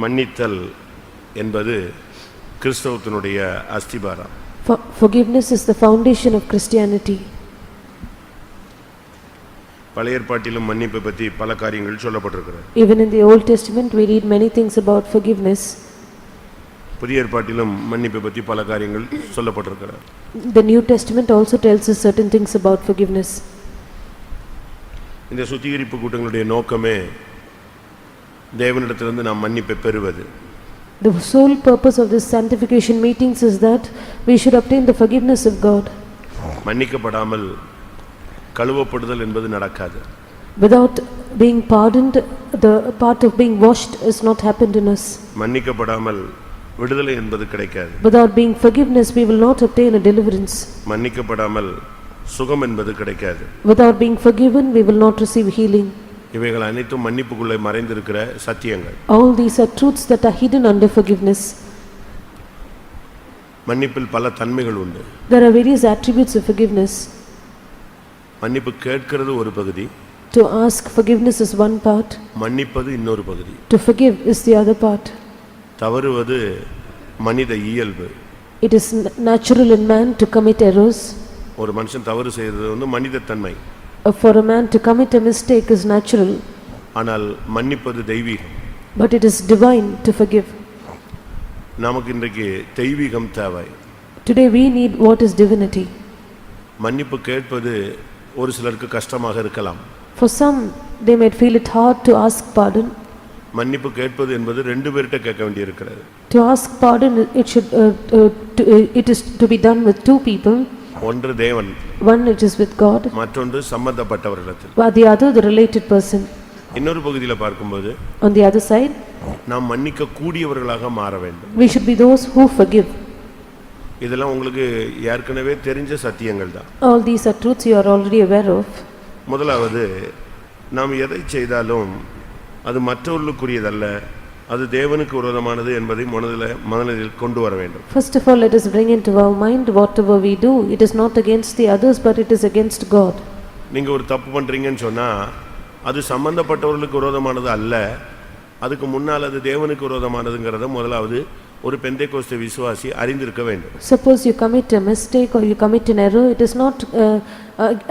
மன்னித்தல் என்பது கிறிஸ்தவத்தினுடைய அஸ்திபாரம். Forgiveness is the foundation of Christianity. பழைய ஏற்பாட்டிலும் மன்னிப்பை பற்றி பல காரியங்கள் சொல்லப்பட்டிருக்கிறது. Even in the Old Testament we read many things about forgiveness. புதிய ஏற்பாட்டிலும் மன்னிப்பை பற்றி பல காரியங்கள் சொல்லப்பட்டிருக்கிறது. The New Testament also tells us certain things about forgiveness. இந்த சுத்திகரிப்பு கூட்டங்களுடைய நோக்கமே தேவனிடத்திலிருந்து நாம் மன்னிப்பை பெறுவது. The sole purpose of this sanctification meetings is that we should obtain the forgiveness of God. மன்னிக்கப்படாமல் கழுவப்படுதல் என்பது நடக்காது. Without being pardoned, the part of being washed is not happened in us. மன்னிக்கப்படாமல் விடுதலை என்பது கிடைக்காது. Without being forgiveness, we will not obtain a deliverance. மன்னிக்கப்படாமல் சுகம் என்பது கிடைக்காது. Without being forgiven, we will not receive healing. இவைகள் அனைத்தும் மன்னிப்புக்குள்ளே மறைந்திருக்கிற சத்தியங்கள். All these are truths that are hidden under forgiveness. மன்னிப்பில் பல தன்மைகள் உண்டு. There are various attributes of forgiveness. மன்னிப்பு கேட்கிறது ஒரு பகுதி. To ask forgiveness is one part. மன்னிப்பது இன்னொரு பகுதி. To forgive is the other part. தவறுவது மனித இயல்பு. It is natural in man to commit errors. ஒரு மனுஷன் தவறு செய்வது வந்து மனித தன்மை. For a man to commit a mistake is natural. ஆனால் மன்னிப்பது தெய்வீகம். But it is divine to forgive. நமக்கு இன்றைக்கு தெய்வீகம் தேவை. Today we need what is divinity. மன்னிப்பு கேட்பது ஒரு சிலருக்கு கஷ்டமாக இருக்கலாம். For some they might feel it hard to ask pardon. மன்னிப்பு கேட்பது என்பது ரெண்டு பேர்ட்ட கேட்க வேண்டியிருக்கிறது. To ask pardon it is to be done with two people. ஒன்று தேவன். One it is with God. மற்றொன்று சம்பந்தப்பட்டவரிடத்தில். While the other the related person. இன்னொரு பகுதியில் பார்க்கும்போது on the other side நாம் மன்னிக்க கூடியவர்களாக மாற வேண்டும். We should be those who forgive. இதெல்லாம் உங்களுக்கு ஏற்கனவே தெரிஞ்ச சத்தியங்கள் தான். All these are truths you are already aware of. முதலாவது நாம் எதை செய்தாலும் அது மற்றவர்களுக்குரியதல்ல, அது தேவனுக்கு விரோதமானது என்பதை மனதில் கொண்டு வர வேண்டும். First of all, let us bring into our mind whatever we do, it is not against the others but it is against God. நீங்க ஒரு தப்பு பண்றீங்கன்னு சொன்னா அது சம்பந்தப்பட்டவர்களுக்கு விரோதமானது அல்ல, அதுக்கு முன்னால் அது தேவனுக்கு விரோதமானதுங்கிறத முதலாவது ஒரு பெந்தேகோஸ்தே விசுவாசி அறிந்திருக்க வேண்டும். Suppose you commit a mistake or you commit an error, it is not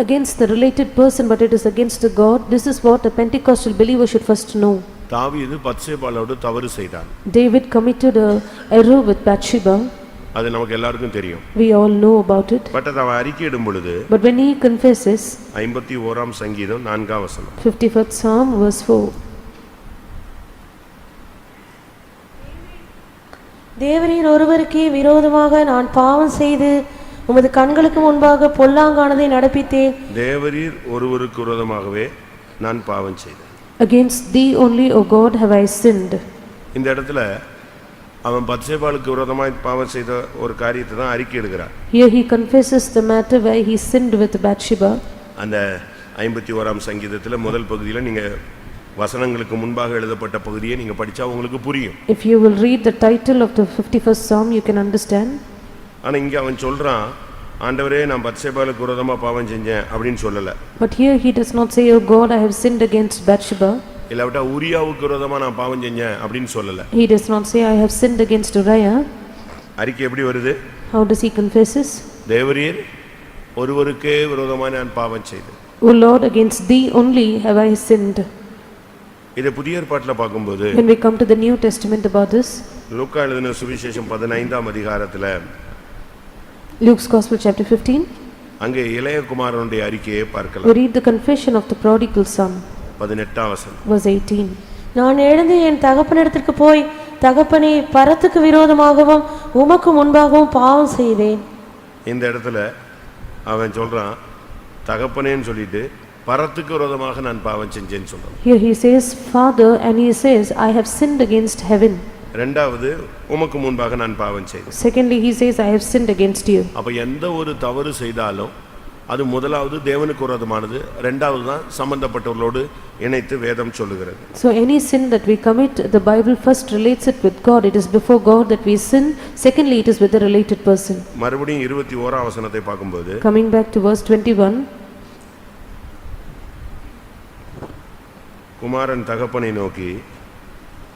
against the related person but it is against the God. This is what a Pentecostal believer should first know. தாவீது பத்சேபாளோடு தவறு செய்தான். David committed a error with Bathsheba. அது நமக்கு எல்லாருக்கும் தெரியும். We all know about it. But அத அவன் அறிக்கையிடும் பொழுது But when he confesses 51ஆம் சங்கீதம் 4ஆம் வசனம் 51st Psalm verse 4 தேவரீர் ஒருவருக்கே விரோதமாக நான் பாவம் செய்து உமது கண்களுக்கு முன்பாக பொல்லாங்கானதை நடப்பித்தேன். தேவரீர் ஒருவருக்கு விரோதமாகவே நான் பாவம் செய்தேன். Against thee only, O God, have I sinned. இந்த இடத்துல அவன் பத்சேபாளுக்கு விரோதமாய் பாவம் செய்த ஒரு காரியத்தை தான் அறிக்கை எடுக்கிறார். Here he confesses the matter where he sinned with Bathsheba. அந்த 51ஆம் சங்கீதத்துல முதல் பகுதியில நீங்க வசனங்களுக்கு முன்பாக எழுதப்பட்ட பகுதியை நீங்க படிச்சா உங்களுக்கு புரியும். If you will read the title of the 51st Psalm, you can understand. ஆனா இங்க அவன் சொல்றான், ஆண்டவரே நான் பத்சேபாளுக்கு விரோதமா பாவம் செஞ்சேன் அப்படினு சொல்லல. But here he does not say, "Oh God, I have sinned against Bathsheba." இல்லவிட்டா உரியாவுக்கு விரோதமா நான் பாவம் செஞ்சேன் அப்படினு சொல்லல. He does not say, "I have sinned against Uriah." அறிக்கை எப்படி வருது? How does he confesses? தேவரீர் ஒருவருக்கே விரோதமா நான் பாவம் செய்தேன். "O Lord, against thee only have I sinned." இத புதிய ஏற்பாட்டில பாக்கும்போது When we come to the New Testament about this, லூக்கா எழுதின சுவிசேஷம் 15ஆம் அதிகாரத்துல Luke's Gospel chapter 15, அங்கே இளைய குமாரனுடைய அறிக்கையை பார்க்கலாம். we read the confession of the prodigal son. 18ஆம் வசனம் Verse 18. நான் எழுந்து என் தகப்பனிடத்திற்கு போய், தகப்பனே, பரத்துக்கு விரோதமாகவும் உமக்கு முன்பாகவும் பாவம் செய்தேன். இந்த இடத்துல அவன் சொல்றான், தகப்பனேன்னு சொல்லிட்டு பரத்துக்கு விரோதமாக நான் பாவம் செஞ்சேன்னு சொல்றான். Here he says Father and he says I have sinned against heaven. இரண்டாவது உமக்கு முன்பாக நான் பாவம் செய்தேன். Secondly he says I have sinned against you. அப்ப எந்த ஒரு தவறு செய்தாலும் அது முதலாவது தேவனுக்கு விரோதமானது, இரண்டாவது தான் சம்பந்தப்பட்டவர்களோடு இணைத்து வேதம் சொல்லுகிறது. So any sin that we commit, the Bible first relates it with God. It is before God that we sin. Secondly it is with the related person. மறுபடியும் 21ஆம் வசனத்தை பார்க்கும்போது Coming back to verse 21, குமாரன் தகப்பனை நோக்கி,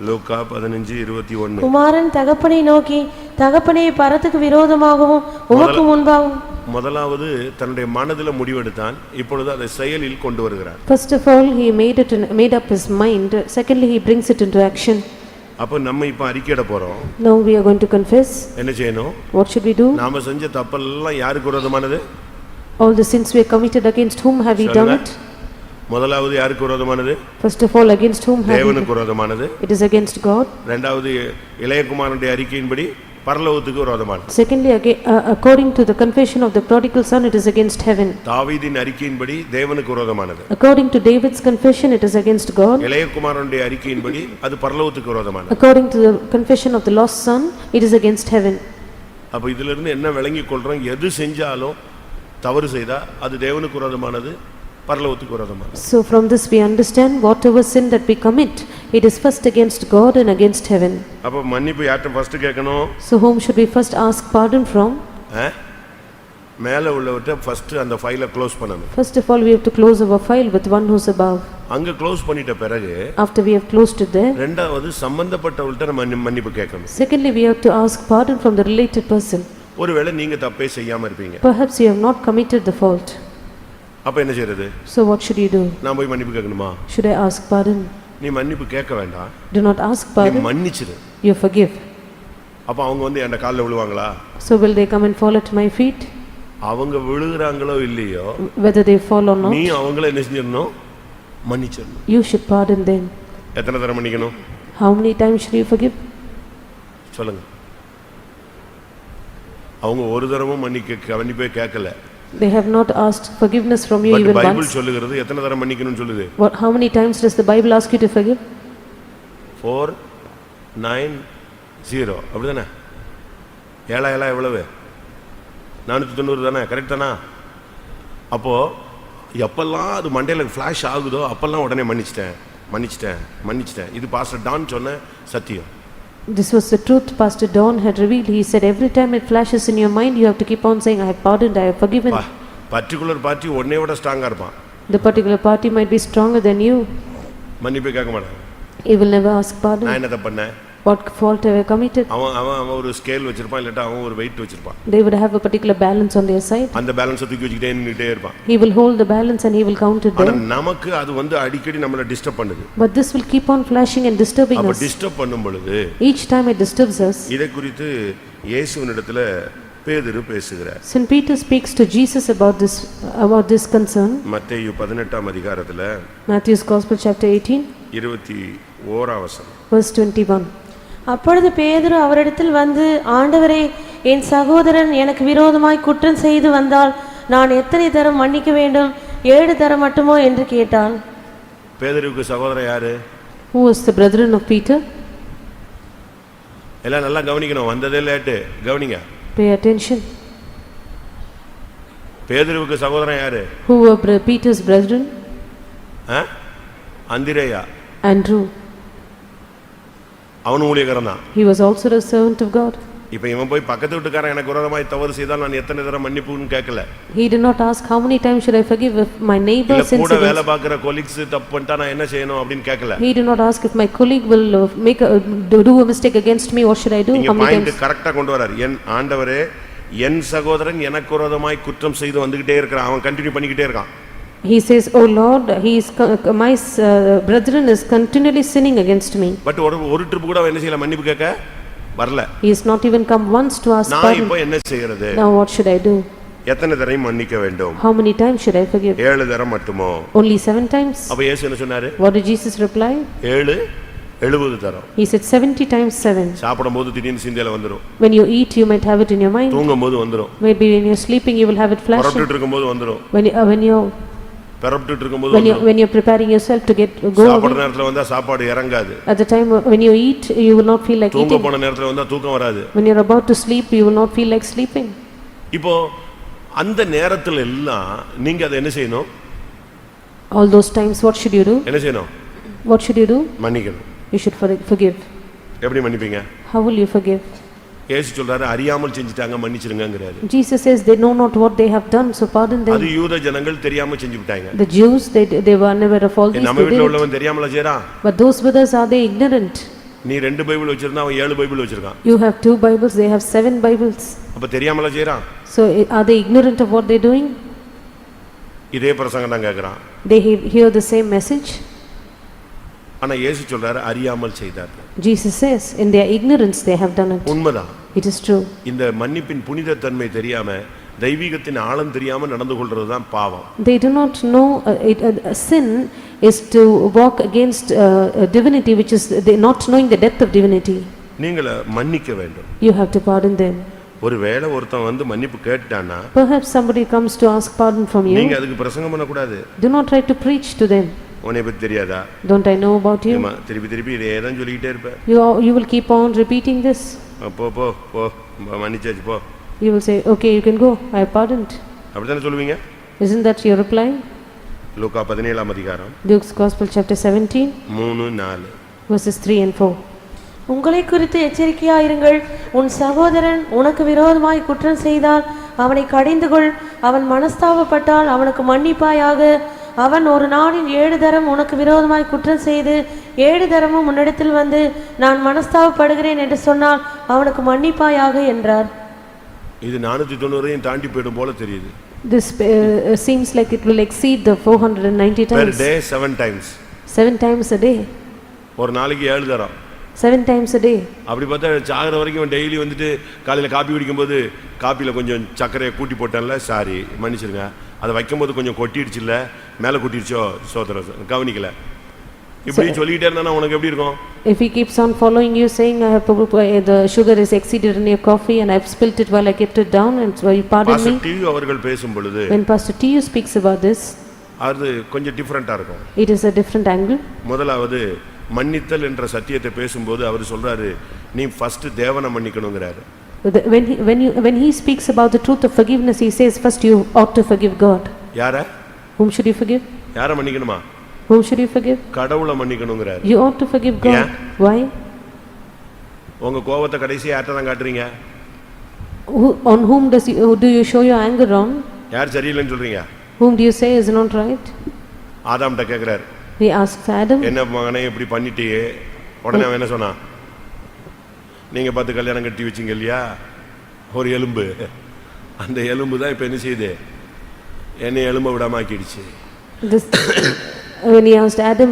லூக்கா 15:21. குமாரன் தகப்பனை நோக்கி, தகப்பனே, பரத்துக்கு விரோதமாகவும் உமக்கு முன்பாகவும். முதலாவது தன்னுடைய மனதில முடிவெடுத்தான், இப்பொழுது அதை செயலில் கொண்டு வருகிறார். First of all, he made up his mind. Secondly, he brings it into action. அப்ப நம்ம இப்ப அறிக்கையிட போறோம். Now we are going to confess. என்ன செய்யணும்? What should we do? நாம செஞ்ச தப்பெல்லாம் யாருக்கு விரோதமானது? All the sins we have committed, against whom have we done it? முதலாவது யாருக்கு விரோதமானது? First of all, against whom have we? தேவனுக்கு விரோதமானது. It is against God. இரண்டாவது இளையகுமாரனுடைய அறிக்கையின்படி பரலோகத்துக்கு விரோதமானது. Secondly, according to the confession of the prodigal son, it is against heaven. தாவீதின் அறிக்கையின்படி தேவனுக்கு விரோதமானது. According to David's confession, it is against God. இளையகுமாரனுடைய அறிக்கையின்படி அது பரலோகத்துக்கு விரோதமானது. According to the confession of the lost son, it is against heaven. அப்ப இதிலிருந்து என்ன விளங்கிக் கொள்றோம்? எது செஞ்சாலும் தவறு செய்தா அது தேவனுக்கு விரோதமானது, பரலோகத்துக்கு விரோதமானது. So from this we understand whatever sin that we commit, it is first against God and against heaven. அப்ப மன்னிப்பு யார்ட்ட ஃபர்ஸ்ட் கேட்கணும்? So whom should we first ask pardon from? மேல உள்ளவர்ட்ட ஃபர்ஸ்ட் அந்த ஃபைலை க்ளோஸ் பண்ணணும். First of all, we have to close our file with one who's above. அங்க close பண்ணிட்ட பிறகு After we have closed it there, இரண்டாவது சம்பந்தப்பட்டவர்ட்ட நம்ம மன்னிப்பு கேட்கணும். secondly we have to ask pardon from the related person. ஒருவேளை நீங்க தப்பே செய்யாம இருப்பீங்க. Perhaps you have not committed the fault. அப்ப என்ன செய்யறது? So what should you do? நான் போய் மன்னிப்பு கேட்கணுமா? Should I ask pardon? நீ மன்னிப்பு கேட்க வேண்டாம். Do not ask நீ pardon. மன்னிச்சிரு. You forgive. அப்ப அவங்க வந்து என் கால்ல விழுவாங்களா? So will they come and fall at my feet? அவங்க விழுகுறாங்களோ இல்லையோ, Whether they fall or not, நீ அவங்கள என்ன செஞ்சிரணும்? மன்னிச்சிரணும். you should pardon them. எத்தனை தடவை மன்னிக்கணும்? How many times should you forgive? சொல்லுங்க. அவங்க ஒரு தடவை மன்னிப்பே கேட்கல. They have not asked forgiveness from you even Bible once. சொல்லுகிறது எத்தனை தடவை மன்னிக்கணும்னு சொல்லுது? How many times does the Bible ask you to forgive? 4 9 0 அப்படிதானே? ஏழா எவ்வளவு? 490 தானே? கரெக்ட் தானா? அப்போ எப்பெல்லாம் அது மண்டையில ஃபிளாஷ் ஆகுதோ அப்பெல்லாம் உடனே மன்னிச்சிட்டேன். இது பாஸ்டர் டான் சொன்ன சத்தியம். This was the truth Pastor Don had revealed. He said every time it flashes in your mind, you have to keep on saying, I have pardoned, I have forgiven. Particular party ஒன்னே விட ஸ்ட்ராங்கா இருப்பான். The particular party might be stronger than you. மன்னிப்பே கேட்க மாட்டான். He will never ask pardon. நான் என்ன பண்ணேன்? What fault have I committed? அவன் ஒரு ஸ்கேல் வச்சிருப்பான், இல்லட்டா அவன் ஒரு வெயிட் வச்சிருப்பான். They would have a particular balance on their side. அந்த பேலன்ஸ் தூக்கி வச்சிட்டே நின்னுட்டே இருப்பான். He will hold the balance and he will count it ஆனா there. நமக்கு அது வந்து அடிக்கடி நம்மள டிஸ்டர்ப் பண்ணுது. But this will keep on flashing and disturbing அப்ப us. டிஸ்டர்ப் பண்ணும் பொழுது Each time it disturbs us. இதை குறித்து இயேசுவினிடத்துல பேதுரு பேசுகிறார். St. Peter speaks to Jesus about this concern. மத்தேயு 18ஆம் அதிகாரத்துல Matthew's Gospel chapter 18 21ஆம் வசனம். verse 21. அப்பொழுது பேதுரு அவரிடத்தில் வந்து, ஆண்டவரே, என் சகோதரன் எனக்கு விரோதமாய் குற்றம் செய்து வந்தால் நான் எத்தனை தரம் மன்னிக்க வேண்டும்? 7 தரம் மட்டுமோ என்று கேட்டான். பேதுருவுக்கு சகோதரன் யாரு? Who was the brethren of Peter? எல்லாம் நல்லா கவனிக்கணும், வந்ததே லேட்டு, கவனிங்க. Pay attention. பேதுருவுக்கு சகோதரன் யாரு? Who were Peter's brethren? அந்திரேயா. Andrew. அவனும் ஊழியக்காரன் தான். He was also a servant of God. இப்போ இவன் போய் பக்கத்து வீட்டுக்காரன் எனக்கு விரோதமாய் தவறு செய்தால் நான் எத்தனை தடவை மன்னிப்புன்னு கேட்கல. He did not ask how many times should I forgive if my neighbor sins கூட வேலை against. பார்க்குற கொலீக்ஸ் தப்பு பண்ணிட்டா நான் என்ன செய்யணும் அப்படின்னு கேட்கல. He did not ask if my colleague will do a mistake against me, what should I do? இங்க How many பாயிண்ட் times? கரெக்ட்டா கொண்டு வரார். என் ஆண்டவரே, என் சகோதரன் எனக்கு விரோதமாய் குற்றம் செய்து வந்துகிட்டே இருக்கான், அவன் கண்டினியூ பண்ணிக்கிட்டே இருக்கான். He says, oh Lord, my brethren is continually sinning against me. But ஒரு ட்ரிப் கூட அவன் என்ன செய்யல, மன்னிப்பு கேட்க வரல. He has not even come once to ask நான் pardon. இப்போ என்ன செய்யறது? Now what should I do? எத்தனை தடவை மன்னிக்க வேண்டும்? How many times should I forgive? 7 தடவை மட்டுமோ? Only 7 times. அப்ப இயேசு என்ன சொன்னாரு? What did Jesus reply? 70 தரம். He said 70 times 7. சாப்பிடும்போது திடீர்னு சிந்தையில வந்துரும். When you eat, you might have it in your mind. தூங்கும்போது வந்துரும். Maybe when you're sleeping, you will have it flashing. புறப்பட்டுட்டு இருக்கும்போது வந்துரும். When when you're preparing yourself to go சாப்பிடுற away, நேரத்துல வந்தா சாப்பாடு இறங்காது. at the time when you eat, you will not feel like தூங்க eating. போன நேரத்துல வந்தா தூக்கம் வராது. When you're about to sleep, you will not feel like sleeping. இப்போ அந்த நேரத்துல எல்லாம் நீங்க அதை என்ன செய்யணும்? All those times, what should you do? என்ன செய்யணும்? What should you do? மன்னிக்கணும். You should forgive. எப்படி மன்னிப்பீங்க? How will you forgive? இயேசு சொல்றாரு, அறியாமல் செஞ்சிட்டாங்க மன்னிச்சிருங்கங்கறாரு. Jesus says they know not what they have done, so pardon them. அது யூத ஜனங்கள் தெரியாம செஞ்சுட்டாங்க. The Jews, they were unaware of all these. நம்ம வீட்ல உள்ளவன் தெரியாமல செய்றான். But those with us, are they ignorant? நீ 2 பைபிள் வச்சிருந்தா அவன் 7 பைபிள் வச்சிருக்கான். You have 2 Bibles, they have 7 Bibles. அப்ப தெரியாமல செய்றான். So are they ignorant of what they're doing? இதே பிரசங்கம் தான் கேக்குறான். They hear the same message. ஆனா இயேசு சொல்றாரு அறியாமல் செய்தார்கள். Jesus says in their ignorance they have done it. உண்மைதான். It is true. இந்த மன்னிப்பின் புனிதத்தன்மை தெரியாம தெய்வீகத்தின் ஆழம் தெரியாம நடந்து கொள்றது தான் பாவம். They do not know sin is to walk against divinity, which is they not knowing the depth of divinity. நீங்கள மன்னிக்க வேண்டும். You have to pardon them. ஒருவேளை ஒருத்தன் வந்து மன்னிப்பு கேட்டானா Perhaps somebody comes to ask pardon from you. நீங்க அதுக்கு பிரசங்கம் பண்ண கூடாது. Do not try to preach to them. உன்னை பத்தி தெரியாதா? Don't I know about you? திருப்பி திருப்பி இதே தான் சொல்லிட்டே இருப்ப. You will keep on repeating this. போ போ போ மன்னிச்சாச்சு போ. You will say, okay, you can go, I have pardoned. அப்படிதானே சொல்லுவீங்க? Isn't that your reply? லூக்கா 17ஆம் அதிகாரம் Luke's Gospel chapter 17 3-4 verses 3 and 4. உங்களை குறித்து எச்சரிக்கையாயிருங்கள். உன் சகோதரன் உனக்கு விரோதமாய் குற்றம் செய்தால் அவனை கடிந்து கொள். அவன் மனஸ்தாபப்பட்டால் அவனுக்கு மன்னிப்பாயாக. அவன் ஒரு நாளில் 7 தரம் உனக்கு விரோதமாய் குற்றம் செய்து 7 தரமும் உன்னிடத்தில் வந்து நான் மனஸ்தாபப்படுகிறேன் என்று சொன்னால் அவனுக்கு மன்னிப்பாயாக என்றார். இது 490 தாண்டி போய்டும் போல தெரியுது. This seems like it will exceed the 490 times. Per day 7 times. 7 times a day. ஒரு நாளைக்கு 7 தரம். 7 times a day. அப்படி பார்த்தா சாகர வரைக்கும் டெய்லி வந்துட்டு காலையில காபி குடிக்கும்போது காப்பில கொஞ்சம் சர்க்கரையை கூட்டி போட்டேன்ல, சாரி மன்னிச்சிருங்க, அதை வைக்கும்போது கொஞ்சம் கொட்டிடுச்சு, இல்ல மேலே கொட்டிடுச்சோ சோதரம் கவனிக்கல, இப்படி சொல்லிட்டே இருந்தா உனக்கு எப்படி இருக்கும்? If he keeps on following you saying I have the sugar is exceeded in your coffee and I have spilt it while I kept it down and so you pardon me. Pastor T அவர்கள் பேசும் பொழுது When Pastor T speaks about this, அது கொஞ்சம் டிஃபரண்டா இருக்கும். It is a different angle. முதலாவது மன்னித்தல் என்ற சத்தியத்தை பேசும்போது அவர் சொல்றாரு நீ ஃபர்ஸ்ட் தேவனை மன்னிக்கணும்ங்கறாரு. When he speaks about the truth of forgiveness, he says first you ought to forgive God. யாரை? Whom should you forgive? யாரை மன்னிக்கணுமா? Whom should you forgive? கடவுளை மன்னிக்கணும்ங்கறாரு. You ought to forgive God. Why? உங்க கோபத்தை கடைசியா யார்ட்ட தான் காட்டுறீங்க? On whom do you show your anger on? யார் சரியில்லைன்னு சொல்றீங்க? Whom do you say is not right? ஆதாம்ட்ட கேக்குறாரு. He asks Adam. என்ன மகனே இப்படி பண்ணிட்டியே? உடனே அவன் என்ன சொன்னான்? நீங்க பார்த்து கல்யாணம் கட்டி வச்சீங்க இல்லையா ஒரு எலும்பு, அந்த எலும்பு தான் இப்ப என்ன செய்யுது? என்னை எலும்ப விடாமாக்கிடுச்சு. When he asked Adam,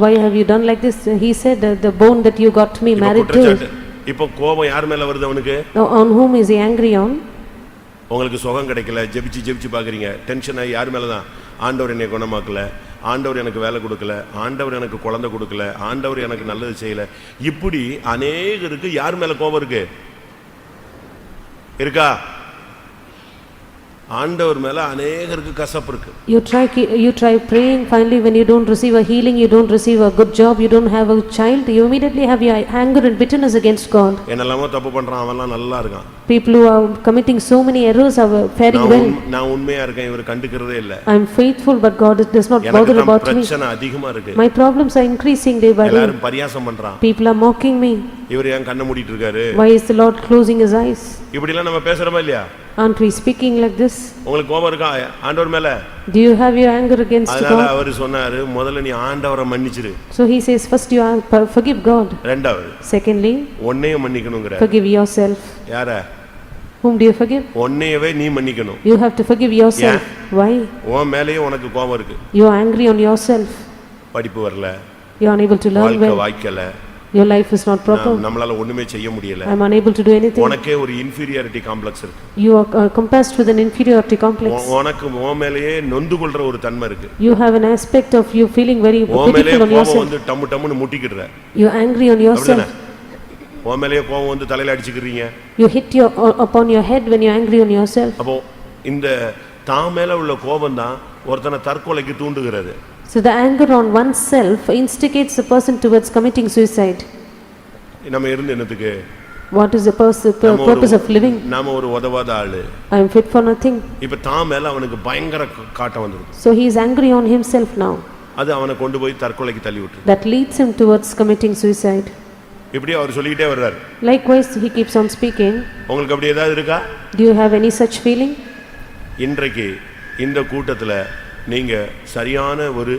why have you done like this? He said the bone that you got me married to. இப்போ கோபம் யார் மேல வருது அவனுக்கு? On whom is he angry on? உங்களுக்கு சுகம் கிடைக்கல, ஜெபிச்சு பாக்குறீங்க, டென்ஷன் ஆகி யார் மேல தான்? ஆண்டவர் என்னை குணமாக்கல, ஆண்டவர் எனக்கு வேலை கொடுக்கல, ஆண்டவர் எனக்கு குழந்தை கொடுக்கல, ஆண்டவர் எனக்கு நல்லது செய்யல, இப்படி அநேகருக்கு யார் மேல கோபம் இருக்கு? இருக்கா? ஆண்டவர் மேல அநேகருக்கு கசப்பு இருக்கு. You try praying, finally when you don't receive a healing, you don't receive a good job, you don't have a child, you immediately have your anger and bitterness against God. என்னெல்லாமோ தப்பு பண்றான், அவன்லாம் நல்லா இருக்கான். People who are committing so many errors are faring well. நான் உண்மையா இருக்கேன், இவர் கண்டுக்கிறதே இல்ல. I am faithful but God does not bother about me. பிரச்சனை அதிகமா இருக்கு. My problems are increasing day by day. எல்லாரும் பரியாசம் பண்றான். People are mocking me. இவர் ஏன் கண்ணை மூடிட்டு இருக்காரு? Why is the Lord closing his eyes? இப்படி எல்லாம் நம்ம பேசுறோமா இல்லையா? Aren't we speaking like this? உங்களுக்கு கோபம் இருக்கா ஆண்டவர் மேல? Do you have your anger against God? அதனால அவர் சொன்னாரு முதல்ல நீ ஆண்டவரை மன்னிச்சிரு. So he says first you forgive God. இரண்டாவது Secondly, உன்னையும் மன்னிக்கணும்ங்கற. forgive yourself. யாரை? Whom do you forgive? உன்னையவே நீ மன்னிக்கணும். You have to forgive yourself. Why? உன் மேலயே உனக்கு கோபம் இருக்கு. You are angry on yourself. படிப்பு வரல. You are unable to learn well. வாய்க்கல. Your life is not proper. நம்மளால ஒண்ணுமே செய்ய முடியல. I am unable to do anything. உனக்கே ஒரு inferiority complex இருக்கு. You are compassed with an inferiority complex. உனக்கு உன் மேலயே நொந்து கொள்ற ஒரு தன்மை இருக்கு. You have an aspect of you feeling very pitiful on yourself. வந்து டம்மு டம்முன்னு முட்டிக்கிடுற. You are angry on yourself. உன் மேலயே கோபம் வந்து தலையில அடிச்சுக்கிறீங்க. You hit upon your head when you are angry on yourself. அப்போ இந்த தான் மேல உள்ள கோபம் தான் ஒருத்தனை தற்கொலைக்கு தூண்டுகிறது. So the anger on oneself instigates the person towards committing suicide. நம்ம இருந்து என்னத்துக்கு? What is the purpose of living? நாம ஒரு உதவாத ஆளு. I am fit for nothing. இப்ப தான் மேல அவனுக்கு பயங்கர காட்டம் வந்திருக்கு. So he is angry on himself now. அது அவனை கொண்டு போய் தற்கொலைக்கு தள்ளி விட்டுரு. That leads him towards committing suicide. இப்படி அவர் சொல்லிட்டே வர்றார். Likewise he keeps on speaking. உங்களுக்கு அப்படி ஏதாவது இருக்கா? Do you have any such feeling? இன்றைக்கு இந்த கூட்டத்துல நீங்க சரியான ஒரு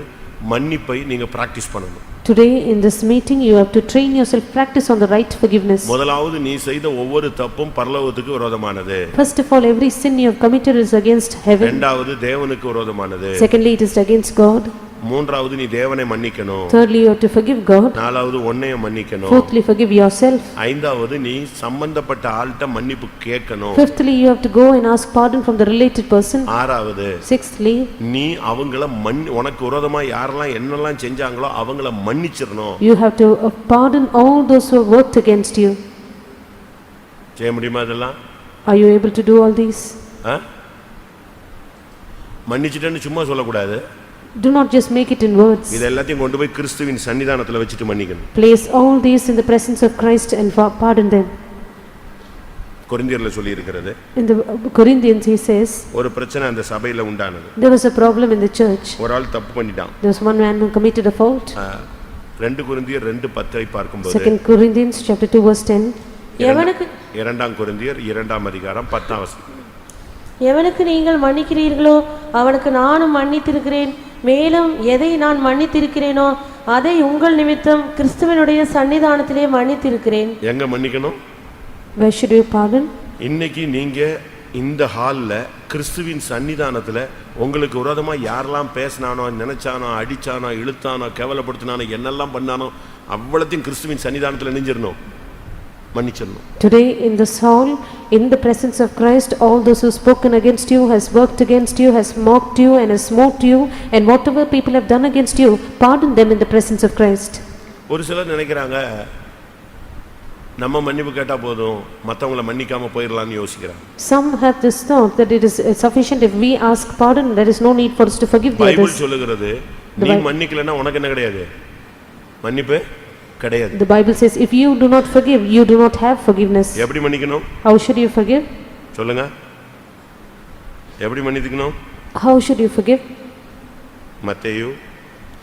மன்னிப்பை நீங்க பிராக்டீஸ் பண்ணணும். Today in this meeting you have to train yourself, practice on the right forgiveness. முதலாவது நீ செய்த ஒவ்வொரு தப்பும் பரலோகத்துக்கு விரோதமானது. First of all, every sin you have committed is against heaven. இரண்டாவது தேவனுக்கு விரோதமானது. Secondly, it is against God. மூன்றாவது நீ தேவனை மன்னிக்கணும். Thirdly, you have to forgive God. நாலாவது உன்னைய மன்னிக்கணும். Fourthly, forgive yourself. ஐந்தாவது நீ சம்பந்தப்பட்ட ஆள்கிட்ட மன்னிப்பு கேட்கணும். Fifthly, you have to go and ask pardon from the related person. ஆறாவது Sixthly, நீ அவங்கள உனக்கு விரோதமா யாரெல்லாம் என்னெல்லாம் செஞ்சாங்களோ அவங்கள மன்னிச்சிரணும். you have to pardon all those who have worked against you. செய்ய முடியுமா இதெல்லாம்? Are you able to do all these? மன்னிச்சிட்டேன்னு சும்மா சொல்லக்கூடாது. Do not just make it in words. இது எல்லாத்தையும் கொண்டு போய் கிறிஸ்துவின் சன்னிதானத்துல வச்சிட்டு மன்னிக்கணும். Place all these in the presence of Christ and pardon them. கொரிந்தியர்ல சொல்லி இருக்கிறது. In the Corinthians he says, ஒரு பிரச்சனை அந்த சபையில உண்டானது. there was a problem in the church. ஒரு ஆள் தப்பு பண்ணிட்டான். There was one man who committed a fault. 2 கொரிந்தியர் 2:10 பார்க்கும்போது 2 Corinthians chapter 2 verse 10. எவனுக்கு 2 கொரிந்தியர் 2ஆம் அதிகாரம் 10ஆம் வசனம். எவனுக்கு நீங்கள் மன்னிக்கிறீர்களோ அவனுக்கு நானும் மன்னித்திருக்கிறேன், மேலும் எதை நான் மன்னித்திருக்கிறேனோ அதை உங்கள் நிமித்தம் கிறிஸ்துவனுடைய சன்னிதானத்திலே மன்னித்திருக்கிறேன். எங்க மன்னிக்கணும்? Where should you pardon? இன்னைக்கு நீங்க இந்த ஹால்ல கிறிஸ்துவின் சன்னிதானத்துல உங்களுக்கு விரோதமா யாரெல்லாம் பேசினானோ, நினைச்சானோ, அடிச்சானோ, இழுத்தானோ, கேவலப்படுத்தினானோ, என்னெல்லாம் பண்ணானோ அவ்வளத்தையும் கிறிஸ்துவின் சன்னிதானத்துல நெஞ்சிரணும், மன்னிச்சிடணும். Today in this hall, in the presence of Christ, all those who spoken against you, has worked against you, has mocked you and has smote you, and whatever people have done against you, pardon them in the presence of Christ. ஒரு சிலர் நினைக்கிறாங்க நம்ம மன்னிப்பு கேட்டா போதும் மத்தவங்கள மன்னிக்காம போயிரலாம்னு யோசிக்கிறாங்க. Some have this thought that it is sufficient if we ask pardon, there is no need for us to forgive the Bible others. சொல்லுகிறது நீ மன்னிக்கலனா உனக்கு என்ன கிடையாது? மன்னிப்பு கிடையாது. The Bible says if you do not forgive, you do not have forgiveness. எப்படி மன்னிக்கணும்? How should you forgive? சொல்லுங்க. எப்படி மன்னிக்கணும்? How should you forgive? மத்தேயு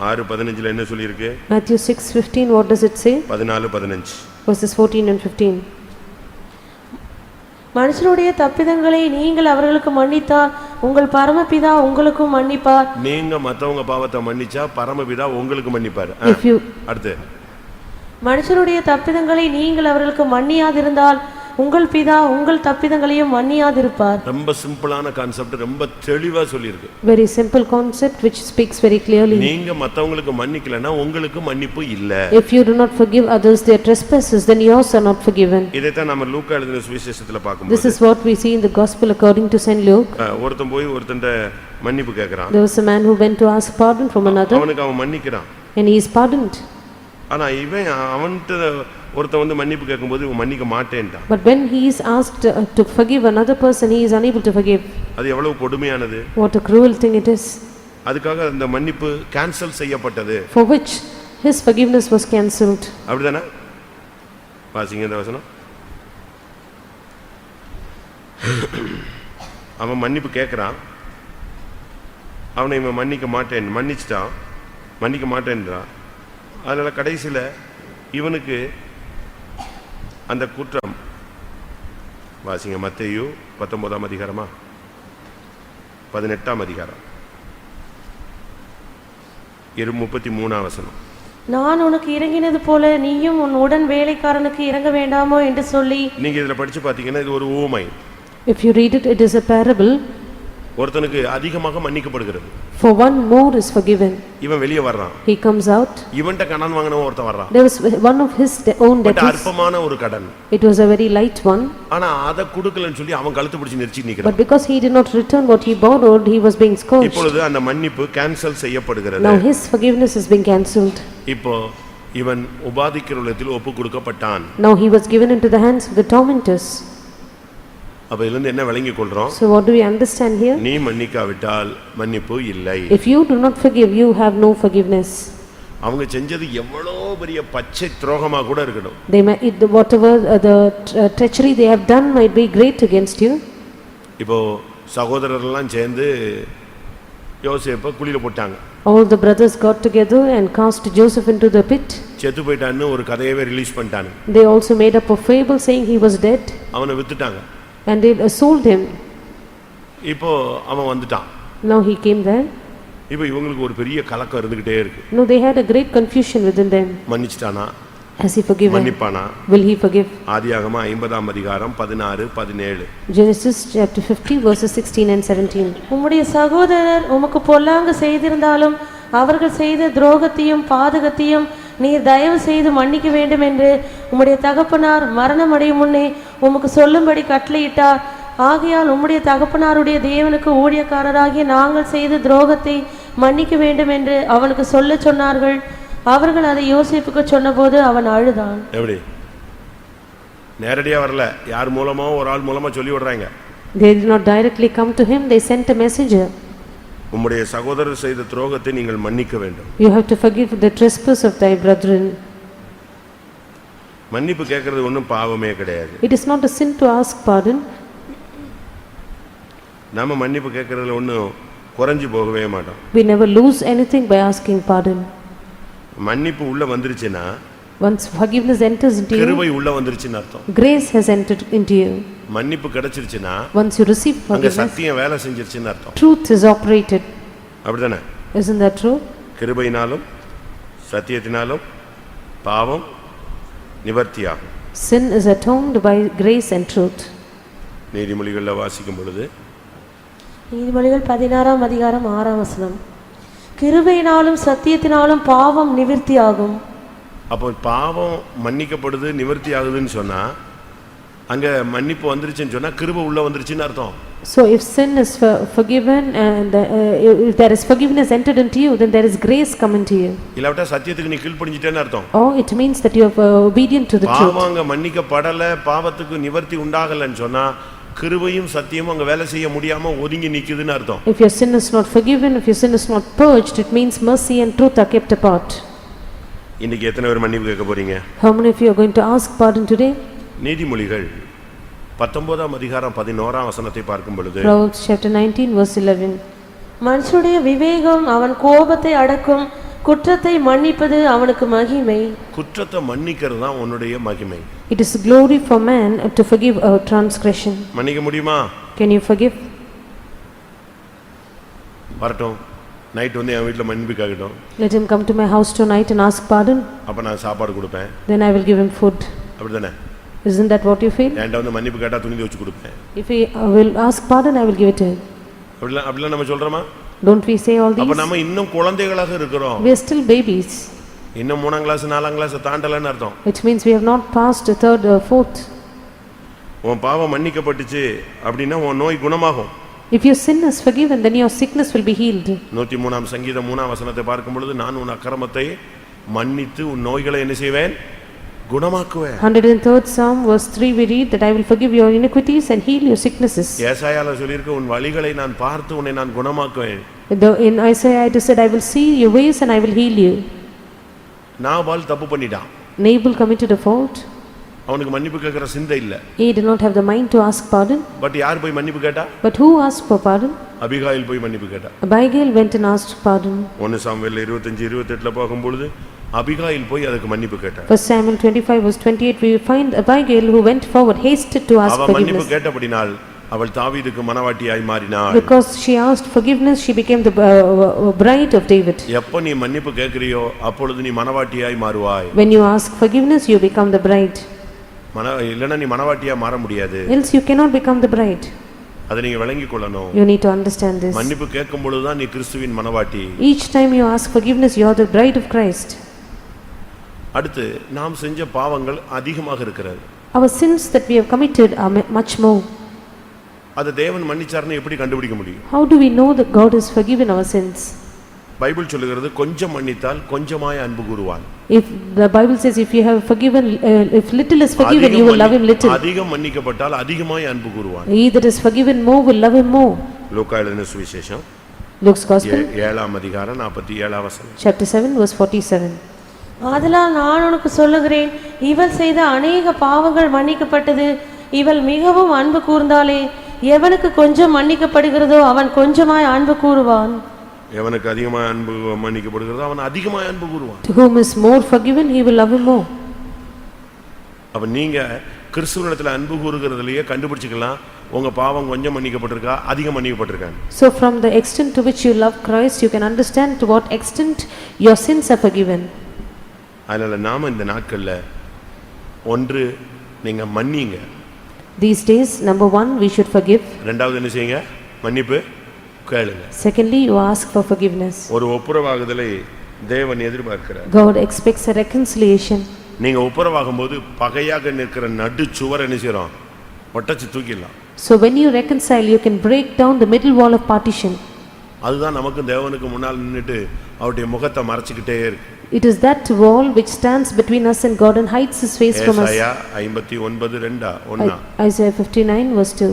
6:15ல என்ன சொல்லி இருக்கு? Matthew 6:15, what does it say? 14:15 verses 14 and 15. மனுஷருடைய தப்பிதங்களை நீங்கள் அவர்களுக்கு மன்னித்தால் உங்கள் பரமபிதா உங்களுக்கும் மன்னிப்பார். நீங்க மத்தவங்க பாவத்தை மன்னிச்சா பரமபிதா உங்களுக்கு மன்னிப்பார். If you அடுத்து மனுஷருடைய தப்பிதங்களை நீங்கள் அவர்களுக்கு மன்னியாதிருந்தால் உங்கள் பிதா உங்கள் தப்பிதங்களையும் மன்னியாதிருப்பார். ரொம்ப சிம்பிளான கான்செப்ட், ரொம்ப தெளிவா சொல்லி இருக்கு. Very simple concept which speaks very clearly. நீங்க மத்தவங்களுக்கு மன்னிக்கலனா உங்களுக்கு மன்னிப்பு இல்ல. If you do not forgive others their trespasses, then yours are not forgiven. இதை தான் நம்ம லூக்கா எழுதின சுவிசேஷத்துல பார்க்கும்போது This is what we see in the gospel according to Saint Luke. ஒருத்தன் போய் ஒருத்தன்ட்ட மன்னிப்பு கேக்குறான். There was a man who went to ask pardon from another, அவனுக்கு அவன் மன்னிக்கிறான். and he is pardoned. ஆனா இவன் அவன்ட்ட ஒருத்தன் வந்து மன்னிப்பு கேட்கும்போது இவன் மன்னிக்க மாட்டேன்ட்டான். But when he is asked to forgive another person, he is unable to forgive. அது எவ்வளவு கொடுமையானது. What a cruel thing it is. அதுக்காக அந்த மன்னிப்பு கேன்சல் செய்யப்பட்டது. For which his forgiveness was cancelled. அப்படிதானே? வாசிங்க இந்த வசனம். அவன் மன்னிப்பு கேட்கிறான், அவனை இவன் மன்னிச்சிட்டான், மன்னிக்க மாட்டேன்றான். அதனால கடைசியில இவனுக்கு அந்த குற்றம், வாசிங்க மத்தேயு 19ஆம் அதிகாரமா 18ஆம் அதிகாரம் 33ஆம் வசனம். நான் உனக்கு இறங்கினது போல நீயும் உன் உடன் வேலைக்காரனுக்கு இறங்க வேண்டாமோ என்று சொல்லி. நீங்க இதுல படிச்சு பாத்தீங்கன்னா இது ஒரு ஊமை. If you read it, it is a parable. ஒருத்தனுக்கு அதிகமாக மன்னிக்கப்படுகிறது. For one more is forgiven. இவன் வெளியே வர்றான். He comes out. இவன்ட்ட கடன் வாங்குனவன் ஒருத்தன் வர்றான். There was one of his own debtors. அற்பமான ஒரு கடன். It was a very light one. ஆனா அத கொடுக்கலன்னு சொல்லி அவன் கழுத்து பிடிச்சு நெரிச்சி நிக்கிறான். But because he did not return what he borrowed, he was being scourged. இப்பொழுது அந்த மன்னிப்பு கேன்சல் செய்யப்படுகிறது. Now his forgiveness is being cancelled. இப்போ இவன் உபாதிக்கிறவளத்தில் ஒப்பு கொடுக்கப்பட்டான். Now he was given into the hands of the tormentors. அப்ப இதிலிருந்து என்ன விளங்கிக் கொள்றோம்? So what do we understand here? நீ மன்னிக்காவிட்டால் மன்னிப்பு இல்லை. If you do not forgive, you have no forgiveness. அவங்க செஞ்சது எவ்வளவு பெரிய பச்சை துரோகமா கூட இருக்கணும். They may whatever the treachery they have done might be great against you. இப்போ சகோதரர்கள் எல்லாம் சேர்ந்து யோசேப்பை குழியில போட்டாங்க. All the brothers got together and cast Joseph into the pit. செத்து போயிட்டான்னு ஒரு கதையவே ரிலீஸ் பண்ணிட்டாங்க. They also made up a fable saying he was dead. அவனை வித்துட்டாங்க. And they sold him. இப்போ அவன் வந்துட்டான். Now he came there. இப்போ இவங்களுக்கு ஒரு பெரிய கலக்கம் இருந்துகிட்டே இருக்கு. No, they had a great confusion within them. மன்னிச்சிட்டானா? Has he forgiven? மன்னிப்பானா? Will he forgive? ஆதியாகமம் 50ஆம் அதிகாரம் 16 17. Genesis chapter 50 verses 16 and 17. உம்முடைய சகோதரர் உமக்கு பொல்லாங்கு செய்திருந்தாலும் அவர்கள் செய்த துரோகத்தையும் பாதகத்தையும் நீர் தயவு செய்து மன்னிக்க வேண்டும் என்று உம்முடைய தகப்பனார் மரணம் அடையும் முன்னே உமக்கு சொல்லும்படி கட்டளையிட்டார். ஆகையால் உம்முடைய தகப்பனாருடைய தேவனுக்கு ஊழியக்காரராகிய நாங்கள் செய்த துரோகத்தை மன்னிக்க வேண்டும் என்று அவனுக்கு சொல்லச் சொன்னார்கள். அவர்கள் அதை யோசேப்புக்கு சொன்னபோது அவன் அழுதான். எப்படி? நேரடியா வரல, யார் மூலமா ஒரு ஆள் மூலமா சொல்லி விடுறாங்க. They did not directly come to him, they sent a messenger. உம்முடைய சகோதரர் செய்த துரோகத்தை நீங்கள் மன்னிக்க வேண்டும். You have to forgive the trespass of thy brethren. மன்னிப்பு கேட்கறது ஒன்றும் பாவமே கிடையாது. It is not a sin to ask pardon. நாம மன்னிப்பு கேட்கறதுல ஒன்றும் குறைஞ்சு போகவே மாட்டோம். We never lose anything by asking pardon. மன்னிப்பு உள்ள வந்துருச்சுன்னா, Once forgiveness enters into you, கிருபை உள்ள வந்துருச்சுன்னு அர்த்தம். grace has entered into you. மன்னிப்பு கிடைச்சிருச்சுன்னா, Once you receive அங்க forgiveness, சத்தியம் வேலை செஞ்சிருச்சுன்னு அர்த்தம். truth is operated. அப்படிதானே? Isn't that true? கிருபையினாலும் சத்தியத்தினாலும் பாவம் நிவர்த்தியாகும். Sin is atoned by grace and truth. நீதிமொழிகளில் வாசிக்கும் பொழுது நீதிமொழிகள் 16ஆம் அதிகாரம் 6ஆம் வசனம், கிருபையினாலும் சத்தியத்தினாலும் பாவம் நிவிர்த்தியாகும். அப்போ பாவம் மன்னிக்கப்படுது நிவர்த்தி ஆகுதுன்னு சொன்னா, அங்க மன்னிப்பு வந்துருச்சுன்னு சொன்னா கிருபை உள்ள வந்துருச்சுன்னு அர்த்தம். So if sin is forgiven and if there is forgiveness entered into you, then there is grace come into you. இல்லாவிட்டா சத்தியத்துக்கு நீ கீழ்ப்படிஞ்சிட்டேன்னு அர்த்தம். Or it means that you are obedient to the truth. பாவம் அங்க மன்னிக்கப்படல, பாவத்துக்கு நிவர்த்தி உண்டாகலன்னு சொன்னா கிருபையும் சத்தியமும் அங்க வேலை செய்ய முடியாம ஒதுங்கி நிக்குதுன்னு அர்த்தம். If your sin is not forgiven, if your sin is not purged, it means mercy and truth are kept apart. இன்னைக்கு எத்தனை பேர் மன்னிப்பு கேட்க போறீங்க? How many of you are going to ask pardon today? நீதிமொழிகள் 19ஆம் அதிகாரம் 11ஆம் வசனத்தை பார்க்கும் பொழுது, Proverbs chapter 19 verse 11. மனுஷனுடைய விவேகம் அவன் கோபத்தை அடக்கும், குற்றத்தை மன்னிப்பது அவனுக்கு மகிமை. குற்றத்தை மன்னிக்கிறது தான் உன்னுடைய மகிமை. It is glory for man to forgive a transgression. மன்னிக்க முடியுமா? Can you forgive? வரட்டும், நைட் வந்து என் வீட்டில் மன்னிப்பு கேட்கட்டும். Let him come to my house tonight and ask pardon. அப்ப நான் சாப்பாடு கொடுப்பேன். Then I will give him food. அப்படிதானே? Isn't that what you feel? என்கிட்ட வந்து மன்னிப்பு கேட்டா துணி துவச்சு கொடுப்பேன். If he will ask pardon, I will give it to him. அப்படிலாம் நம்ம சொல்றோமா? Don't we say all அப்ப these? நம்ம இன்னும் குழந்தைகளாக இருக்கிறோம். We are still babies. இன்னும் 3ஆம் கிளாஸ் 4ஆம் கிளாஸ் தாண்டலன்னு அர்த்தம். Which means we have not passed the third or fourth. உன் பாவம் மன்னிக்கப்பட்டுச்சு அப்படின்னா உன் நோய் குணமாகும். If your sin is forgiven, then your sickness will be healed. 103ஆம் சங்கீதம் 3ஆம் வசனத்தை பார்க்கும் பொழுது, நான் உன் அக்கிரமத்தை மன்னித்து உன் நோய்களை என்ன செய்வேன்? குணமாக்குவேன். 103rd Psalm verse 3 we read that I will forgive your iniquities and heal your sicknesses. ஏசாயால சொல்லியிருக்க, உன் வழிகளை நான் பார்த்து உன்னை நான் குணமாக்குவேன். In Isaiah it is said, I will see your ways and I will heal you. Nabal தப்பு பண்ணிட்டான். Nabal committed a fault. அவனுக்கு மன்னிப்பு கேட்கிற சிந்தை இல்ல. He did not have the mind to ask pardon. But யார் போய் மன்னிப்பு கேட்டா? But who asked for pardon? Abigail போய் மன்னிப்பு கேட்டா. Abigail went and asked pardon. 1 Samuel 25:28 பார்க்கும்போது அபிகாயில் போய் அதுக்கு மன்னிப்பு கேட்டா. 1 Samuel 25 verse 28 we find Abigail who went forward hasted to ask அவ மன்னிப்பு forgiveness. கேட்டபடினால் அவள் தாவீதுக்கு மனவாட்டியாய் மாறினாள். Because she asked forgiveness, she became the bride of David. எப்ப நீ மன்னிப்பு கேட்கறியோ அப்பொழுது நீ மனவாட்டியாய் மாறுவாய். When you ask forgiveness, you become the bride. இல்லனா நீ மனவாட்டியா மாற முடியாது. Else you cannot become the bride. அதை நீங்க விளங்கிக் கொள்ளணும். You need to understand this. மன்னிப்பு கேட்கும் பொழுது தான் நீ கிறிஸ்துவின் மனவாட்டி. Each time you ask forgiveness, you are the bride of Christ. அடுத்து நாம் செஞ்ச பாவங்கள் அதிகமாக இருக்கிறது. Our sins that we have committed are much more. அது தேவன் மன்னிச்சார்னு எப்படி கண்டுபிடிக்க முடியும்? How do we know that God has forgiven our sins? Bible சொல்லுகிறது, கொஞ்சம் மன்னித்தால் கொஞ்சமாய் அன்பு கூறுவான். If the Bible says if you have forgiven, if little is forgiven, you will love him little. அதிகம் மன்னிக்கப்பட்டால் அதிகமாய் அன்பு கூறுவான். He that is forgiven more will love him more. லூக்கா எழுதின சுவிசேஷம் Luke's Gospel 7ஆம் அதிகாரம் 47ஆம் வசனம். chapter 7 verse 47. ஆதலால் நான் உனக்கு சொல்லுகிறேன், இவள் செய்த அநேக பாவங்கள் மன்னிக்கப்பட்டது, இவள் மிகவும் அன்பு கூர்ந்தாளே. எவனுக்கு கொஞ்சம் மன்னிக்கப்படுகிறதோ அவன் கொஞ்சமாய் அன்பு கூறுவான். எவனுக்கு அதிகமாய் அன்பு மன்னிக்கப்படுகிறதோ அவன் அதிகமாய் அன்பு கூறுவான். To whom is more forgiven, he will love him more. அப்ப நீங்க கிறிஸ்துவனிடத்துல அன்பு கூறுகிறதுலயே கண்டுபிடிச்சுக்கலாம் உங்க பாவம் கொஞ்சம் மன்னிக்கப்பட்டிருக்கா அதிகம் மன்னிக்கப்பட்டிருக்காங்க. So from the extent to which you love Christ, you can understand to what extent your sins are forgiven. அதனால நாம இந்த நாட்கள்ல ஒன்று நீங்க மன்னிங்க. These days, number one, we should forgive. இரண்டாவது என்ன செய்யுங்க? மன்னிப்பு கேளுங்க. Secondly, you ask for forgiveness. ஒரு ஒப்புரவாகுதலை தேவன் எதிர்பார்க்கிறார். God expects a reconciliation. நீங்க ஒப்புரவாகும்போது பகையாக நிற்கிற நடு சுவர் என்ன செய்றோம்? ஒட்டச்சு தூக்கிடலாம். So when you reconcile, you can break down the middle wall of partition. அதுதான் நமக்கு தேவனுக்கு முன்னால் நின்னுட்டு அவருடைய முகத்தை மறைச்சிக்கிட்டே இருக்கு. It is that wall which stands between us and God and hides his face from us. ஏசாயா 59:2 Isaiah 59 verse 2.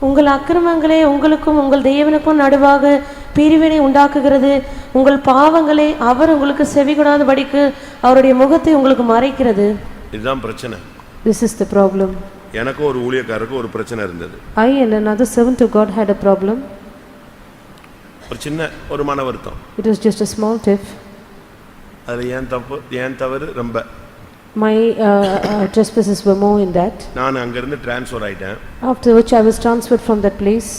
உங்கள் அக்கிரமங்களே உங்களுக்கும் உங்கள் தேவனுக்கும் நடுவாக பிரிவினை உண்டாக்குகிறது. உங்கள் பாவங்களே அவர் உங்களுக்கு செவிகொடாதபடிக்கு அவருடைய முகத்தை உங்களுக்கு மறைக்கிறது. இதுதான் பிரச்சனை. This is the problem. எனக்கு ஒரு ஊழியக்காரருக்கு ஒரு பிரச்சனை இருந்தது. I and another servant of God had a problem. ஒரு சின்ன ஒரு மன வருத்தம். It was just a small tiff. அதுல ஏன் தவறு ரொம்ப. My trespasses were more in that. நான் அங்க இருந்து ட்ரான்ஸ்ஃபர் ஆயிட்டேன். After which I was transferred from that place.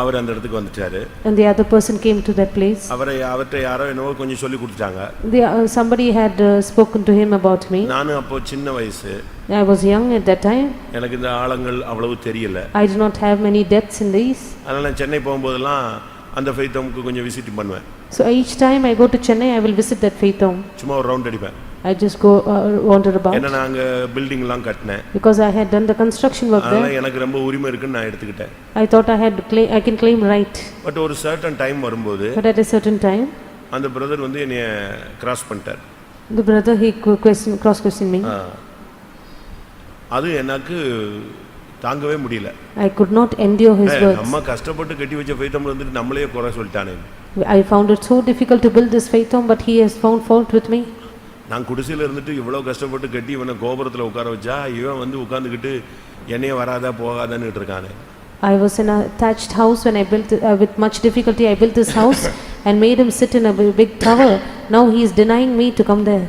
அவர் அந்த இடத்துக்கு வந்துட்டாரு. And the other person came to that place. அவர்ட்ட யாரோ என்னவோ கொஞ்சம் சொல்லி கொடுத்தாங்க. Somebody had spoken to him about me. நானும் அப்போ சின்ன வயசு. I was young at that time. எனக்கு இந்த ஆழங்கள் அவ்வளவு தெரியல. I did not have many depths in these. அதனால நான் சென்னை போகும்போதெல்லாம் அந்த ஃபெய்த் ஹோம்க்கு கொஞ்சம் விசிட் பண்ணுவேன். So each time I go to Chennai, I will visit that faith home. சும்மா ஒரு ரவுண்ட் அடிப்பேன். I just go wander about. ஏன்னா நாங்க பில்டிங் எல்லாம் கட்டினேன். Because I had done the construction work there. அதனால எனக்கு ரொம்ப உரிமை இருக்குன்னு நான் எடுத்துக்கிட்டேன். I thought I can claim right. But ஒரு certain டைம் வரும்போது But at a certain time, அந்த பிரதர் வந்து என்னைய கிராஸ் பண்ணிட்டார். the brother he cross questioned me. அது எனக்கு தாங்கவே முடியல. I could not endure his words. நம்ம கஷ்டப்பட்டு கட்டி வச்ச ஃபெய்த் ஹோம்ல வந்துட்டு நம்மளே குறை சொல்லிட்டானே. I found it so difficult to build this faith home, but he has found fault with me. நான் குடிசையில இருந்துட்டு இவ்வளவு கஷ்டப்பட்டு கட்டி இவனை கோபுரத்துல உட்கார வச்சா இவன் வந்து உட்கார்ந்துக்கிட்டு என்னைய வராதா போகாதான்னு இருக்கானே. I was in a thatched house when I built with much difficulty I built this house and made him sit in a big tower. Now he is denying me to come there.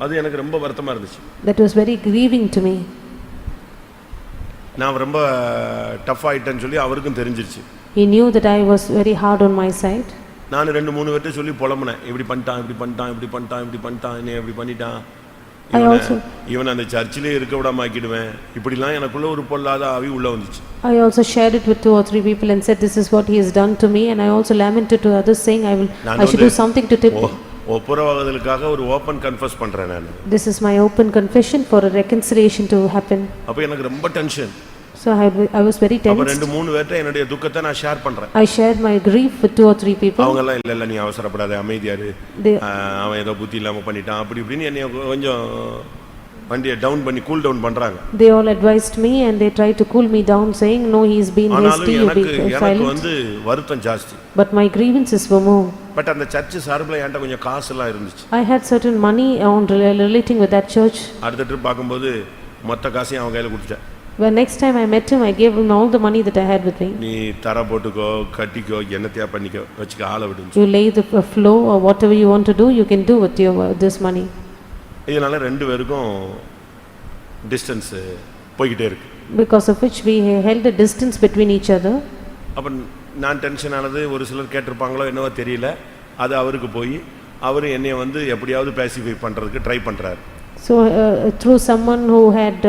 அது எனக்கு ரொம்ப வருத்தமா இருந்துச்சு. That was very grieving to me. நான் ரொம்ப tough ஆயிட்டேன்னு சொல்லி அவருக்கும் தெரிஞ்சிருச்சு. He knew that I was very hard on my side. நான் 2-3 பேர்ட்ட சொல்லி புலம்புனேன். இப்படி பண்ணிட்டான் என்னை இப்படி பண்ணிட்டான். இவன் அந்த சர்ச்சிலே இருக்க விடாம ஆக்கிடுவேன். இப்படிலாம் எனக்குள்ள ஒரு பொல்லாத ஆவி உள்ள வந்துச்சு. I also shared it with 2 or 3 people and said this is what he has done to me, and I also lamented to others saying I should do something to tip. ஒப்புரவாகுதலுக்காக ஒரு ஓபன் கன்ஃபஸ் பண்றேன் நான். This is my open confession for a reconciliation to happen. அப்ப எனக்கு ரொம்ப tension. So I was very tense. அப்ப 2-3 பேர்ட்ட என்னுடைய துக்கத்தை நான் ஷேர் பண்றேன். I shared my grief with 2 or 3 people. அவங்க எல்லாம் இல்ல நீ அவசரப்படாத அமைதியா இரு. அவன் ஏதோ புத்தி இல்லாம பண்ணிட்டான் அப்படி இப்படின்னு என்னைய கொஞ்சம் வண்டியை டவுன் பண்ணி கூல் டவுன் பண்றாங்க. They all advised me and they tried to cool me down saying no, he is being hasty, you be silent. எனக்கு வந்து வருத்தம் ஜாஸ்தி. But my grievances were more. But அந்த சர்ச் சார்புல என்கிட்ட கொஞ்சம் காசு எல்லாம் இருந்துச்சு. I had certain money on relating with that church. அடுத்த ட்ரிப் பாக்கும்போது மொத்த காசையும் அவன் கையில கொடுத்துட்டேன். When next time I met him, I gave him all the money that I had with me. நீ தர போட்டுக்கோ கட்டிக்கோ என்னத்தையா பண்ணிக்கோ வச்சுக்க ஆள விடு. You lay the floor or whatever you want to do, you can do with your this money. இதனால ரெண்டு பேருக்கும் டிஸ்டன்ஸ் போயிட்டே இருக்கு. Because of which we held a distance between each other. அப்ப நான் டென்ஷன் ஆனது ஒரு சிலர் கேட்டிருப்பாங்களோ என்னவோ தெரியல. அது அவருக்கு போய் அவர் என்னைய வந்து எப்படியாவது பேசிஃபை பண்றதுக்கு ட்ரை பண்றாரு. So through someone who had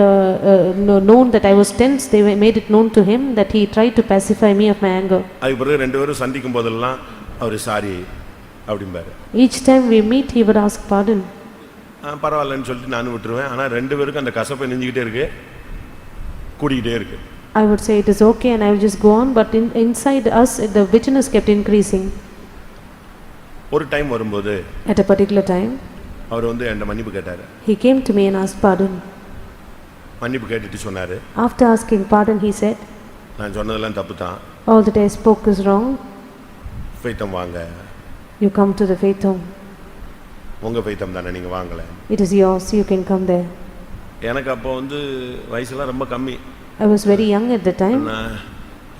known that I was tense, they made it known to him that he tried to pacify me of my anger. அதுக்கு பிறகு ரெண்டு பேரும் சந்திக்கும் போதெல்லாம் அவர் சாரி அப்படிம்பாரு. Each time we meet, he would ask pardon. பரவாயில்லன்னு சொல்லிட்டு நானும் விட்டுருவேன். ஆனால் ரெண்டு பேருக்கும் அந்த கசப்பை நெஞ்சிக்கிட்டே இருக்கு, கூடிக்கிட்டே இருக்கு. I would say it is okay and I will just go on, but inside us the bitterness kept increasing. ஒரு டைம் வரும்போது at a particular time அவர் வந்து என்ன மன்னிப்பு கேட்டாரு. he came to me and asked pardon. மன்னிப்பு கேட்டுட்டு சொன்னாரு. After asking pardon, he said, நான் சொன்னதெல்லாம் தப்பு தான். all that I spoke is wrong. ஃபெய்த்தம் வாங்க. You come to the faith home. உங்க ஃபெய்த்தம் தானே, நீங்க வாங்கல. It is yours, you can come there. எனக்கு அப்போ வந்து வயசுலாம் ரொம்ப கம்மி. I was very young at the time.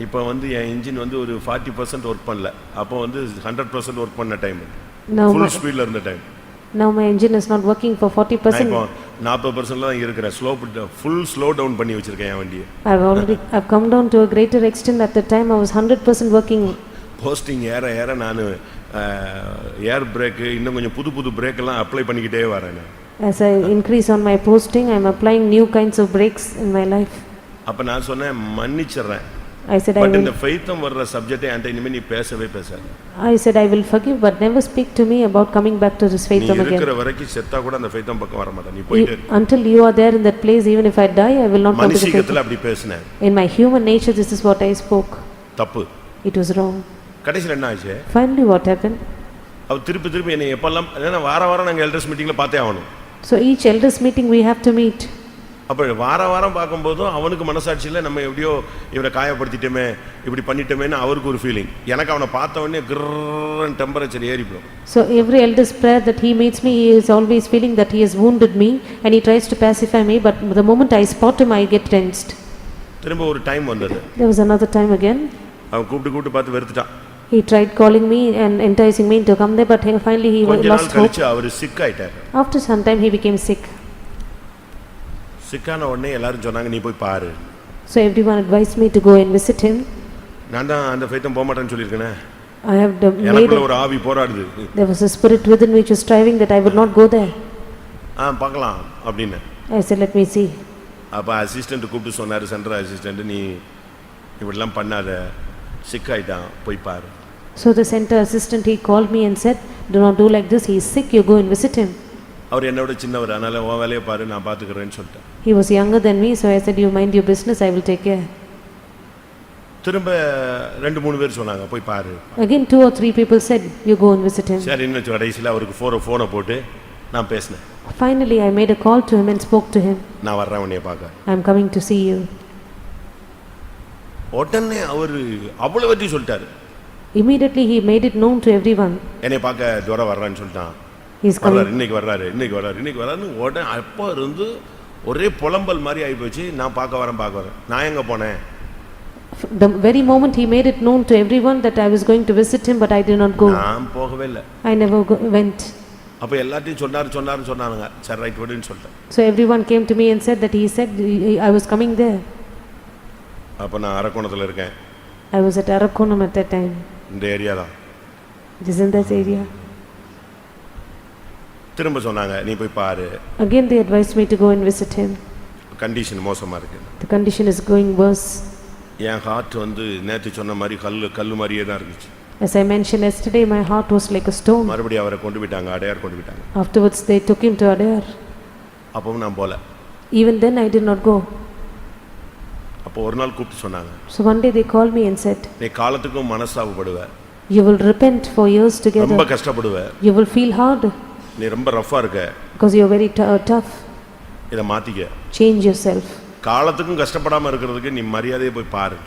இப்போ வந்து என் இன்ஜின் வந்து ஒரு 40% ஒர்க் பண்ணல. அப்போ வந்து 100% ஒர்க் பண்ண டைம். Now ஃபுல் my, ஸ்பீட்ல இருந்த time. now my engine is not working for நான் 40%. இப்போ 40% தான் இருக்கிறேன். ஃபுல் ஸ்லோ டவுன் பண்ணி வச்சிருக்கேன் என் வண்டியை. I've come down to a greater extent. At the time I was 100% working. Posting ஏற ஏற நான் ஏர் பிரேக்கு இன்னும் கொஞ்சம் புது புது பிரேக்கெல்லாம் அப்ளை பண்ணிக்கிட்டே வரேன். As I increase on my posting, I am applying new kinds of brakes in my life. அப்போ நான் சொன்னேன் மன்னிச்சிடுறேன். I said I but will. இந்த ஃபெய்த்தம் வர்ற சப்ஜெக்டை என்கிட்ட இனிமேல் நீ பேசவே பேசாது. I said I will forgive, but never speak to me about coming back to this நீ faithum again. இருக்கிற வரைக்கும் செத்தா கூட அந்த ஃபெய்த்தம் பக்கம் வர மாட்டேன். நீ போயிட்டு இரு. Until you are there in that place, even if I die, I will not come to the faithum. மனுஷீகத்துல அப்படி பேசினேன். In my human nature, this is what I spoke. தப்பு. It was wrong. கடைசியில் என்ன ஆச்சு? Finally, what happened? அவ திருப்பி திருப்பி என்னை எப்பெல்லாம் ஏன்னா வாரம் நாங்கள் எல்டர்ஸ் மீட்டிங்கில் பார்த்தே ஆகணும். So each elders meeting we have to meet. அப்போ வாரம் பார்க்கும்போதும் அவனுக்கு மனசாட்சியில் நம்ம எப்படியோ இவரை காயப்படுத்திட்டோமே இப்படி பண்ணிட்டோமேன்னு அவருக்கு ஒரு ஃபீலிங். எனக்கு அவனை பார்த்த உடனே கிரன்னு temperature ஏறிப்போம். So every elder's prayer that he meets me, he is always feeling that he has wounded me and he tries to pacify me, but the moment I spot him, I get tensed. திரும்ப ஒரு time வந்தது. There was another time again. அவன் கூப்பிட்டு பார்த்து வெறுத்துட்டான். He tried calling me and enticing me to come there, but finally he கொஞ்ச நாள் lost hope. கழிச்சு அவர் sick ஆயிட்டார். After some time he became sick. சிக்கான உடனே எல்லாரும் சொன்னாங்க நீ போய் பாரு. So everyone advised me to go and visit him. நான் தான் அந்த ஃபெய்த்தம் போக மாட்டேன்னு சொல்லியிருக்கேனே. I have எனக்குள்ள ஒரு ஆவி போராடுது. There was a spirit within which was striving that I would not go there. பார்க்கலாம் அப்படின்னு. I said, let me see. அப்போ அசிஸ்டண்ட் கூப்பிட்டு சொன்னார், சென்ட்ரல் அசிஸ்டண்ட், நீ இப்படிலாம் பண்ணாத, சிக் ஆயிட்டான், போய் பாரு. So the center assistant, he called me and said, do not do like this, he is sick, you go and visit him. அவர் என்னோட சின்னவர், அதனால உன் வேலையை பாரு, நான் பார்த்துக்கிறேன்னு சொல்லிட்டேன். He was younger than me, so I said, you mind your business, I will take care. திரும்ப 2-3 பேர் சொன்னாங்க போய் பாரு. Again 2 or 3 people said, you go and visit him. சரி, இன்னும் கடைசியில் அவருக்கு ஃபோனை போட்டு நான் பேசினேன். Finally I made a call to him and spoke to him. நான் வர்றேன் உன்னைய பார்க்க. I am coming to see you. உடனே அவர் அவ்வளவு பற்றி சொல்லிட்டாரு. Immediately he made it known to everyone. என்னை பார்க்க துரை வர்றான்னு சொல்லிட்டான். He is coming. இன்னைக்கு வர்றாருன்னு உடனே அப்போ இருந்து ஒரே புலம்பல் மாதிரி ஆகிப்போச்சு. நான் பார்க்க வரேன். நான் எங்கே போனேன்? The very moment he made it known to everyone that I was going to visit him, but I did not go. நான் போகவே இல்லை. I never went. அப்போ எல்லாத்தையும் சொன்னாருங்க. சரி, ரைட், விடுன்னு சொல்லிட்டேன். So everyone came to me and said that he said I was coming there. அப்போ நான் அரக்கோணத்தில் இருக்கேன். I was at Arakonam at that time. இந்த ஏரியா தான். It is in that area. திரும்ப சொன்னாங்க நீ போய் பாரு. Again they advised me to go and visit him. Condition மோசமாக இருக்கு. The condition is going worse. என் ஹார்ட் நேற்று சொன்ன மாதிரி கல்லு மாதிரியே தான் இருந்துச்சு. As I mentioned yesterday, my heart was like a stone. மறுபடியும் அவரை கொண்டு போயிட்டாங்க, அடையார் கொண்டு போயிட்டாங்க. Afterwards they took him to Adayar. அப்பவும் நான் போல. Even then I did not go. அப்போ ஒரு நாள் கூப்பிட்டு சொன்னாங்க. So one day they called me and said, நீ காலத்துக்கும் மனஸ்தாபப்படுவ. you will repent for years together. ரொம்ப கஷ்டப்படுவ. You will feel hard. நீ ரொம்ப ரஃப்பா இருக்க. Because you are very tough. இத மாத்திக்க. Change yourself. காலத்துக்கும் கஷ்டப்படாம இருக்கிறதுக்கு நீ மரியாதையை போய் பாரு.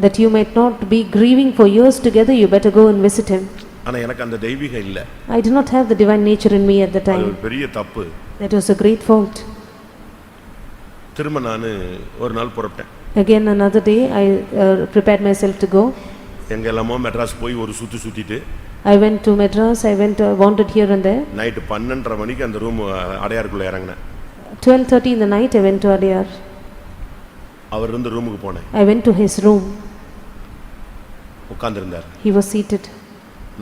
That you might not be grieving for years together, you better go and visit him. ஆனா எனக்கு அந்த தெய்வீகம் இல்ல. I did not have the divine nature in me at the அது time. ஒரு பெரிய தப்பு. That was a great fault. திரும்ப நான் ஒரு நாள் புறப்பட்டேன். Again another day I prepared myself to go. எங்கெல்லாமோ மெட்ராஸ் போய் ஒரு சுத்திட்டு I went to Madras, I went wandered here and there. Night 12:30 மணிக்கு அந்த ரூம் அடையாருக்குள்ள இறங்கினேன். 12:30 in the night I went to Adayar. அவர் இருந்த ரூமுக்கு போனேன். I went to his room. உட்கார்ந்திருந்தார். He was seated.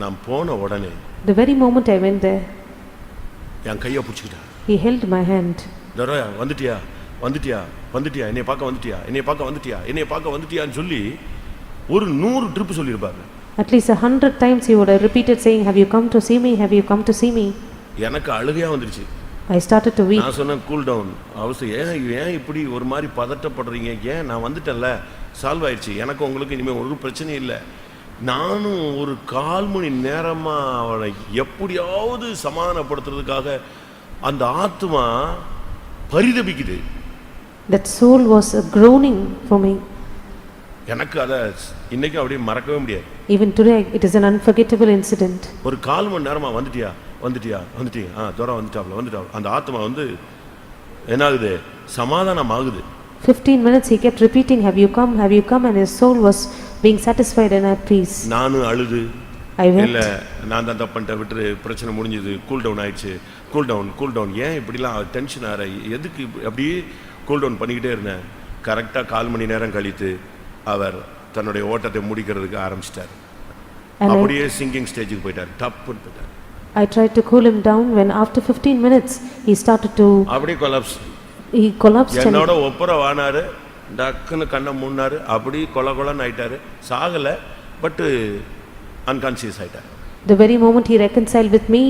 நான் போன உடனே The very moment I went there, என் கையை பிடிச்சிக்கிட்டார். he held my hand. தரோயா வந்துட்டியா என்னைய பார்க்க வந்துட்டியான்னு சொல்லி ஒரு 100 ட்ரிப் சொல்லியிருப்பாரு. At least 100 times he would have repeated saying, have you come to see me, have you come to see me. எனக்கு அழுகையா வந்துருச்சு. I started to weep. நான் சொன்னேன் கூல் டவுன். அவசரம் ஏன் இப்படி ஒரு மாதிரி பதட்டப்படுறீங்க? ஏன் நான் வந்துட்டேன்ல, சால்வ் ஆயிடுச்சு, எனக்கு உங்களுக்கு இனிமேல் ஒரு பிரச்சனையும் இல்லை. நானும் ஒரு 1/4 மணி நேரமா அவனை எப்படியாவது சமாதானப்படுத்துறதுக்காக அந்த ஆத்மா பரிதபிக்குது. That soul was groaning for me. எனக்கு அதை இன்னைக்கு அப்படியே மறக்கவே முடியாது. Even today it is an unforgettable incident. ஒரு 1/4 மணி நேரமா வந்துட்டியா தூர வந்துட்டாப்ல அந்த ஆத்மா என்ன ஆகுது, சமாதானம் ஆகுது. 15 minutes he kept repeating, have you come, and his soul was being satisfied and at peace. நானும் அழுது I wept. இல்ல நான் தான் தப்புன்ட்ட விட்டு பிரச்சனை முடிஞ்சது, கூல் டவுன் ஆயிடுச்சு, கூல் டவுன். ஏன் இப்படிலாம் டென்ஷன் ஆற, எதுக்கு அப்படியே கூல் டவுன் பண்ணிக்கிட்டே இருந்தேன். கரெக்டா 1/4 மணி நேரம் கழித்து அவர் தன்னுடைய ஓட்டத்தை முடிக்கிறதுக்கு ஆரம்பிச்சிட்டார். அப்படியே சிங்கிங் ஸ்டேஜுக்கு போயிட்டார், டப்புன்னு போயிட்டார். I tried to cool him down when after 15 minutes he started to அப்படியே கொலாப்ஸ். he collapsed. என்னோட ஒப்புற வானாரு, டக்குன்னு கண்ணை மூடினாரு, அப்படி கொலன்னு ஆயிட்டாரு. சாகல, பட் அன்கான்சியஸ் ஆயிட்டாரு. The very moment he reconciled with me,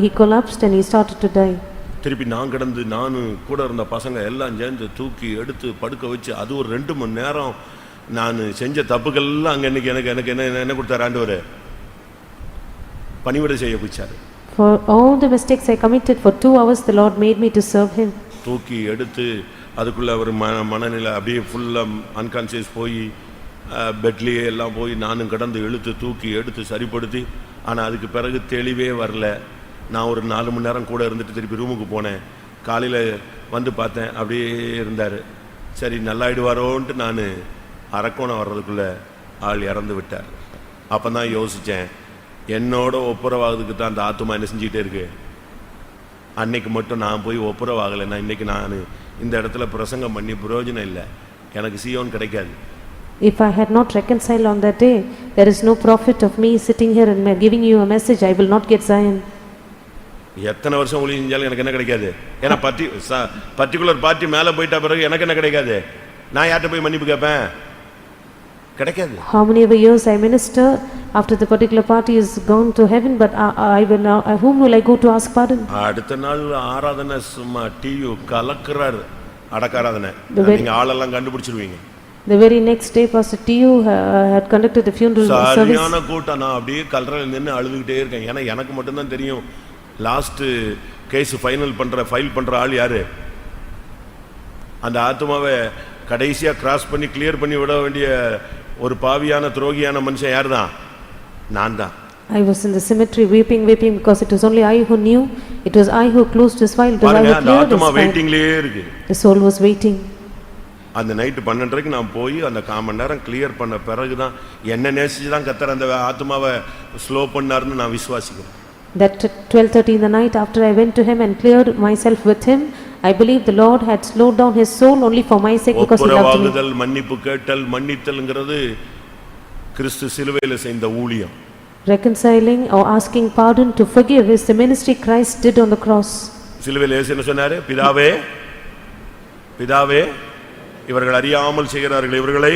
he collapsed and he started to die. திருப்பி நான் கிடந்து, நானு கூட இருந்த பசங்க எல்லாம் சேர்ந்து தூக்கி எடுத்து படுக்க வச்சு, அது ஒரு 2 மணி நேரம் நான் செஞ்ச தப்புகள்லாம் அங்கே எனக்கு என்ன கொடுத்தாரு ஆண்டவர்? பணிவிடை செய்ய வச்சாரு. For all the mistakes I committed for 2 hours, the Lord made me to serve him. தூக்கி எடுத்து அதுக்குள்ள அவர் மனநிலை அப்படியே ஃபுல்லாக அன்கான்சியஸ் போய் பெட்லேயே எல்லாம் போய் நானும் கடந்து இழுத்து தூக்கி எடுத்து சரிப்படுத்தி. ஆனால் அதுக்கு பிறகு தெளிவே வரல. நான் ஒரு 4 மணி நேரம் கூட இருந்துட்டு திருப்பி ரூமுக்கு போனேன். காலையில் வந்து பார்த்தேன், அப்படியே இருந்தார். சரி நல்லாயிடுவாரோன்ட்டு நான் அரக்கோணம் வர்றதுக்குள்ளே ஆள் இறந்து விட்டார். அப்போ தான் யோசித்தேன், என்னோட ஒப்புரவாகிறதுக்கு தான் அந்த ஆத்துமா என்ன செஞ்சிகிட்டே இருக்கு. அன்னைக்கு மட்டும் நான் போய் ஒப்புரவாகலைன்னா இன்றைக்கி நான் இந்த இடத்துல பிரசங்கம் பண்ணி பிரயோஜனம் இல்லை, எனக்கு சீயோன் கிடைக்காது. If I had not reconciled on that day, there is no profit of me sitting here and giving you a message. I will not get Zion. எத்தனை வருஷம் ஊழியம் செஞ்சாலும் எனக்கு என்ன கிடைக்காது? ஏன்னா பர்டிகுலர் பார்ட்டி மேலே போயிட்ட பிறகு எனக்கு என்ன கிடைக்காது? நான் யார்கிட்ட போய் மன்னிப்பு கேட்பேன்? கிடைக்காது. How many ever years I minister, after the particular party is gone to heaven, but I will now, whom will I go to ask pardon? அடுத்த நாள் ஆராதனை சும்மா டியூ கலக்குறாரு, அடக்காராதனை. நீங்க ஆளெல்லாம் கண்டுபிடிச்சிருவீங்க. The very next day, Pastor T.U. had conducted the funeral service. சரியான கூட்டம். நான் அப்படியே கல்றல நின்று அழுதுகிட்டே இருக்கேன். ஏன்னா எனக்கு மட்டும்தான் தெரியும் லாஸ்ட் கேஸ் ஃபைல் பண்ற ஆள் யாரு. அந்த ஆத்மாவை கடைசியா கிராஸ் பண்ணி கிளியர் பண்ணி விட வேண்டிய ஒரு பாவியான துரோகியான மனுஷன் யார் தான்? நான் தான். I was in the cemetery weeping because it was only I who knew. It was I who closed his file. It was I who cleared his ஆத்மா file. வெயிட்டிங்லயே இருக்கு. The soul was waiting. அந்த night 12:30க்கு நான் போய் அந்த 1/4 மணி நேரம் clear பண்ண பிறகுதான் என்ன நேசிச்சு தான் கத்தர் அந்த ஆத்மாவை ஸ்லோ பண்ணாருன்னு நான் விசுவாசிக்கிறேன். That 12:30 in the night, after I went to him and cleared myself with him, I believe the Lord had slowed down his soul only for my sake because he loved me. ஒப்புரவாகுதல், மன்னிப்பு கேட்டல், மன்னித்தல்ங்கிறது கிறிஸ்து சிலுவையில் செய்த ஊழியம். Reconciling or asking pardon to forgive is the ministry Christ did on the cross. சிலுவையில் இயேசு என்ன சொன்னாரு? பிதாவே பிதாவே இவர்கள் அறியாமல் செய்கிறார்கள், இவர்களை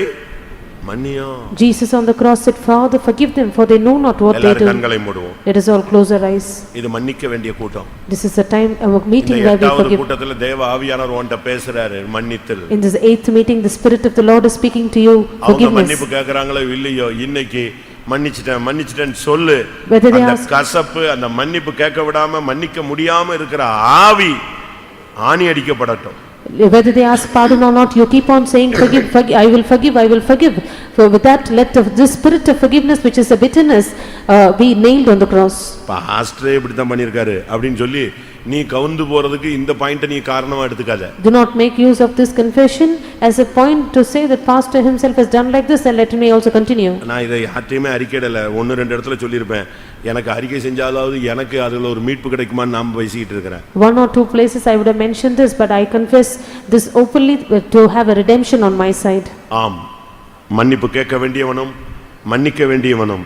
மன்னியும். Jesus on the cross said, Father, forgive them, for they know not what they do. கண்களை மூடுவோம். Let us all close our eyes. இது மன்னிக்க வேண்டிய கூட்டம். This is a time of meeting where we இந்த forgive. கூட்டத்துல தேவ ஆவியானவர் உன்கிட்ட பேசுறாரு, மன்னித்தல். In this 8th meeting, the Spirit of the Lord is speaking to you, அவங்க forgiveness. மன்னிப்பு கேக்குறாங்களோ இல்லையோ, இன்னைக்கு மன்னிச்சிட்டேன்னு சொல்லு. Whether they அந்த ask, கசப்பு, அந்த மன்னிப்பு கேட்க விடாம மன்னிக்க முடியாம இருக்கிற ஆவி ஆணி அடிக்கப்படட்டும். whether they ask pardon or not, you keep on saying, forgive, I will forgive. For with that, let this spirit of forgiveness, which is a bitterness, be nailed on the cross. பாஸ்டரே இப்படி தான் பண்ணிருக்காரு அப்படின்னு சொல்லி நீ கவுந்து போறதுக்கு இந்த பாயிண்ட நீ காரணமா எடுத்துக்காத. Do not make use of this confession as a point to say that pastor himself has done like this, and let me also continue. நான் இதை யார்ட்டையுமே அறிக்கையிடல, 1-2 இடத்துல சொல்லியிருப்பேன். எனக்கு அறிக்கை செஞ்சாலாவது எனக்கு அதுல ஒரு மீட்பு கிடைக்குமான்னு நான் பேசிட்டு இருக்கிறேன். 1 or 2 places I would have mentioned this, but I confess this openly to have a redemption on my side. ஆம், மன்னிப்பு கேட்க வேண்டியவனும் மன்னிக்க வேண்டியவனும்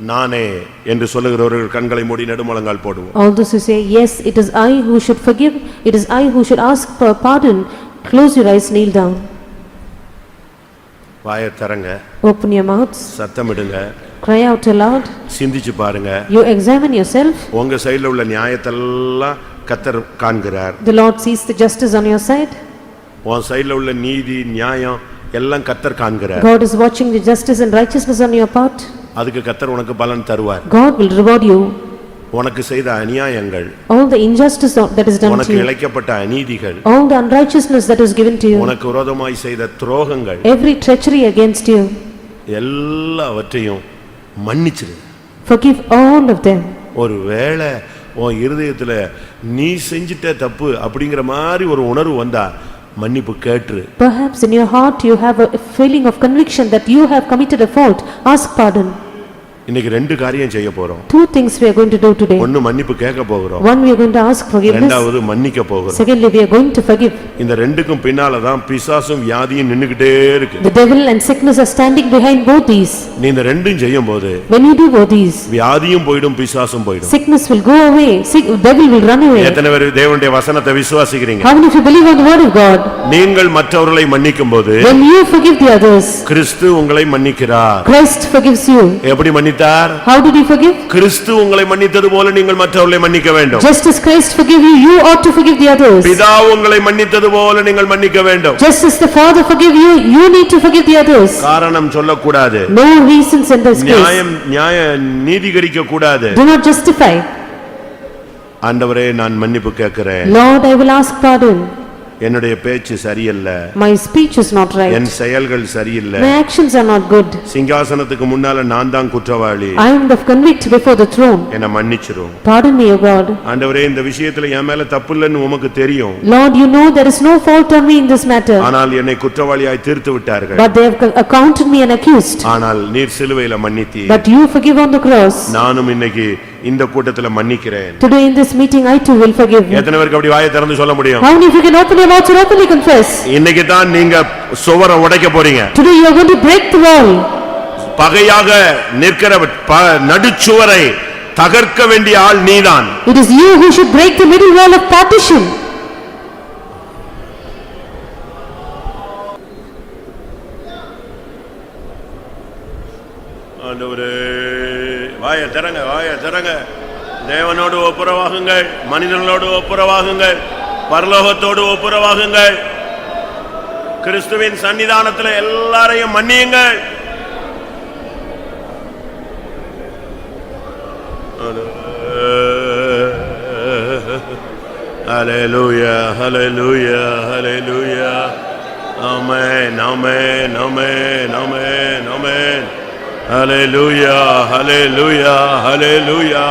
நானே என்று சொல்லுகிறவர்கள் கண்களை மூடி நெடுமுழங்கால் போடுவோம். All those who say, yes, it is I who should forgive, it is I who should ask for pardon, close your eyes, kneel down. வாயை திறங்க, Open your mouths, சத்தமிடுங்க, cry out aloud, சிந்திச்சு பாருங்க. you examine yourself. உங்க சைடுல உள்ள நியாயத்தெல்லாம் கர்த்தர் காண்கிறார். The Lord sees the justice on your side. உன் சைடுல உள்ள நீதி நியாயம் எல்லாம் கர்த்தர் காண்கிறார். God is watching the justice and righteousness on your part. அதுக்கு கர்த்தர் உனக்கு பலன் தருவார். God will reward you. உனக்கு செய்த அநியாயங்கள், All the injustice that is done to உனக்கு you, இழைக்கப்பட்ட அநீதிகள், all the unrighteousness that is given to you, உனக்கு விரோதமாய் செய்த துரோகங்கள், every treachery against you, எல்லாவற்றையும் மன்னிச்சிரு. forgive all of them. ஒருவேளை உன் இருதயத்துல நீ செஞ்சிட்ட தப்பு அப்படிங்கிற மாதிரி ஒரு உணர்வு வந்தா மன்னிப்பு கேட்று. Perhaps in your heart you have a feeling of conviction that you have committed a fault. Ask pardon. இன்னைக்கு ரெண்டு காரியம் செய்ய போறோம். Two things we are going to do today. ஒன்னு மன்னிப்பு கேட்க போகிறோம். One, we are going to ask forgiveness. இரண்டாவது மன்னிக்க போகிறோம். Secondly, we are going to forgive. இந்த ரெண்டுக்கும் பின்னால தான் பிசாசும் வியாதியும் நின்னுக்கிட்டே இருக்கு. The devil and sickness are standing behind both these. நீ இந்த ரெண்டும் செய்யும்போது When you do both these, வியாதியும் போய்டும் பிசாசும் போய்டும். sickness will go away, devil will run away. எத்தனை பேர் தேவனுடைய வசனத்தை விசுவாசிக்கிறீங்க? How many of you believe on the word of God? நீங்கள் மற்றவர்களை மன்னிக்கும்போது When you forgive the others, கிறிஸ்து உங்களை மன்னிக்கிறார். Christ forgives you. எப்படி மன்னித்தார்? How did he forgive? கிறிஸ்து உங்களை மன்னித்தது போல நீங்கள் மற்றவர்களை மன்னிக்க வேண்டும். Just as Christ forgave you, you ought to forgive the others. பிதா உங்களை மன்னித்தது போல நீங்கள் மன்னிக்க வேண்டும். Just as the Father forgave you, you need to forgive the others. காரணம் சொல்லக்கூடாது. No reasons in this case. நியாய நீதிகரிக்க கூடாது. Do not justify. ஆண்டவரே, நான் மன்னிப்பு கேட்கிறேன். Lord, I will ask pardon. என்னுடைய பேச்சு சரியில்லை. My speech is not right. என் செயல்கள் சரியில்லை. My actions are not good. சிங்காசனத்துக்கு முன்னால நான் தான் குற்றவாளி. I am the convict before the throne. என்னை மன்னிச்சிரும். Pardon me, O God. ஆண்டவரே, இந்த விஷயத்துல என் மேல தப்பு இல்லைன்னு உமக்கு தெரியும். Lord, you know there is no fault on me in this matter. ஆனால் என்னை குற்றவாளியாய் தீர்த்து விட்டார்கள். But they have accounted me an accused. ஆனால் நீர் சிலுவையில மன்னித்தீர். But you forgive on the cross. நானும் இன்னைக்கு இந்த கூட்டத்துல மன்னிக்கிறேன். Today in this meeting I too will forgive. எத்தனை பேருக்கு அப்படி வாயை திறந்து சொல்ல முடியும்? How many of you can open your mouth and openly confess? இன்னைக்கு தான் நீங்க சுவரை உடைக்க போறீங்க. Today you are going to break the wall. பகையாக நிற்கிற நடுச்சுவரை தகர்க்க வேண்டிய ஆள் நீதான். It is you who should break the middle wall of partition. ஆண்டவரே, வாயை திறங்க, வாயை திறங்க. தேவனோடு ஒப்புரவாகுங்கள், மனிதர்களோடு ஒப்புரவாகுங்கள், பரலோகத்தோடு ஒப்புரவாகுங்கள். கிறிஸ்துவின் சன்னிதானத்தில் எல்லாரையும் மன்னியுங்கள். ஹல்லேலூயா, ஹல்லேலூயா, ஹல்லேலூயா. ஆமென், ஆமென், ஆமென், ஆமென், ஆமென். ஹல்லேலூயா, ஹல்லேலூயா, ஹல்லேலூயா.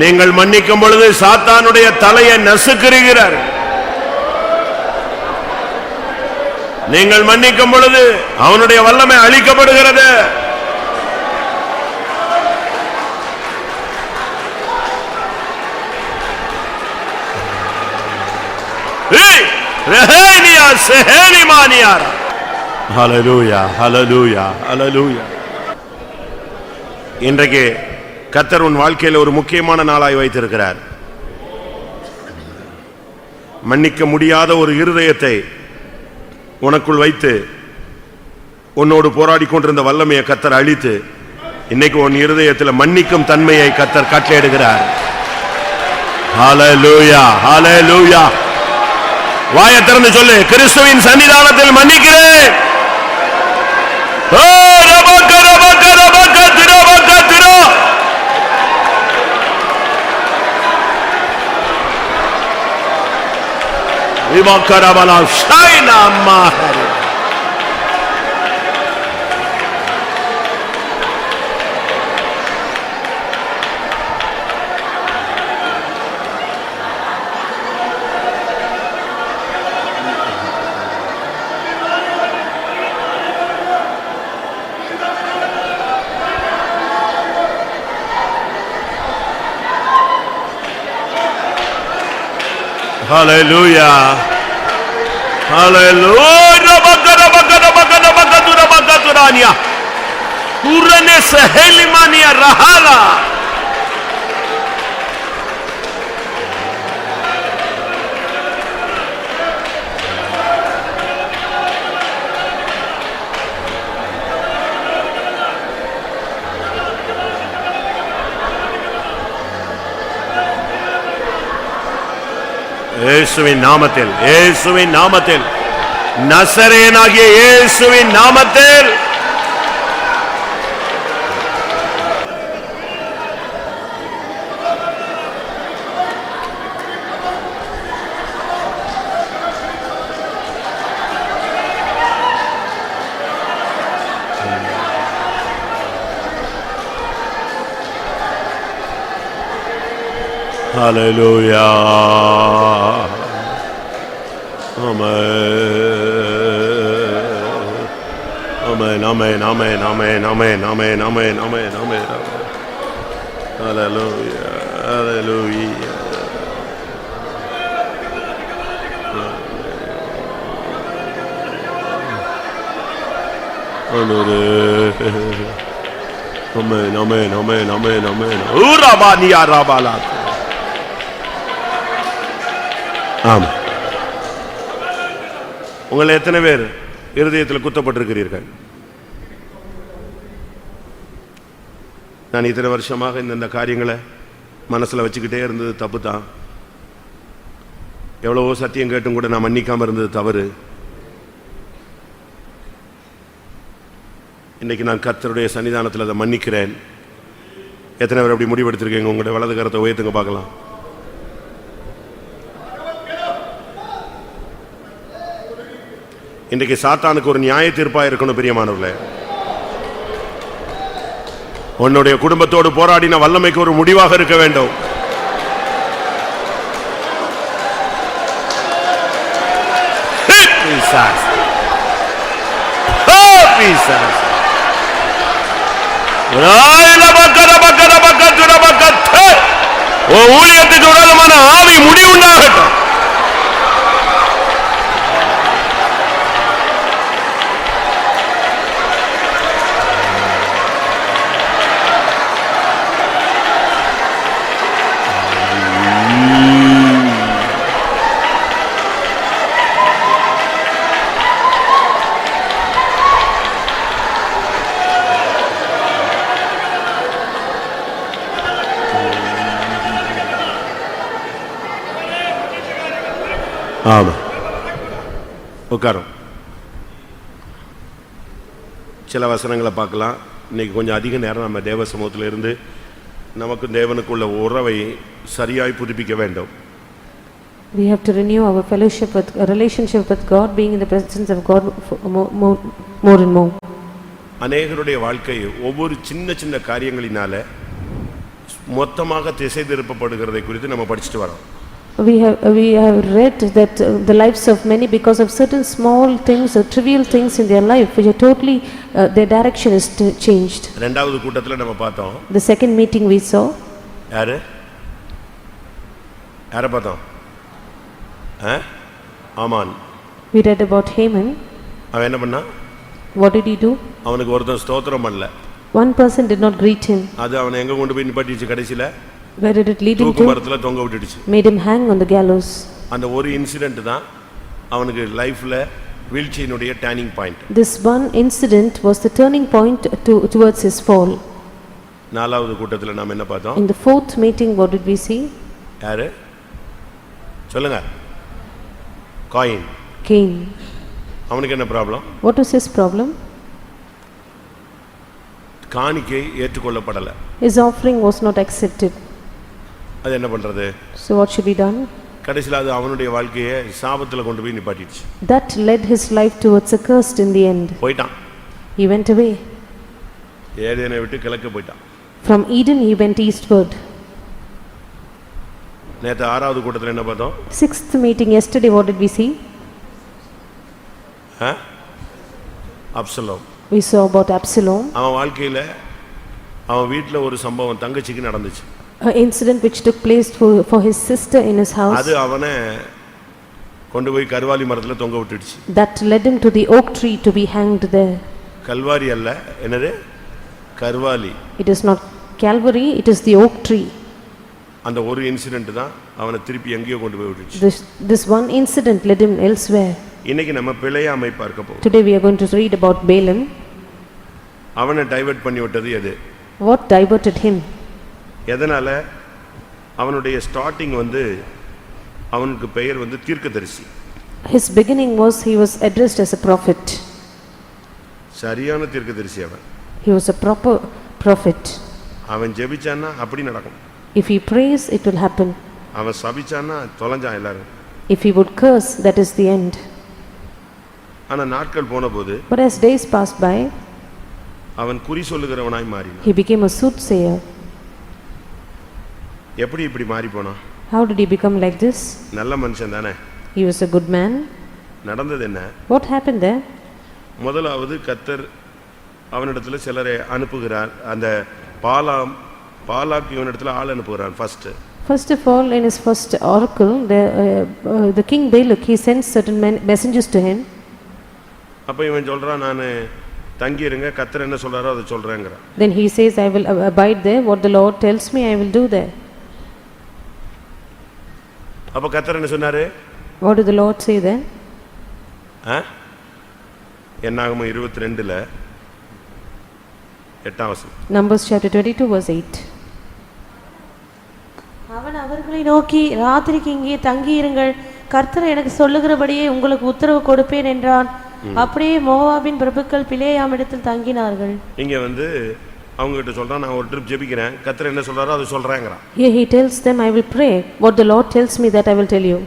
நீங்கள் மன்னிக்கும் பொழுது சாத்தானுடைய தலையை நசுக்குகிறார். நீங்கள் மன்னிக்கும் பொழுது அவனுடைய வல்லமை அழிக்கப்படுகிறது. ஹல்லேலூயா, ஹல்லேலூயா, ஹல்லேலூயா. இன்றைக்கு கர்த்தர் உன் வாழ்க்கையில் ஒரு முக்கியமான நாளாய் வைத்திருக்கிறார். மன்னிக்க முடியாத ஒரு இருதயத்தை உனக்குள் வைத்து உன்னோடு போராடி கொண்டிருந்த வல்லமையை கர்த்தர் அழித்து இன்னைக்கு உன் இருதயத்தில் மன்னிக்கும் தன்மையை கர்த்தர் கட்டளையிடுகிறார். ஹல்லேலூயா, ஹல்லேலூயா. வாயை திறந்து சொல்லு, கிறிஸ்துவின் சன்னிதானத்தில் மன்னிக்கிறேன். Hallelujah. Hallelujah. Bakadurania. Urane sehelimania rahala. இயேசுவின் நாமத்தில், இயேசுவின் நாமத்தில், நசரேயனாகிய இயேசுவின் நாமத்தில். Hallelujah. Amen. ஆமென் ஆமென் ஆமென் ஆமென் ஆமென் ஆமென் ஆமென் ஆமென் ஆமென். ஹalleluya ஹalleluya. Amen, amen, amen, amen, amen. Urabaniya rabala. ஆமாம். உங்களை எத்தனை பேர் இருதயத்தில் குத்தப்பட்டிருக்கிறீர்கள்? நான் இத்தனை வருஷமாக இந்த காரியங்களை மனசுல வச்சுக்கிட்டே இருந்தது தப்பு தான். எவ்வளவோ சத்தியம் கேட்டும் கூட நான் மன்னிக்காம இருந்தது தவறு. இன்னைக்கு நான் கர்த்தருடைய சன்னிதானத்தில் அதை மன்னிக்கிறேன். எத்தனை பேர் அப்படி முடிவெடுத்திருக்கீங்க? உங்களுடைய வலது கரத்தை உயர்த்துங்க பார்க்கலாம். இன்றைக்கு சாத்தானுக்கு ஒரு நியாய தீர்ப்பா இருக்கணும் பிரியமானவர்களே. உன்னுடைய குடும்பத்தோடு போராடின வல்லமைக்கு ஒரு முடிவாக இருக்க வேண்டும். ஊழியத்துக்கு விரோதமான ஆவி முடிவுண்டாகட்டும். ஆமா, உட்காரும். சில வசனங்களை பார்க்கலாம். இன்னைக்கு கொஞ்சம் அதிக நேரம் நம்ம தேவ சமூகத்தில் இருந்து நமக்கு தேவனுக்குள்ள உறவை சரியாய் புதுப்பிக்க வேண்டும். We have to renew our fellowship with a relationship with God, being in the presence of God more and more. அநேகருடைய வாழ்க்கை ஒவ்வொரு சின்ன சின்ன காரியங்களினால மொத்தமாக திசை திருப்பப்படுகிறதை குறித்து நம்ம படிச்சுட்டு வரோம். We have read that the lives of many, because of certain small things or trivial things in their life, which are totally their direction is changed. இரண்டாவது கூட்டத்துல நம்ம பார்த்தோம். The second meeting we saw. யார பார்த்தோம்? ஆமான். We read about Haman. அவன் என்ன பண்ணா? What did he do? அவனுக்கு ஒருத்தன் ஸ்தோத்திரம் பண்ணல. One person did not greet him. அது அவனை எங்க கொண்டு போய் நிப்பாட்டிச்சு? கடைசில Where did it lead him தூக்கு to? மரத்துல தொங்க விட்டுடுச்சு. Made him hang on the gallows. அந்த ஒரு இன்சிடென்ட் தான் அவனுக்கு லைஃப்ல வீழ்ச்சியினுடைய turning point. This one incident was the turning point towards his fall. நாலாவது கூட்டத்துல நாம என்ன பார்த்தோம்? In the fourth meeting, what did we see? யாரு சொல்லுங்க? காயின். Cain. அவனுக்கு என்ன problem? What was his problem? காணிக்கை ஏற்றுக்கொள்ளப்படல. His offering was not accepted. அது என்ன பண்றது? So what should be done? கடைசில அது அவனுடைய வாழ்க்கையை சாபத்துல கொண்டு போய் நிப்பாட்டிடுச்சு. That led his life towards a curse in the end. போய்ட்டான். He went away. ஏதேனை விட்டு கிழக்கு போய்ட்டான். From Eden he went eastward. நேத்து ஆறாவது கூட்டத்துல என்ன பார்த்தோம்? Sixth meeting yesterday, what did we see? Absalom. We saw about Absalom. அவன் வாழ்க்கையில அவன் வீட்ல ஒரு சம்பவம் தங்கச்சிக்கு நடந்துச்சு. An incident which took place for his sister in his house. அது அவனை கொண்டு போய் கர்வாலி மரத்துல தொங்க விட்டுடுச்சு. That led him to the oak tree to be hanged there. Kalvari அல்ல, என்னது? கர்வாலி. It is not Calvary, it is the oak tree. அந்த ஒரு இன்சிடென்ட் தான் அவனை திருப்பி எங்கேயோ கொண்டு போய் விட்டுச்சு. This one incident led him elsewhere. இன்னைக்கு நம்ம பிழையாமை பார்க்க போறோம். Today we are going to read about Balaam. அவனை டைவர்ட் பண்ணி விட்டது எது? What diverted him? எதனால? அவனுடைய ஸ்டார்டிங் அவனுக்கு பெயர் தீர்க்கதரிசி. His beginning was he was addressed as a prophet. சரியான தீர்க்கதரிசி அவன். He was a proper prophet. அவன் ஜெபிச்சானா அப்படி நடக்கும். If he prays, it will happen. அவன் சபிச்சானா தொலைஞ்சான் எல்லாரும். If he would curse, that is the end. ஆனா நாட்கள் போனபோது, but as days passed by, அவன் குறி சொல்லுகிறவனாய் மாறினான். He became a soothsayer. எப்படி இப்படி மாறி போனான்? How did he become like this? நல்ல மனுஷன் தானே. He was a good man. நடந்தது என்ன? What happened there? முதலாவது கர்த்தர் அவனிடத்துல சிலரை அனுப்புகிறார். அந்த பாலாக் இவனிடத்துல ஆள் அனுப்புகிறான். First of all, in his first oracle, the king Balak, he sends certain messengers to him. அப்ப இவன் சொல்றான், நான் தங்கி இருங்க, கர்த்தர் என்ன சொல்றாரோ அதை சொல்றேங்கறான். Then he says, I will abide there, what the Lord tells me I will do there. அப்ப கர்த்தர் என்ன சொன்னாரு? What did the Lord say then? என்னாகமம் 22ல 8ஆம் வசனம். Numbers chapter 22 verse 8. அவன் அவர்களை நோக்கி, ராத்திரிக்கு இங்கே தங்கி இருங்கள், கர்த்தர் எனக்கு சொல்லுகிறபடியே உங்களுக்கு உத்தரவு கொடுப்பேன் என்றான். அப்படியே மோவாபின் பிரபுக்கள் பிலேயாம் இடத்தில் தங்கினார்கள். இங்க அவங்க கிட்ட சொல்றான், நான் ஒரு ட்ரிப் ஜெபிக்கிறேன், கர்த்தர் என்ன சொல்றாரோ அதை சொல்றேங்கறான். Here he tells them, I will pray, what the Lord tells me that I will tell you.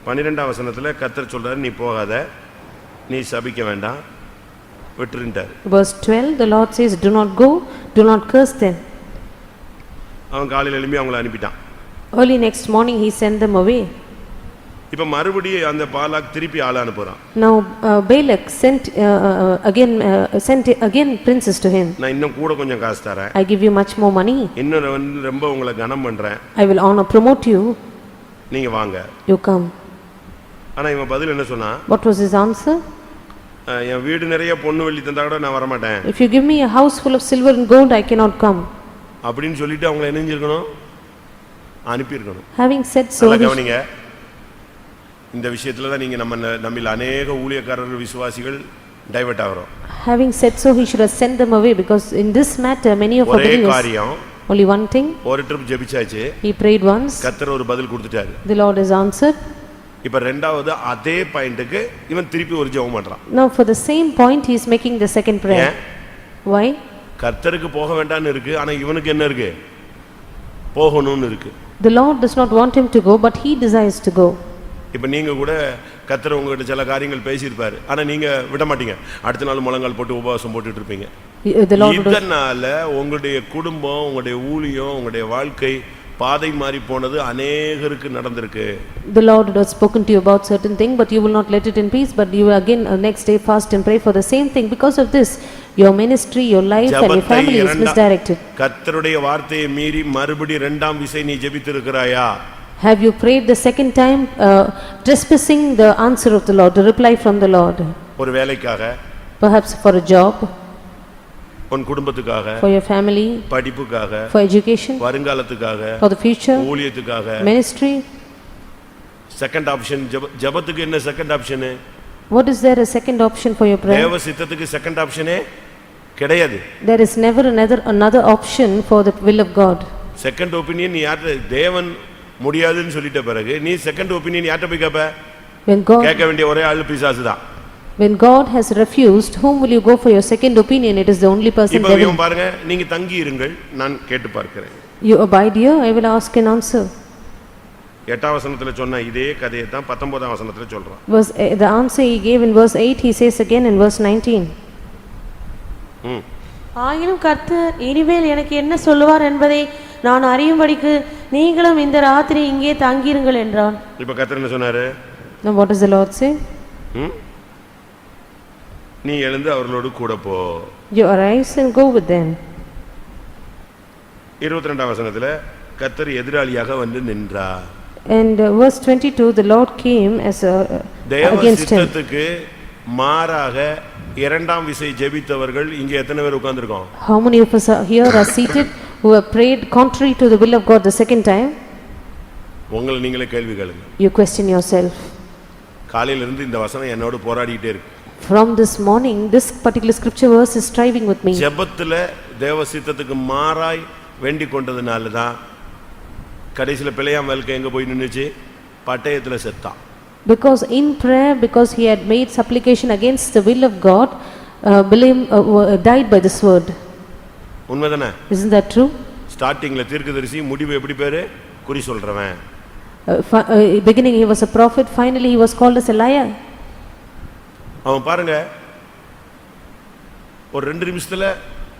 12ஆம் வசனத்துல கர்த்தர் சொல்றாரு, நீ போகாத, நீ சபிக்க வேண்டாம், விட்டுருன்றார். Verse 12, the Lord says, do not go, do not curse them. அவன் காலையில எழும்பி அவங்களை அனுப்பிட்டான். Early next morning he sent them away. இப்ப மறுபடியும் அந்த பாலாக் திருப்பி ஆள அனுப்புறான். Now Balak sent again princes to him. நான் இன்னும் கூட கொஞ்சம் காசு தரேன். I give you much more money. இன்னும் ரொம்ப உங்களை கனம் பண்றேன். I will honor, promote you. நீங்க வாங்க. You come. ஆனா இவன் பதில் என்ன சொன்னா? What was his answer? என் வீடு நிறைய பொன்னு வெள்ளி தந்தா கூட நான் வர மாட்டேன். If you give me a house full of silver and gold, I cannot come. அப்படினு சொல்லிட்டு அவங்களை என்ன செஞ்சிருக்கணும்? அனுப்பி இருக்கணும். Having said so, கவனிங்க, இந்த விஷயத்துல தான் நீங்க நம்மில் अनेक ஊழியக்காரர்கள் விசுவாசிகள் டைவர்ட் ஆகிறோம். Having said so, he should have sent them away, because in this matter many of our believers, only one thing, ஒரு ட்ரிப் ஜெபிச்சாச்சு, he prayed once, கர்த்தர் ஒரு பதில் கொடுத்துட்டாரு, the Lord has answered. இப்ப இரண்டாவது அதே பாயிண்ட்க்கு இவன் திருப்பி ஒரு ஜெபம் பண்றான். Now for the same point he is making the second prayer. Why? கர்த்தருக்கு போக வேண்டாம்னு இருக்கு, ஆனா இவனுக்கு என்ன இருக்கு? போகணும்னு இருக்கு. The Lord does not want him to go, but he desires to go. இப்ப நீங்க கூட கர்த்தர் உங்ககிட்ட சில காரியங்கள் பேசியிருப்பாரு, ஆனா நீங்க விட மாட்டீங்க, அடுத்த நாள் முழங்கால் போட்டு உபவாசம் போட்டுட்டு இருப்பீங்க. இதனால உங்களுடைய குடும்பம், உங்களுடைய ஊழியம், உங்களுடைய வாழ்க்கை பாதை மாறி போனது அநேகருக்கு நடந்திருக்கு. The Lord has spoken to you about certain thing, but you will not let it in peace, but you will again next day fast and pray for the same thing. Because of this, your ministry, your life and your family is misdirected. கர்த்தருடைய வார்த்தையை மீறி மறுபடி இரண்டாம் விசை நீ ஜெபித்திருக்கிறாயா? Have you prayed the second time, trespassing the answer of the Lord, the reply from the Lord? ஒரு வேலைக்காக, perhaps for a job, உன் குடும்பத்துக்காக, for your family, படிப்புக்காக, for education, வருங்காலத்துக்காக, for the future, ஊழியத்துக்காக, ministry. Second option ஜெபத்துக்கு என்ன second option? What is there a second option for your prayer? தேவ சித்தத்துக்கு second ஆப்ஷனே கிடையாது. There is never another option for the will of God. Second opinion யார்ட்ட? தேவன் முடியாதுன்னு சொல்லிட்ட பிறகு நீ செகண்ட் ஒபினியன் யார்ட்ட போய் கேப்ப? கேட்க வேண்டிய ஒரே ஆளு பிசாசு தான். When God has refused, whom will you go for your second opinion? It is the only person. இப்போ இவன் பாருங்க, நீங்க தங்கி இருங்கள், நான் கேட்டு பார்க்கிறேன். You abide here, I will ask and answer. 8ஆம் வசனத்துல சொன்ன இதே கதையை தான் 19ஆம் வசனத்துல சொல்றான். The answer he gave in verse 8, he says again in verse 19. ஆயினும் கர்த்தர் இனிமேல் எனக்கு என்ன சொல்லுவார் என்பதை நான் அறியும்படிக்கு நீங்களும் இந்த ராத்திரி இங்கே தங்கியிருங்கள் என்றான். இப்ப கர்த்தர் என்ன சொன்னாரு? Now what does the Lord say? நீ எழுந்து அவர்களோடு கூட போ. You arise and go with them. 22ஆம் வசனத்துல கர்த்தர் எதிராளியாக வந்து நின்றார். And verse 22, the Lord came as against him. தேவசித்தத்துக்கு மாறாக இரண்டாம் விசை ஜெபித்தவர்கள் இங்க எத்தனை பேர் உட்கார்ந்திருக்கோம்? How many of us are here are seated who have prayed contrary to the will of God the second time? உங்களை நீங்களே கேள்வி கேளுங்க. You question yourself. காலையில இருந்து இந்த வசனம் என்னோட போராடிட்டே இருக்கு. From this morning, this particular scripture verse is striving with me. ஜெபத்துல தேவசித்தத்துக்கு மாறாய் வேண்டிக் கொண்டதனால தான் கடைசில பிலேயாம் வாழ்க்கை எங்க போய் நின்னுச்சு? பட்டயத்துல செத்தான். Because in prayer, because he had made supplication against the will of God, Balaam died by the sword. உண்மைதானே? Isn't that true? ஸ்டார்டிங்ல தீர்க்கதரிசி, முடிவு எப்படி பேரு? குறி சொல்றவன். Beginning he was a prophet, finally he was called as a liar. அவன் பாருங்க, ஒரு 2 நிமிஷத்துல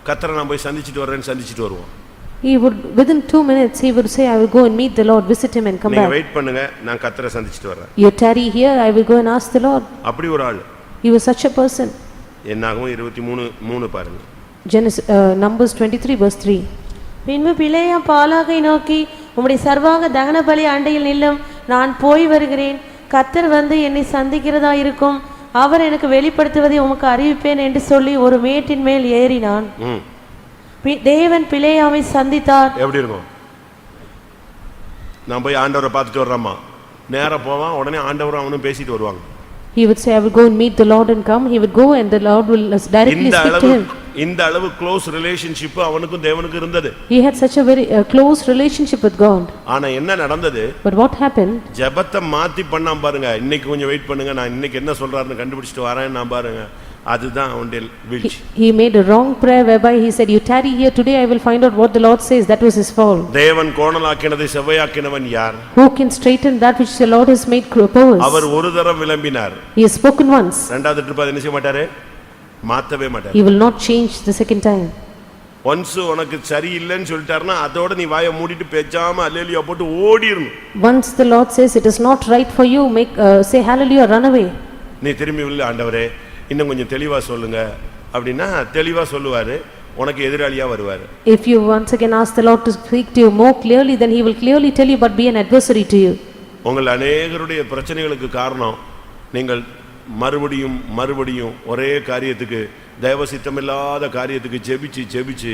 கர்த்தரை நான் போய் சந்திச்சிட்டு வரேன்னு சந்திச்சிட்டு வருவான். He would, within 2 minutes he would say, I will go and meet the Lord, visit him and come back. நீங்க வெயிட் பண்ணுங்க, நான் கர்த்தரை சந்திச்சிட்டு வரேன். You tarry here, I will go and ask the Lord. அப்படி ஒரு ஆள். He was such a person. என்னாகும் 23:3 பாருங்க. Numbers 23 verse 3. பின்பு பிலேயாம் பாலாகை நோக்கி, உம்முடைய சர்வாங்க தகன பலி அண்டையில் நில்லும், நான் போய் வருகிறேன். கர்த்தர் வந்து என்னை சந்திக்கிறதா இருக்கும், அவர் எனக்கு வெளிப்படுத்துவதை உமக்கு அறிவிப்பேன் என்று சொல்லி ஒரு மேட்டின் மேல் ஏறினான். தேவன் பிலேயாமை சந்தித்தார். எப்படி இருக்கும்? நான் போய் ஆண்டவரை பார்த்துட்டு வர்றேம்மா, நேரா போவான், உடனே ஆண்டவரும் அவனும் பேசிட்டு வருவாங்க. He would say, I will go and meet the Lord and come. He would go and the Lord will directly speak to him. இந்த அளவு க்ளோஸ் ரிலேஷன்ஷிப் அவனுக்கும் தேவனுக்கும் இருந்தது. He had such a very close relationship with God. ஆனா என்ன நடந்தது? But what happened? ஜெபத்தை மாத்தி பண்ணாம பாருங்க. இன்னைக்கு கொஞ்சம் வெயிட் பண்ணுங்க, நான் இன்னைக்கு என்ன சொல்றாருன்னு கண்டுபிடிச்சிட்டு வரேன் நான் பாருங்க. அதுதான் அவனுடைய வீழ்ச்சி. He made a wrong prayer whereby he said, you tarry here today, I will find out what the Lord says. That was his fault. தேவன் கோணலாக்கினதை செவ்வையாக்கினவன் யார்? Who can straighten that which the Lord has made crooked? அவர் ஒரு தரம் விளம்பினார். He has spoken once. இரண்டாவது trip அதை என்ன செய்ய மாட்டாரு? மாத்தவே மாட்டாரு. He will not change the second time. Once உனக்கு சரி இல்லைன்னு சொல்லிட்டாருன்னா அதோட நீ வாயை மூடிட்டு பேசாம அல்லேலூயா போட்டு ஓடிரணும். Once the Lord says it is not right for you, say hallelujah, run away. நீ திரும்பி உள்ள ஆண்டவரே இன்னும் கொஞ்சம் தெளிவா சொல்லுங்க அப்படின்னா தெளிவா சொல்லுவாரு, உனக்கு எதிராளியா வருவாரு. If you once again ask the Lord to speak to you more clearly, then he will clearly tell you but be an adversary to you. உங்கள் அநேகருடைய பிரச்சனைகளுக்கு காரணம் நீங்கள் மறுபடியும் மறுபடியும் ஒரே காரியத்துக்கு தேவ சித்தமில்லாத காரியத்துக்கு ஜெபிச்சு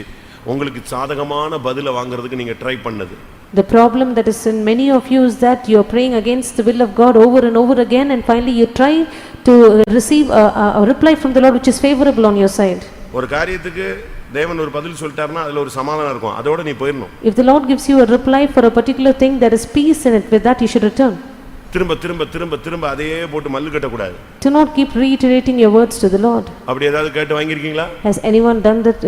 உங்களுக்கு சாதகமான பதிலை வாங்குறதுக்கு நீங்க ட்ரை பண்ணது. The problem that is in many of you is that you are praying against the will of God over and over again, and finally you try to receive a reply from the Lord which is favorable on your side. ஒரு காரியத்துக்கு தேவன் ஒரு பதில் சொல்லிட்டாருன்னா அதுல ஒரு சமாதானம் இருக்கும், அதோட நீ போயிரணும். If the Lord gives you a reply for a particular thing, there is peace in it. With that you should return. திரும்ப திரும்ப திரும்ப திரும்ப அதையே போட்டு மல்லு கட்ட கூடாது. Do not keep reiterating your words to the Lord. அப்படி ஏதாவது கேட்டு வாங்கிருக்கீங்களா? Has anyone done that?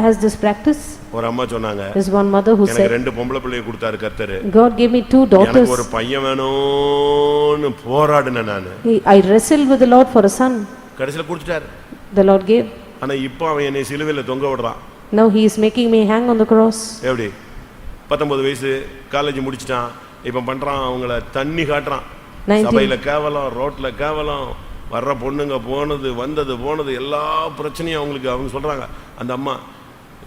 Has this practice? ஒரு அம்மா சொன்னாங்க, There's one mother who said, எனக்கு ரெண்டு பொம்பளை பிள்ளையை கொடுத்தாரு கர்த்தர். God gave me 2 daughters. எனக்கு ஒரு பையன் வேணும்னு போராடுனேன் நான். I wrestled with the Lord for a son. கடைசில கொடுத்துட்டாரு. The Lord gave. ஆனா இப்போ அவன் என்னை சிலுவையில தொங்க விடுறான். Now he is making me hang on the cross. எப்படி? 19 வயசு, காலேஜ் முடிச்சிட்டான், இப்போ பண்றான், அவங்கள தண்ணி காட்டுறான். சபையில கேவலம், ரோட்ல கேவலம், வர்ற பொண்ணுங்க போனது வந்தது போனது எல்லா பிரச்சனையும் அவங்களுக்கு. அவங்க சொல்றாங்க அந்த அம்மா,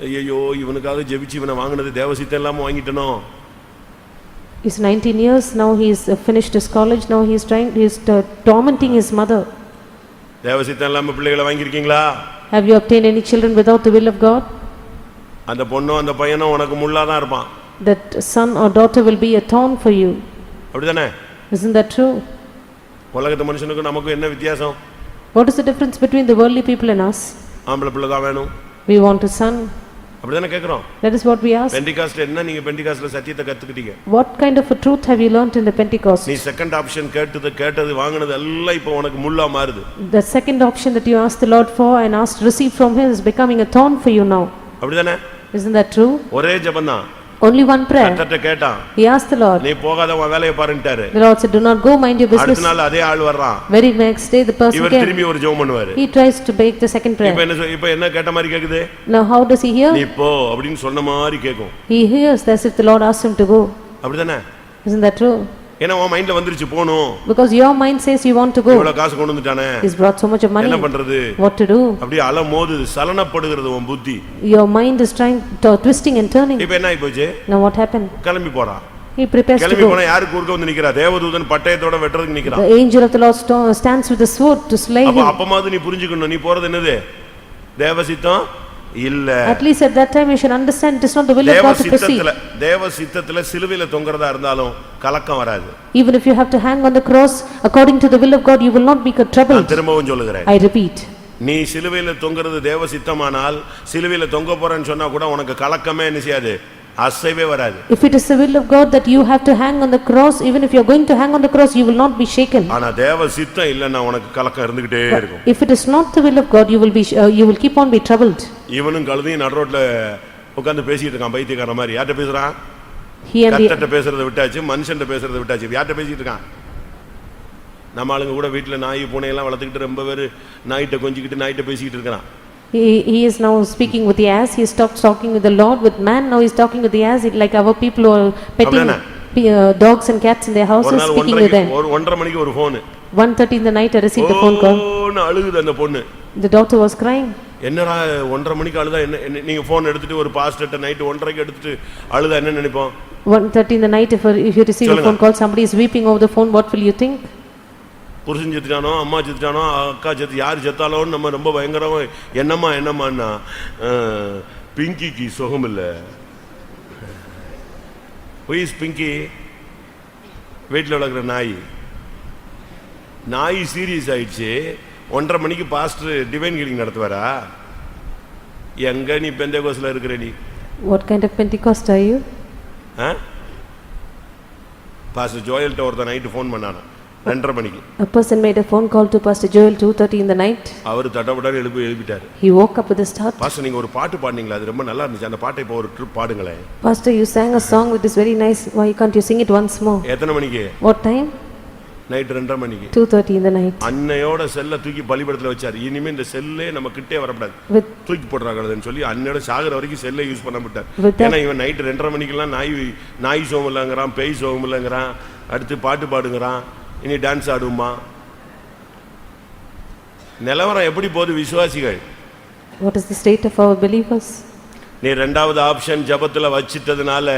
ஐயோ இவனுக்காக ஜெபிச்சு இவனை வாங்கினது தேவசித்தம் இல்லாம வாங்கிட்டனோ. He's 19 years now, he's finished his college, now he's tormenting his mother. தேவசித்தம் இல்லாம பிள்ளைகளை வாங்கியிருக்கீங்களா? Have you obtained any children without the will of God? அந்த பொண்ணும் அந்த பையனும் உனக்கு முள்ளாதான் இருப்பான். That son or daughter will be a thorn for you. அப்படிதானே? Isn't that true? உலகத்து மனுஷனுக்கும் நமக்கும் என்ன வித்தியாசம்? What is the difference between the worldly people and us? ஆம்பளை பிள்ளை தான் வேணும். We want a son. அப்படிதானே கேக்குறோம். That is what we ask. Pentecost என்ன, நீங்க பெண்டிகாஸ்ட்ல சத்தியத்தை கத்துக்கிட்டீங்க. What kind of a truth have you learnt in the Pentecost? நீ செகண்ட் ஆப்ஷன் கேட்டது வாங்குனது எல்லாம் இப்போ உனக்கு முள்ளா மாறுது. The second option that you asked the Lord for and asked receive from him is becoming a thorn for you now. அப்படிதானே? Isn't that true? ஒரே ஜெபம்தான். Only one prayer. கர்த்தர்ட்ட கேட்டான். He asked the Lord. நீ போகாத உன் வேலைய பாருன்ட்டாரு. The Lord said, do not go, mind your business. அடுத்த நாள் அதே ஆள் வர்றான். Very next day the person இவர் came. திரும்பி ஒரு ஜெபம் பண்ணுவாரு. He tries to beg the second prayer. இப்போ என்ன கேட்ட மாதிரி கேக்குது? Now how does he hear? நீ போ அப்படினு சொன்ன மாதிரி கேக்கும். He hears as if the Lord asked him to go. அப்படிதானே? Isn't that true? ஏன்னா உன் மைண்ட்ல வந்துருச்சு போணும். Because your mind says you want to go. இவ்வளவு காசு கொண்டு வந்துட்டானே. He's brought so much of money. என்ன பண்றது? What to do? அப்படியே அலமோது சலனப்படுகிறது உன் புத்தி. Your mind is twisting and turning. இப்போ என்ன ஆயி போச்சு? Now what happened? கிளம்பி போறான். He prepares to கிளம்பி go. போனா யாரு குறுக்க வந்து நிக்கிறா? தேவதூதன் பட்டயத்தோட வெட்டறதுக்கு நிக்கிறான். The angel of the Lord stands with the sword to slay him. அப்பமாவது நீ புரிஞ்சுக்கணும், நீ போறது என்னது? தேவசித்தம் இல்ல. At least at that time you should understand it is not the will of God to proceed. தேவ சித்தத்துல சிலுவையில தொங்கறதா இருந்தாலும் கலக்கம் வராது. Even if you have to hang on the cross according to the will of God, you will not be troubled. நான் திரும்பவும் சொல்லுகிறேன். I repeat. நீ சிலுவையில தொங்கறது தேவ சித்தமானால் சிலுவையில தொங்க போறேன்னு சொன்னா கூட உனக்கு கலக்கமே என்ன செய்யாது, அசைவே வராது. If it is the will of God that you have to hang on the cross, even if you are going to hang on the cross, you will not be shaken. ஆனா தேவ சித்தம் இல்லன்னா உனக்கு கலக்கம் இருந்துகிட்டே இருக்கும். If it is not the will of God, you will keep on be troubled. இவனும் கழுதையும் நடு ரோட்ல உட்கார்ந்து பேசிட்டு இருக்கான் பைத்தியக்கார மாதிரி. யார்ட்ட பேசுறான்? கர்த்தர்ட்ட பேசுறதை விட்டாச்சு, மனுஷன்ட்ட பேசுறதை விட்டாச்சு. யார்ட்ட பேசிட்டு இருக்கான்? நம்ம ஆளுங்க கூட வீட்டுல நாய் பூனை எல்லாம் வளர்த்துக்கிட்டு ரொம்ப பேரு நாய்ட்ட கொஞ்சிக்கிட்டு நாய்ட்ட பேசிக்கிட்டு இருக்கான். He is now speaking with the ass. He stopped talking with the Lord with man. Now he is talking with the ass, like our people who are petting dogs and cats in their houses, speaking with them. ஒரு 1:30 மணிக்கு ஒரு phone. 1:30 in the night I received a phone call. அழுகுது அந்த பொண்ணு. The daughter was crying. என்னடா 1:30 மணிக்கு அழுதா என்ன நீங்க போன் எடுத்துட்டு ஒரு பாஸ்டர்ட்ட நைட் 1:30க்கு எடுத்துட்டு அழுதா என்ன நினைப்போம்? 1:30 in the night, if you receive a phone call, somebody is weeping over the phone, what will you think? புருஷன் செத்துட்டானோ, அம்மா செத்துட்டானோ, அக்கா செத்து, யார் செத்தாலும் நம்ம ரொம்ப பயங்கரமா என்னம்மான்னா பிங்கிக்கு சுகம் இல்லை. Who is Pinki? வீட்டில் வளர்க்குற நாய் சீரியஸ் ஆயிடுச்சு. 1:30 மணிக்கு பாஸ்டர் டிவைன் ஹீலிங் நடத்துவாரா? எங்க நீ பெந்தேகோஸ்ல இருக்கிற நீ? What kind of Pentecost are you? Pastor ஜோயல்ட்ட ஒருத்தன் நைட்டு ஃபோன் பண்ணானா 2:30 மணிக்கு. A person made a phone call to Pastor Joel 2:30 in the night. அவர் தட்டப்பட்டாரு எழுப்பிட்டாரு. He woke up with a start. Pastor நீங்க ஒரு பாட்டு பாடுனீங்களா, அது ரொம்ப நல்லா இருந்துச்சு, அந்த பாட்டை இப்போ ஒரு trip பாடுங்களேன். Pastor, you sang a song which is very nice, why can't you sing it once more? எத்தனை மணிக்கு? What time? நைட் 2:30 மணிக்கு. 2:30 in the night. அன்னையோட செல்ல தூக்கி பலிபீடத்துல வச்சாரு. இனிமே இந்த செல்லே நம்ம கிட்டே வரக்கூடாது, தூக்கி போடுறாங்கன்னு சொல்லி அன்னையோட சாகர வரைக்கும் செல்லை யூஸ் பண்ண மாட்டார். ஏன்னா இவன் நைட் 2:30 மணிக்கெல்லாம் நாய் சோகம் இல்லைங்கிறான், பேய் சோகம் இல்லைங்கிறான், அடுத்து பாட்டு பாடுங்கிறான், இனி டான்ஸ் ஆடுமா. நிலவரம் எப்படி போகுது விசுவாசிகள்? What is the state of our believers? நீ ரெண்டாவது ஆப்ஷன் ஜெபத்துல வச்சிட்டதுனால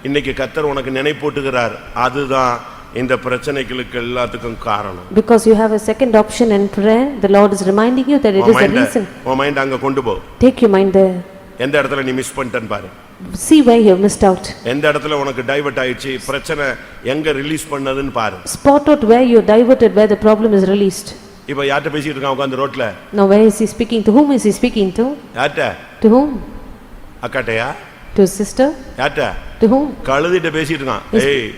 இன்னைக்கு கர்த்தர் உனக்கு நினைப்பூட்டுகிறார். அதுதான் இந்த பிரச்சனைகளுக்கு எல்லாத்துக்கும் காரணம். Because you have a second option in prayer, the Lord is reminding you that it is the reason. உன் மைண்ட் அங்க கொண்டு போ. Take your mind there. எந்த இடத்துல நீ மிஸ் பண்ணிட்டேன்னு பாரு. See where you have missed out. எந்த இடத்துல உனக்கு டைவர்ட் ஆயிடுச்சு, பிரச்சனை எங்க ரிலீஸ் பண்ணதுன்னு பாரு. Spot out where you diverted, where the problem is released. இப்போ யார்ட்ட பேசிட்டு இருக்கான் உட்கார்ந்து ரோட்ல? Now where is he speaking to? Whom is he speaking to? யார்ட்ட? To whom? அக்காட்டையா? To his sister? யார்ட்ட? To whom? கழுதிட்ட பேசிட்டு இருக்கான். ஏய்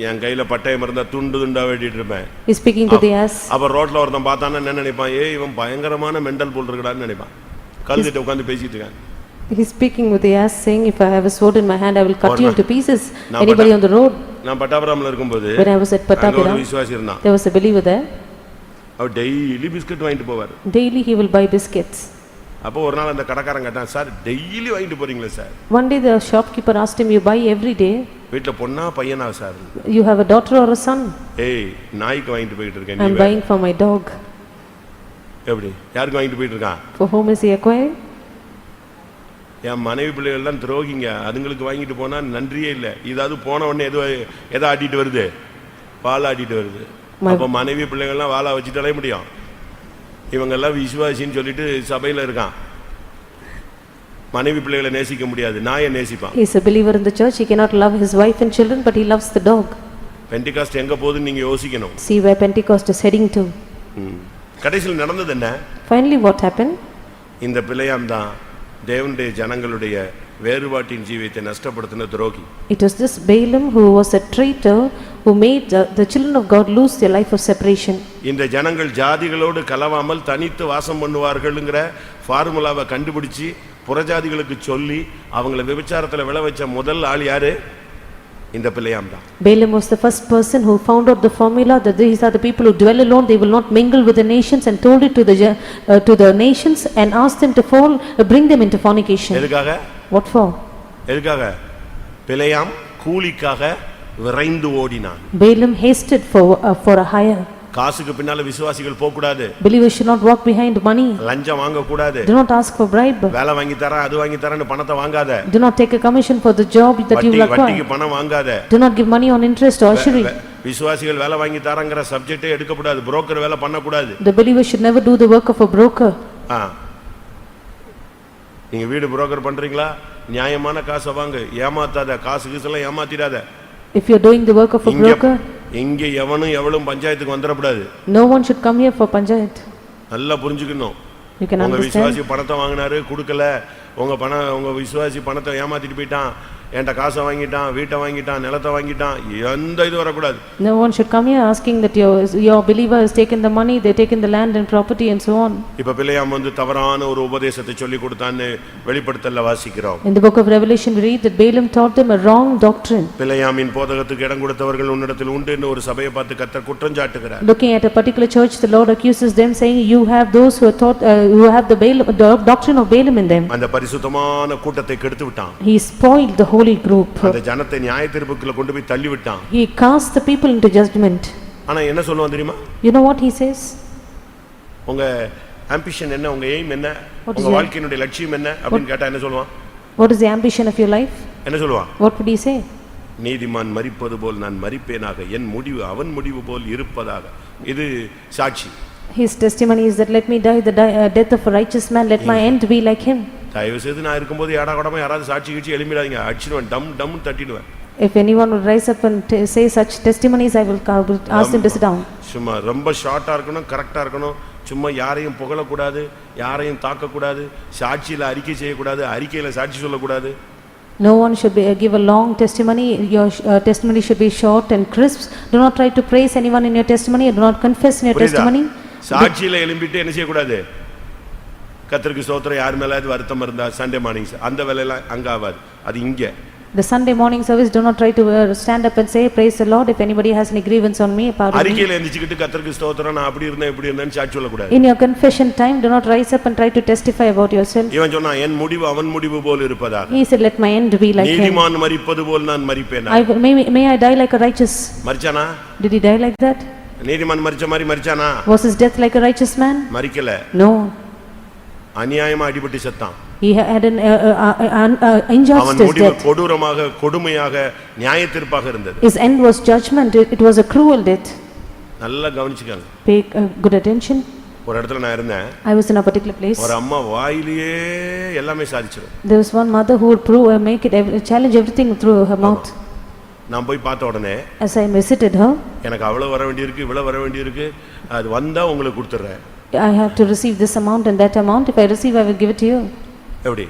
என் கையில பட்டயம் இருந்தா துண்டு துண்டா வெட்டிட்டு இருப்பேன். He is speaking to the ass. அப்ப ரோட்ல ஒருத்தன் பார்த்தானா என்ன நினைப்பான்? ஏய் இவன் பயங்கரமான மெண்டல் போல் இருக்கடான்னு நினைப்பான். கழுதிட்ட உட்கார்ந்து பேசிட்டு இருக்கான். He is speaking with the ass, saying, if I have a sword in my hand, I will cut you into pieces. Anybody on the road? நான் பட்டாபுரம்ல இருக்கும்போது When I was at Patapuram, விசுவாசி இருந்தான். there was a believer there. அவர் daily biscuit வாங்கிட்டு போவார். Daily he will buy biscuits. அப்போ ஒரு நாள் அந்த கடைக்காரன் கேட்டான், சார் டெய்லி வாங்கிட்டு போறீங்களே sir? One day the shopkeeper asked him, you buy every day? வீட்ல பொண்ணா பையனா sir? You have a daughter or a son? ஏய் நாய்க்கு வாங்கிட்டு போயிட்டு இருக்கேன். I am buying for my dog. எப்படி யாருக்கு வாங்கிட்டு போயிட்டு இருக்கான்? For whom is he acquiring? என் மனைவி பிள்ளைகள் எல்லாம் துரோகிங்க, அதுங்களுக்கு வாங்கிட்டு போனா நன்றியே இல்லை. இதாவது போன உடனே எதோ ஆட்டிட்டு வருது, வாழை ஆட்டிட்டு வருது. அப்போ மனைவி பிள்ளைகள்லாம் வாழை வச்சுட்டாலே முடியும். இவங்கெல்லாம் விசுவாசின்னு சொல்லிட்டு சபையில் இருக்கான். மனைவி பிள்ளைகளை நேசிக்க முடியாது, நாயை நேசிப்பான். He is a believer in the church, he cannot love his wife and children, but he loves the dog. Pentecost எங்க போகுதுன்னு நீங்க யோசிக்கணும். See where Pentecost is heading to. கடைசியில் நடந்தது என்ன? Finally what happened? இந்த பிள்ளையாம் தான் தேவனுடைய ஜனங்களுடைய வேறுபாட்டின் ஜீவியத்தை நஷ்டப்படுத்தின துரோகி. It was this Balaam who was a traitor who made the children of God lose their life of separation. இந்த ஜனங்கள் ஜாதிகளோடு கலவாமல் தனித்து வாசம் பண்ணுவார்கள்ங்கற ஃபார்முலாவை கண்டுபிடிச்சி புறஜாதிகளுக்கு சொல்லி அவங்கள விபச்சாரத்துல விழ வச்ச முதல் ஆள் யாரு? இந்த பிள்ளையாம் தான். Balaam was the first person who found out the formula that these are the people who dwell alone, they will not mingle with the nations, and told it to the nations and asked them to bring them into fornication. எதுக்காக? What for? எதுக்காக? பிள்ளையாம் கூலிக்காக விரைந்து ஓடினான். Balaam hasted for a hire. காசுக்கு பின்னால விசுவாசிகள் போக கூடாது. Believers should not walk behind money. லஞ்சம் வாங்க கூடாது. Do not ask for bribe. வேலை வாங்கி தரேன் அது வாங்கி தரேன்னு பணத்தை வாங்காத. Do not take a commission for the job that you will acquire. வட்டிக்கு பணம் வாங்காத. Do not give money on interest or usury. விசுவாசிகள் வேலை வாங்கி தரங்கற சப்ஜெக்டே எடுக்க கூடாது. புரோக்கர் வேலை பண்ண கூடாது. The believer should never do the work of a broker. நீங்க வீடு புரோக்கர் பண்றீங்களா? நியாயமான காசை வாங்கு, ஏமாத்தாத. காசு கீசெல்லாம் ஏமாத்திடாத. If you are doing the work of a broker, இங்க எவனும் எவளும் பஞ்சாயத்துக்கு வந்துடக்கூடாது. no one should come here for panchayat. நல்லா புரிஞ்சுக்கணும். You can உங்க understand. விசுவாசி பணத்தை வாங்கினாரு கொடுக்கல, உங்க விசுவாசி பணத்தை ஏமாத்திட்டு போயிட்டான், என்கிட்ட காசை வாங்கிட்டான், வீட்டை வாங்கிட்டான், நிலத்தை வாங்கிட்டான், எந்த இது வரக்கூடாது. No one should come here asking that your believer has taken the money, they taken the land and property and so on. இப்ப பிள்ளையாம் வந்து தவறான ஒரு உபதேசத்தை சொல்லி கொடுத்தான்னு வெளிப்படுத்தல வாசிக்கிறோம். In the book of Revelation we read that Balaam taught them a wrong doctrine. பிள்ளையாமின் போதகத்துக்கு இடம் கொடுத்தவர்கள் உன்னிடத்தில் உண்டு என்று ஒரு சபையை பார்த்து கர்த்தர் குற்றம் சாட்டுகிறார். Looking at a particular church, the Lord accuses them saying, you have those who are taught who have the doctrine of Balaam in them. அந்த பரிசுத்தமான கூட்டத்தை கெடுத்து விட்டான். He spoiled the holy group. அந்த ஜனத்தை நியாயத்தீர்ப்புக்குள்ள கொண்டு போய் தள்ளி விட்டான். He cast the people into judgment. ஆனா என்ன சொல்லுவான் தெரியுமா? You know what he says? உங்க ஆம்பிஷன் என்ன, உங்க எய்ம் என்ன, What is உங்க your- வாழ்க்கையினுடைய லட்சியம் என்ன அப்படின்னு கேட்டா என்ன சொல்லுவான்? What is the ambition of your life? என்ன சொல்லுவான்? What would he say? நீதிமான் மரிப்பது போல் நான் மரிப்பேனாக, என் முடிவு அவன் முடிவு போல் இருப்பதாக. இது சாட்சி. His testimony is that let me die the death of a righteous man, let my end be like him. தயவு செய்து நான் இருக்கும்போது ஏடா கூடமா யாராவது சாட்சி கிச்சு எழுப்பிடாதீங்க, அடிச்சிடுவேன், டம் டம் தட்டிடுவேன். If anyone would rise up and say such testimonies, I will ask them to sit down. சும்மா ரொம்ப ஷார்ட்டா இருக்கணும், கரெக்டா இருக்கணும். சும்மா யாரையும் புகழக்கூடாது, யாரையும் தாக்கக்கூடாது, சாட்சியில அறிக்கை செய்யக்கூடாது, அறிக்கையில சாட்சி சொல்லக்கூடாது. No one should give a long testimony. Your testimony should be short and crisp. Do not try to praise anyone in your testimony. Do not confess in your testimony. சாட்சியில எழும்பிட்டு என்ன செய்யக்கூடாது? கர்த்தருக்கு ஸ்தோத்திரம், யார் மேலாவது வருத்தம் இருந்தா சண்டே மார்னிங்ஸ் அந்த வேலையெல்லாம் அங்க ஆகாது, அது இங்க. The Sunday morning service, do not try to stand up and say praise the Lord if anybody has any grievance on me. அறிக்கையில எந்திச்சிட்டு கர்த்தருக்கு ஸ்தோத்திரம், நான் அப்படி இருந்தேன் இப்படி இருந்தேன்னு சாட்சி சொல்லக்கூடாது. In your confession time, do not rise up and try to testify about yourself. இவன் சொன்னா என் முடிவு அவன் முடிவு போல் இருப்பதாக. He said, let my end be like him. நீதிமான் மரிப்பது போல் நான் மரிப்பேனா. May I die like a righteous. மரிச்சானா? Did he die like that? நீதிமான் மரிச்ச மாதிரி மரிச்சானா? Was his death like a righteous man? மரிக்கல. No. அநியாயமா அடிபட்டு செத்தான். He had an injustice அவன் முடிவு death. கொடூரமாக கொடுமையாக நியாயத்தீர்ப்பாக இருந்தது. His end was judgment. It was a cruel death. நல்லா கவனிச்சுக்கங்க. Pay good attention. ஒரு இடத்துல நான் இருந்தேன். I was in a particular place. ஒரு அம்மா வாயிலேயே எல்லாமே சாதிச்சிரும். There was one mother who would make it challenge everything through her mouth. நான் போய் பார்த்த உடனே As I visited her, எனக்கு அவ்வளவு வர வேண்டியிருக்கு, இவ்வளவு வர வேண்டியிருக்கு, அது வந்தா உங்களுக்கு கொடுத்துறேன். I have to receive this amount and that amount. If I receive, I will give it to you. எப்படி?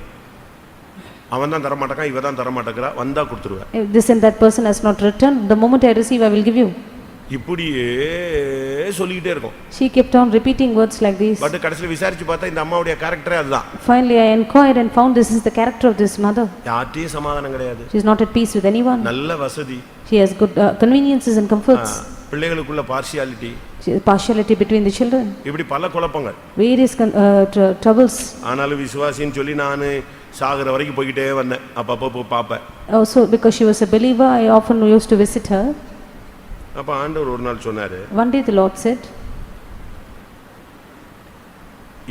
அவன் தான் தர மாட்டான், இவ தான் தர மாட்டேங்கறா, வந்தா கொடுத்துருவேன். If this and that person has not returned, the moment I receive, I will give you. இப்படியே சொல்லிட்டே இருக்கும். She kept on repeating words like these. But கடைசில விசாரிச்சு பார்த்தா இந்த அம்மாவுடைய கரெக்டரே அதுதான். Finally, I inquired and found this is the character of this mother. யார்ட்டயும் சமாதானம் கிடையாது. She is not at peace with anyone. நல்ல வசதி. She has good conveniences and comforts. பிள்ளைகளுக்குள்ள partiality. Partiality between the children. இப்படி பல குழப்பங்கள். Various troubles. ஆனாலும் விசுவாசின்னு சொல்லி நான் சாகர வரைக்கும் போயிட்டே வந்தேன். அப்பப்போ போய் பாப்பேன். Also because she was a believer, I often used to visit her. அப்ப ஆண்டவர் ஒரு நாள் சொன்னாரு. One day the Lord said,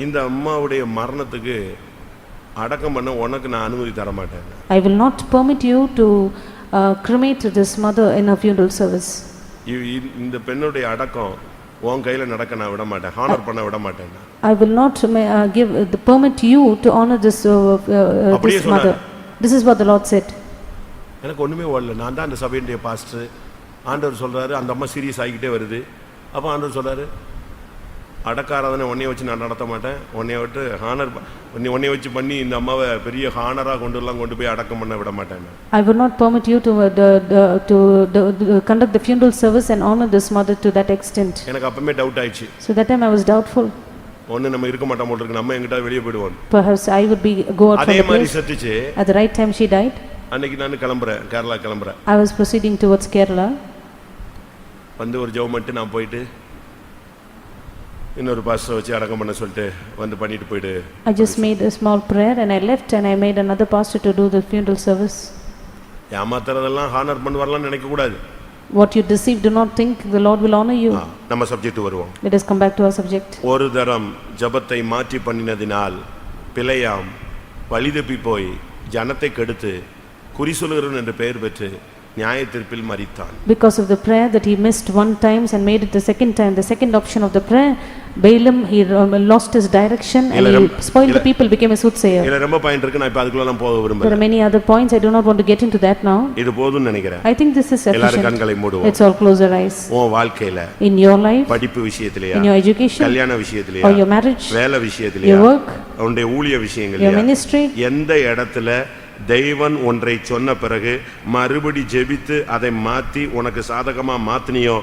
இந்த அம்மாவுடைய மரணத்துக்கு அடக்கம் பண்ண உனக்கு நான் அனுமதி தர மாட்டேன். I will not permit you to cremate this mother in a funeral service. இந்த பெண்ணுடைய அடக்கம் உன் கையில நடக்க நான் விட மாட்டேன், ஹானர் பண்ண விட மாட்டேன். I will not give the permit you to honor this mother. This is what the Lord said. எனக்கு ஒண்ணுமே ஓடல. நான் தான் அந்த சபையுடைய பாஸ்டர். ஆண்டவர் சொல்றாரு அந்த அம்மா சீரியஸ் ஆகிட்டே வருது. அப்ப ஆண்டவர் சொல்றாரு அடக்காராதனை உன்னைய வச்சு நான் நடத்த மாட்டேன், உன்னைய விட்டு ஹானர் உன்னைய வச்சு பண்ணி இந்த அம்மாவை பெரிய ஹானரா கொண்டு போய் அடக்கம் பண்ண விட மாட்டேன். I will not permit you to conduct the funeral service and honor this mother to that extent. எனக்கு அப்பவே டவுட் ஆயிடுச்சு. So that time I was doubtful. ஒண்ணு நம்ம இருக்க மாட்டோம் போல இருக்கு, நம்ம எங்கிட்ட வெளியே போய்டுவோம். Perhaps I would go out from அதே the மாதிரி place. செத்துச்சு. At the right time she died. அன்னைக்கு நான் கிளம்புறேன், கேரளா கிளம்புறேன். I was proceeding towards Kerala. வந்து ஒரு ஜெபம் பண்ணிட்டு நான் போயிட்டு இன்னொரு பாஸ்டர் வச்சு அடக்கம் பண்ண சொல்லிட்டு வந்து பண்ணிட்டு போயிடு. I just made a small prayer and I left and I made another pastor to do the funeral service. ஏமாத்துறதெல்லாம் ஹானர் பண்ணுவார்லாம் நினைக்க கூடாது. What you deceive, do not think the Lord will honor you. நம்ம subject வருவோம். Let us come back to our subject. ஒரு தரம் ஜெபத்தை மாற்றி பண்ணினதினால் பிழையாம் வழிதப்பி போய் ஜனத்தை கெடுத்து குறி சொல்லுகிறவன் என்ற பெயர் பெற்று நியாயத்தீர்ப்பில் மரித்தான். Because of the prayer that he missed one time and made it the second time, the second option of the prayer, Balaam, he lost his direction and he spoiled the people, became a soothsayer. இதுல ரொம்ப point இருக்கு, நான் இப்ப அதுக்குள்ள நான் போக விரும்பல. There are many other points, I do not want to get into that now. இது போதும்னு நினைக்கிறேன். I think this is எல்லாரும் sufficient. கண்களை மூடுவோம். Let's all close our eyes. உன் வாழ்க்கையில In your life, படிப்பு விஷயத்திலயா, in your education, கல்யாண விஷயத்திலயா, or your marriage, வேலை விஷயத்திலயா, your work, உன்னுடைய ஊழிய your விஷயங்கள்லயா, ministry, எந்த இடத்துல தெய்வன் ஒன்றை சொன்ன பிறகு மறுபடி ஜெபித்து அதை மாத்தி உனக்கு சாதகமா மாத்தினியோ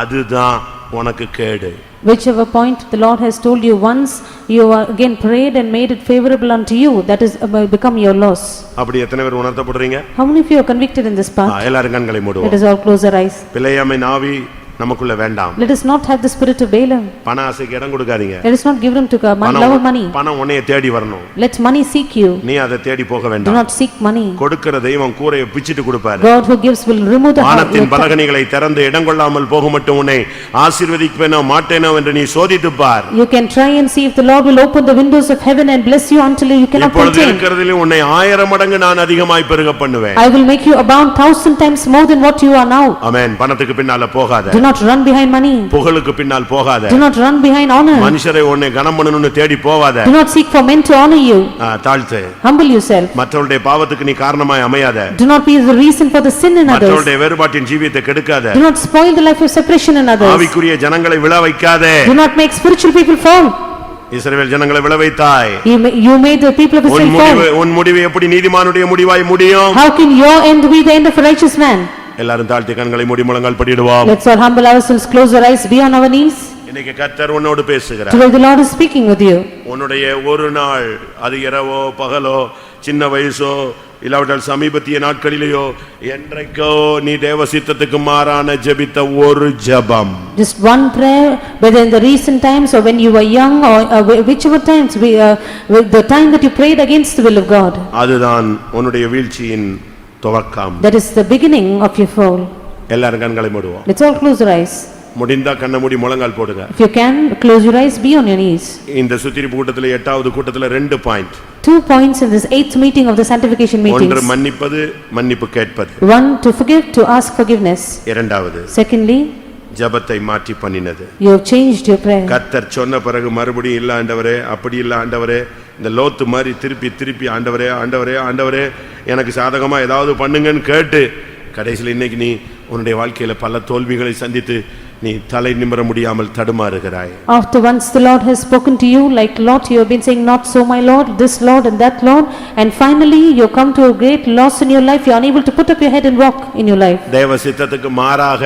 அதுதான் உனக்கு கேடு. whichever point the Lord has told you once, you again prayed and made it favorable unto you, that is become your loss. அப்படி எத்தனை பேர் உணர்த்தப்படுறீங்க? How many of you are convicted in this path? எல்லாரும் கண்களை மூடுவோம். Let us all close our eyes. பிள்ளையாமை நாவி நமக்குள்ள வேண்டாம். Let us not have the spirit of Balaam. பண ஆசைக்கு இடம் கொடுக்காதீங்க. Let us not give room to God. Love of money. பணம் உன்னைய தேடி வரணும். Let money seek you. நீ அதை தேடி போக Do வேண்டாம். not seek money. கொடுக்கிற தெய்வம் கூரையை பிச்சிட்டு கொடுப்பாரு. God who gives will remove the வானத்தின் பலகணிகளை திறந்து இடம் கொள்ளாமல் போக மட்டும் உன்னை ஆசீர்வதிப்பேனோ மாட்டேனோ என்று நீ சோதித்துப் பார். You can try and see if the Lord will open the windows of heaven and bless you until you cannot இப்பொழுது contain. இருக்கிறதிலும் உன்னை 1000 மடங்கு நான் அதிகமாய் பெருக பண்ணுவேன். I will make you abound 1,000 times more than what you are now. ஆமென். பணத்துக்கு பின்னால போகாத. Do not run behind money. புகழுக்கு பின்னால் போகாத. Do not run behind honor. மனுஷரை உன்னை கனம் பண்ணனும்னு தேடி போகாத. Do not seek for men to honor you. தாழ்த்து. Humble yourself. மற்றவருடைய பாவத்துக்கு நீ காரணமாய் அமையாத. Do not be the reason for the sin in others. மற்றவருடைய வேறுபாட்டின் ஜீவியத்தை கெடுக்காத. Do not spoil the life of separation in others. ஆவிக்குரிய ஜனங்களை விழ வைக்காத. Do not make spiritual people fall. இஸ்ரவேல் ஜனங்களை விழ வைத்தாய். You made the people of Israel fall. உன் முடிவு எப்படி நீதிமானுடைய முடிவாய் முடியும்? How can your end be the end of a righteous man? எல்லாரும் தாழ்த்தி கண்களை மூடி முழங்கால் படிடுவோம். Let's all humble ourselves, close our eyes, be on our knees. இன்னைக்கு கர்த்தர் உன்னோடு பேசுகிறார். Today the Lord is speaking with you. உன்னுடைய ஒரு நாள், அது இரவோ பகலோ சின்ன வயசோ இல்லாவிட்டால் சமீபத்திய நாட்களிலேயோ என்றைக்கோ நீ தேவ சித்தத்துக்கு மாறான ஜெபித்த ஒரு ஜெபம், just one prayer, whether in the recent times or when you were young or whichever times the time that you prayed against the will of God, அதுதான் உன்னுடைய வீழ்ச்சியின் துவக்கம். that is the beginning of your fall. எல்லாரும் கண்களை மூடுவோம். Let's all close our eyes. முடிந்தா கண்ணை மூடி முழங்கால் போடுங்க. If you can, close your eyes, be on your knees. இந்த சுத்திரிப்பு கூட்டத்திலே 8வது கூட்டத்திலே 2 point. 2 points in this 8th meeting of the sanctification meetings. ஒன்று மன்னிப்பது, மன்னிப்பு கேட்பது. One, to forgive, to ask forgiveness. இரண்டாவது, Secondly, ஜெபத்தை மாற்றி பண்ணினது. you have changed your prayer. கர்த்தர் சொன்ன பிறகு மறுபடியும் இல்ல ஆண்டவரே, அப்படி இல்ல ஆண்டவரே, இந்த லோத்து மாதிரி திருப்பி ஆண்டவரே ஆண்டவரே ஆண்டவரே எனக்கு சாதகமா ஏதாவது பண்ணுங்கன்னு கேட்டு கடைசியில் இன்னைக்கு நீ உன்னுடைய வாழ்க்கையில பல தோல்விகளை சந்தித்து நீ தலை நிமிர முடியாமல் தடுமாறுகிறாய். After once the Lord has spoken to you like Lot, you have been saying not so my Lord, this Lord and that Lord, and finally you come to a great loss in your life. You are unable to put up your head and walk in your life. தேவ சித்தத்துக்கு மாறாக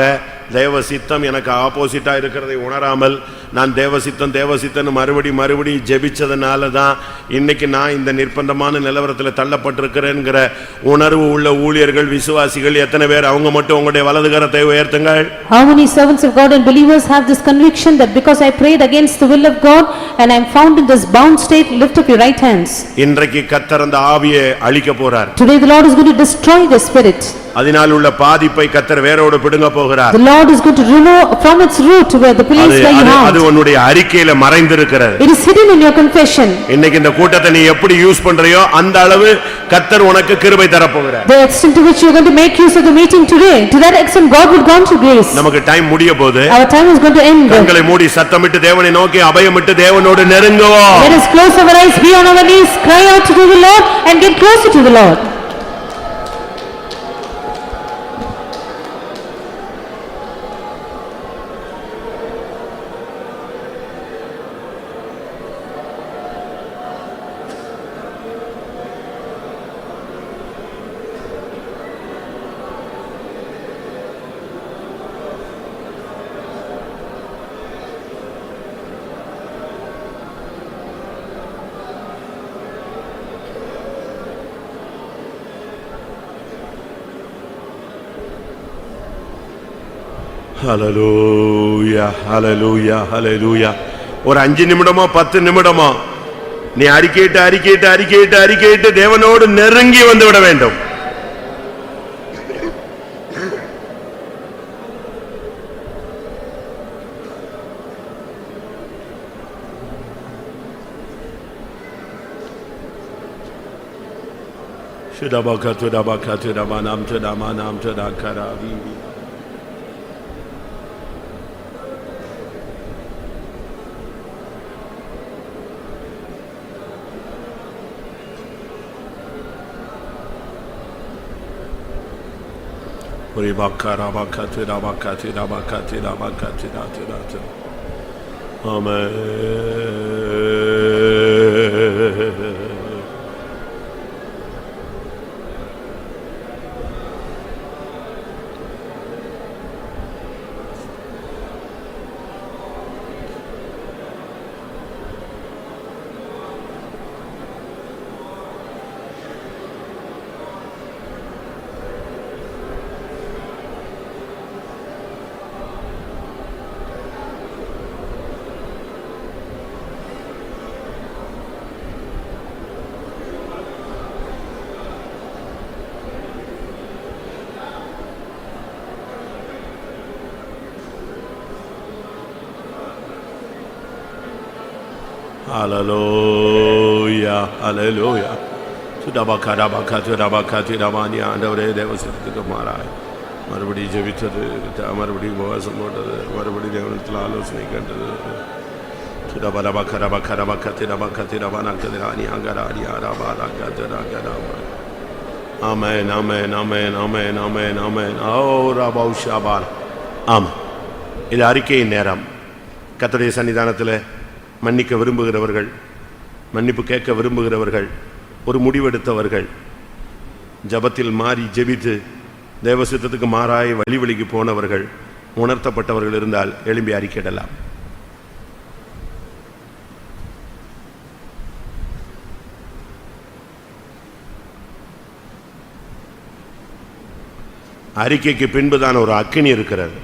தேவ சித்தம் எனக்கு ஆப்போசிட்டா இருக்கிறதை உணராமல் நான் தேவ சித்தம் மறுபடி ஜெபிச்சதனால தான் இன்னைக்கு நான் இந்த நிர்பந்தமான நிலவரத்தில் தள்ளப்பட்டிருக்கிறேன்கிற உணர்வு உள்ள ஊழியர்கள் விசுவாசிகள் எத்தனை பேர்? அவங்க மட்டும் உங்களுடைய வலது கரத்தை உயர்த்துங்கள். How many servants of God and believers have this conviction that because I prayed against the will of God and I am found in this bound state, lift up your right hands. இன்றைக்கு கர்த்தர் அந்த ஆவியை அழிக்க போறார். Today the Lord is going to destroy the spirit. அதனால் உள்ள பாதிப்பை கர்த்தர் வேரோடு பிடுங்க போகிறார். The Lord is going to remove from its root where the place where you are. அது உன்னுடைய அறிக்கையில மறைந்திருக்கிறது. It is hidden in your confession. இன்னைக்கு இந்த கூட்டத்தை நீ எப்படி யூஸ் பண்றியோ அந்த அளவு கர்த்தர் உனக்கு கிருபை தர போகிறார். The extent to which you are going to make use of the meeting today, to that extent God will grant you grace. நமக்கு டைம் முடிய போகுது. Our time is going to end. கண்களை மூடி சத்தமிட்டு தேவனை நோக்கி அபயமிட்டு தேவனோடு நெருங்குவோம். Let us close our eyes, be on our knees, cry out to the Lord and get closer to the Lord. ஹல்லேலூயா ஹல்லேலூயா ஹல்லேலூயா. ஒரு 5 நிமிடமோ 10 நிமிடமோ நீ அறிக்கையிட்டு தேவனோடு நெருங்கி வந்து விட வேண்டும். Amen. ஹalleluya ஹalleluya. சுடபகரபகதுரபகதுரமானி ஆண்டவரே தேவசத்துக்கு மாறாய் மறுபடியும் ஜெபித்தது, மறுபடியும் உபவாசம் போட்டது, மறுபடியும் தேவனத்தில் ஆலோசனை கண்டது. சுடபரபகரபகரபகதிரபகதிரபனகதிராணி அங்கராணி ஆராபாராகதராகராமா. ஆமென் ஆமென் ஆமென் ஆமென் ஆமென் ஆமென். ஓ ரபௌஷாபார். ஆமென். இது அறிக்கையின் நேரம். கர்த்தருடைய சன்னிதானத்தில் மன்னிக்க விரும்புகிறவர்கள், மன்னிப்பு கேட்க விரும்புகிறவர்கள், ஒரு முடிவெடுத்தவர்கள், ஜபத்தில் மாறி ஜெபித்து தேவசித்தத்துக்கு மாறாய் வழிக்கு போனவர்கள், உணர்த்தப்பட்டவர்கள் இருந்தால் எழும்பி அறிக்கையிடலாம். அறிக்கைக்கு பின்புதான் ஒரு அக்கினி இருக்கிறது.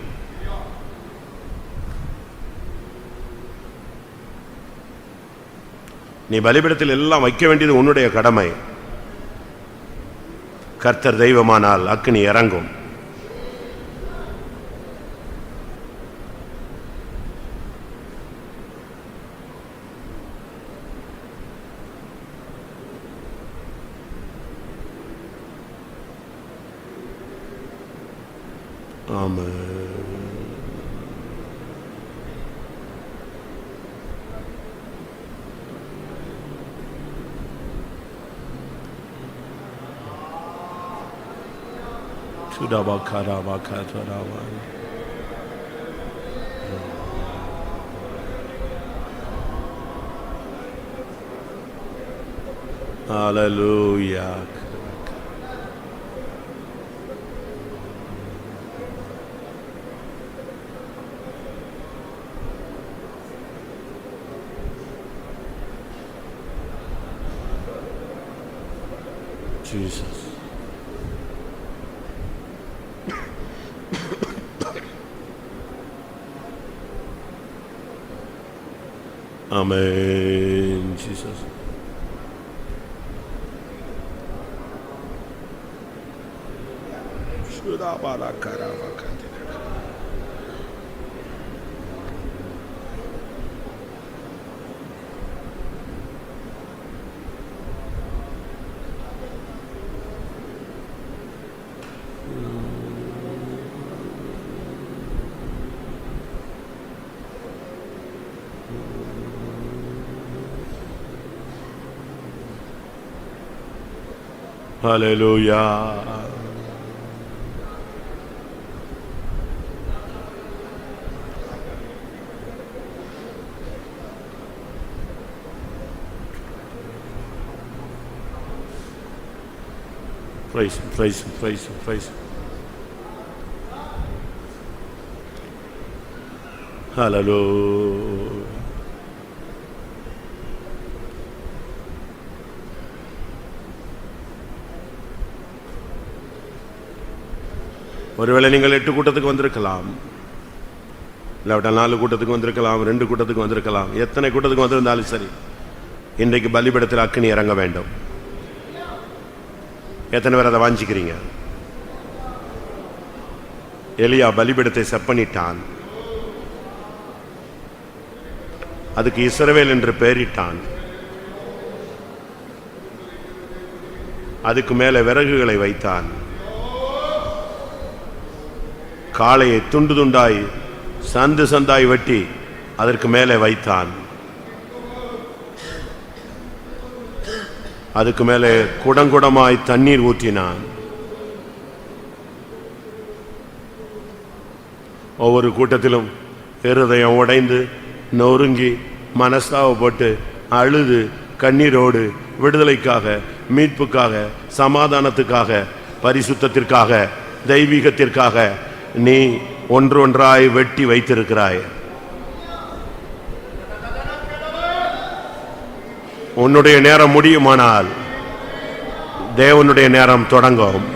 நீ பலிபீடத்தில் எல்லாம் வைக்க வேண்டியது உன்னுடைய கடமை. கர்த்தர் தெய்வமானால் அக்கினி இறங்கும். ஆமென். Hallelujah. Jesus. Amen, Jesus. Hallelujah. Praise him, praise him, praise him, praise him. Hallelujah. ஒருவேளை நீங்கள் 8 கூட்டத்துக்கு வந்திருக்கலாம், இல்லாவிட்டா 4 கூட்டத்துக்கு வந்திருக்கலாம், 2 கூட்டத்துக்கு வந்திருக்கலாம். எத்தனை கூட்டத்துக்கு வந்திருந்தாலும் சரி, இன்றைக்கு பலிபீடத்தில் அக்கினி இறங்க வேண்டும். எத்தனை பேர் அதை வாஞ்சிக்கிறீங்க? எலியா பலிபீடத்தை செப்பனிட்டான், அதுக்கு இஸ்ரவேல் என்று பெயரிட்டான். அதுக்கு மேலே விறகுகளை வைத்தான். காளையை துண்டு துண்டாய் சந்து சந்தாய் வெட்டி அதற்கு மேலே வைத்தான். அதுக்கு மேலே குடங்குடமாய் தண்ணீர் ஊற்றினான். ஒவ்வொரு கூட்டத்திலும் இருதயம் உடைந்து நொறுங்கி மனஸ்தாபப்பட்டு அழுது கண்ணீரோடு விடுதலைக்காக, மீட்புக்காக, சமாதானத்துக்காக, பரிசுத்தத்திற்காக, தெய்வீகத்திற்காக நீ ஒன்றொன்றாய் வெட்டி வைத்திருக்கிறாய். உன்னுடைய நேரம் முடியுமானால் தேவனுடைய நேரம் தொடங்கும்.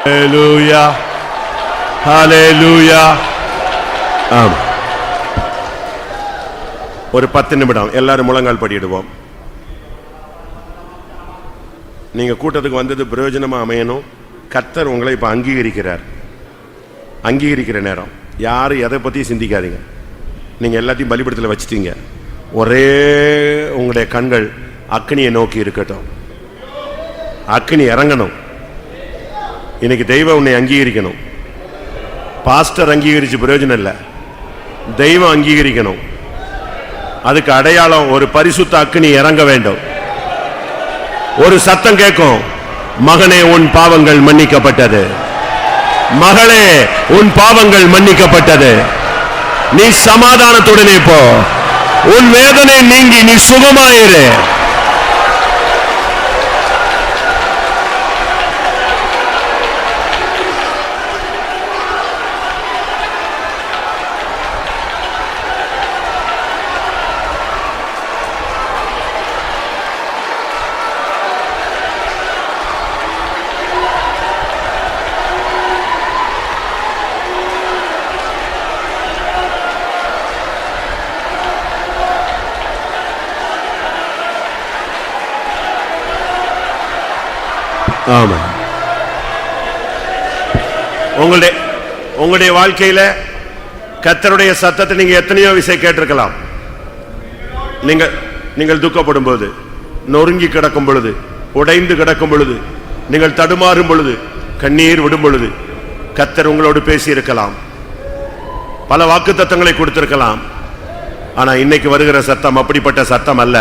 ஹalleluya ஹalleluya. ஆம். ஒரு 10 நிமிடம் எல்லாரும் முழங்கால் படியிடுவோம். நீங்க கூட்டத்துக்கு வந்தது பிரயோஜனமா அமையணும். கர்த்தர் உங்களை இப்ப அங்கீகரிக்கிறார். அங்கீகரிக்கிற நேரம். யாரும் எதை பத்தி சிந்திக்காதீங்க. நீங்க எல்லாத்தையும் பலிபீடத்தில் வச்சிட்டீங்க. ஒரே உங்களுடைய கண்கள் அக்னியை நோக்கி இருக்கட்டும். அக்னி இறங்கணும். இன்னைக்கு தெய்வம் உன்னை அங்கீகரிக்கணும். பாஸ்டர் அங்கீகரிச்சு பிரயோஜனம் இல்லை, தெய்வம் அங்கீகரிக்கணும். அதுக்கு அடையாளம் ஒரு பரிசுத்த அக்னி இறங்க வேண்டும். ஒரு சத்தம் கேட்கும், மகனே உன் பாவங்கள் மன்னிக்கப்பட்டது, மகளே உன் பாவங்கள் மன்னிக்கப்பட்டது, நீ சமாதானத்துடனே போ, உன் வேதனை நீங்கி நீ சுகமாயிரு. ஆமா. உங்களுடைய வாழ்க்கையில கர்த்தருடைய சத்தத்தை நீங்க எத்தனையோ விஷயம் கேட்டிருக்கலாம். நீங்கள் துக்கப்படும் போது, நொறுங்கி கிடக்கும் பொழுது, உடைந்து கிடக்கும் பொழுது, நீங்கள் தடுமாறும் பொழுது, கண்ணீர் விடும் பொழுது கர்த்தர் உங்களோடு பேசி இருக்கலாம். பல வாக்குத்தத்தங்களை கொடுத்திருக்கலாம். ஆனா இன்னைக்கு வருகிற சத்தம் அப்படிப்பட்ட சத்தம் அல்ல.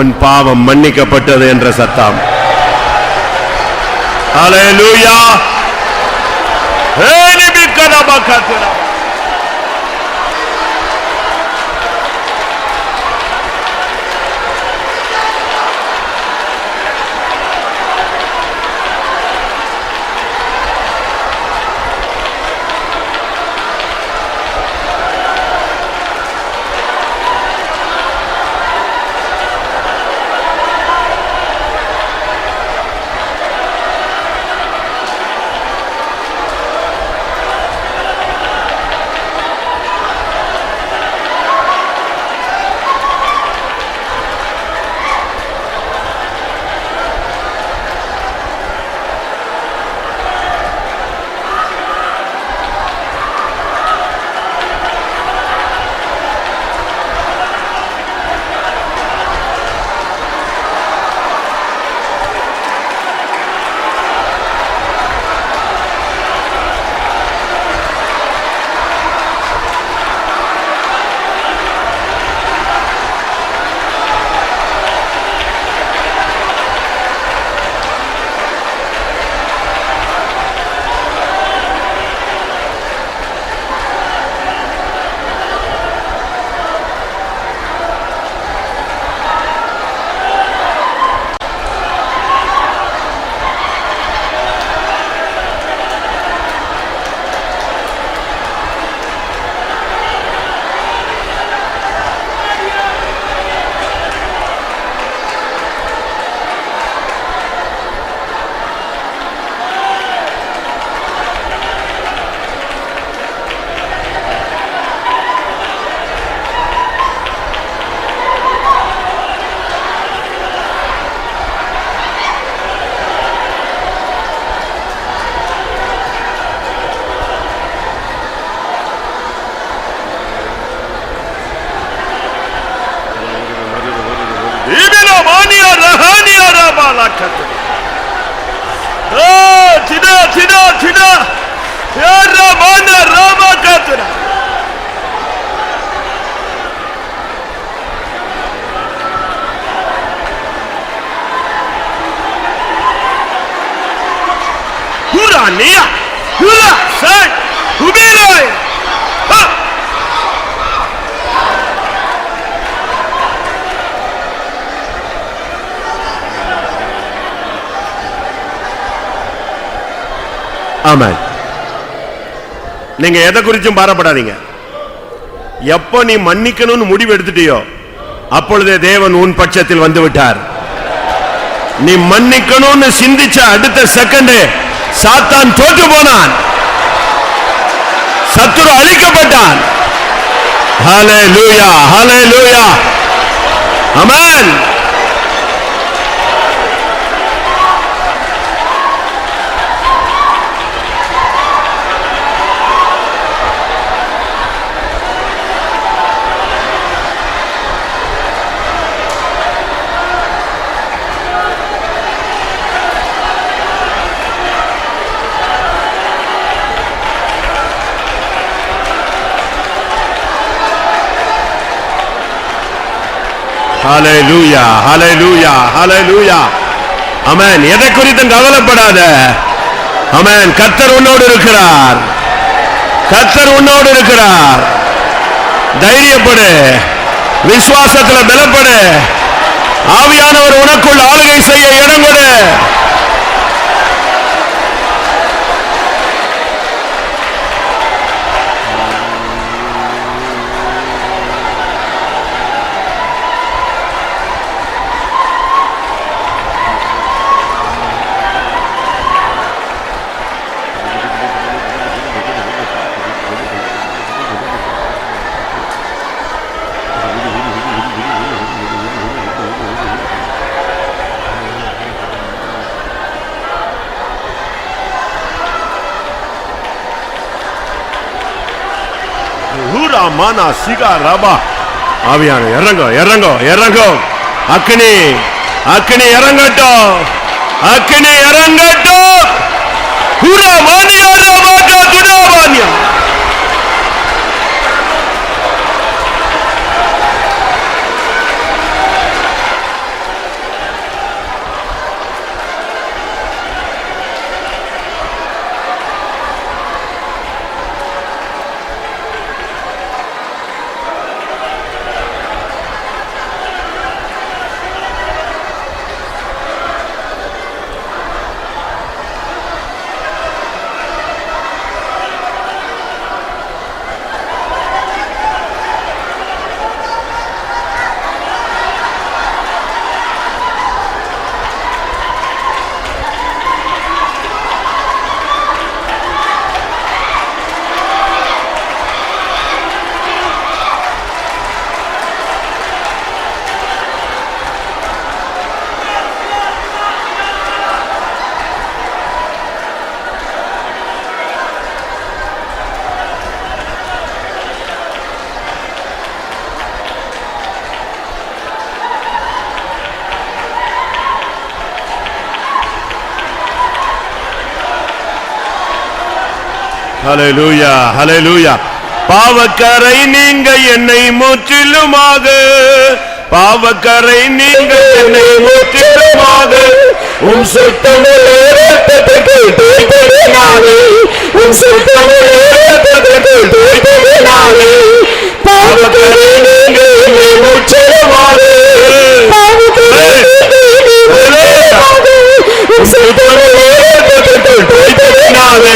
உன் பாவம் மன்னிக்கப்பட்டது என்ற சத்தம். ஹalleluya. ஏனிபிக்கடபக்கத்ரா. ஆமென். நீங்க எதை குறிச்சும் பாரப்படாதீங்க. எப்ப நீ மன்னிக்கணும்னு முடிவு எடுத்துட்டியோ அப்பொழுதே தேவன் உன் பட்சத்தில் வந்து விட்டார். நீ மன்னிக்கணும்னு சிந்திச்ச அடுத்த செகண்ட் சாத்தான் தோற்று போனான், சத்துரு அழிக்கப்பட்டான். ஹல்லேலூயா, ஹல்லேலூயா, ஆமென். ஹல்லேலூயா, ஹல்லேலூயா, ஹல்லேலூயா, ஆமென். எதை குறித்தும் கவலைப்படாத. ஆமென். கர்த்தர் உன்னோடு இருக்கிறார், கர்த்தர் உன்னோடு இருக்கிறார். தைரியப்படு, விசுவாசத்துல பலப்படு. ஆவியானவர் உனக்குள் ஆளுகை செய்ய இடம் கொடு. மானா சிகா ரபா. ஆவியான இறங்கோ, இறங்கோ, இறங்கோ. அக்னி, அக்னி இறங்கட்டும், அக்னி இறங்கட்டும். Hurrah mania ரபாகா துடாவானியா. ஹல்லேலூயா, ஹல்லேலூயா. பாவக்கரை நீங்க என்னை முற்றிலுமாக, பாவக்கரை நீங்க என்னை முற்றிலுமாக உம் சுத்தமுள்ள இரத்தத்துக்கு தூய்த்ததினாலே, உம் சுத்தமுள்ள இரத்தத்துக்கு தூய்த்ததினாலே பாவக்கரை நீங்க என்னை முற்றிலுமாக, பாவக்கரை உம் சுத்தமுள்ள இரத்தத்துக்கு தூய்த்ததினாலே,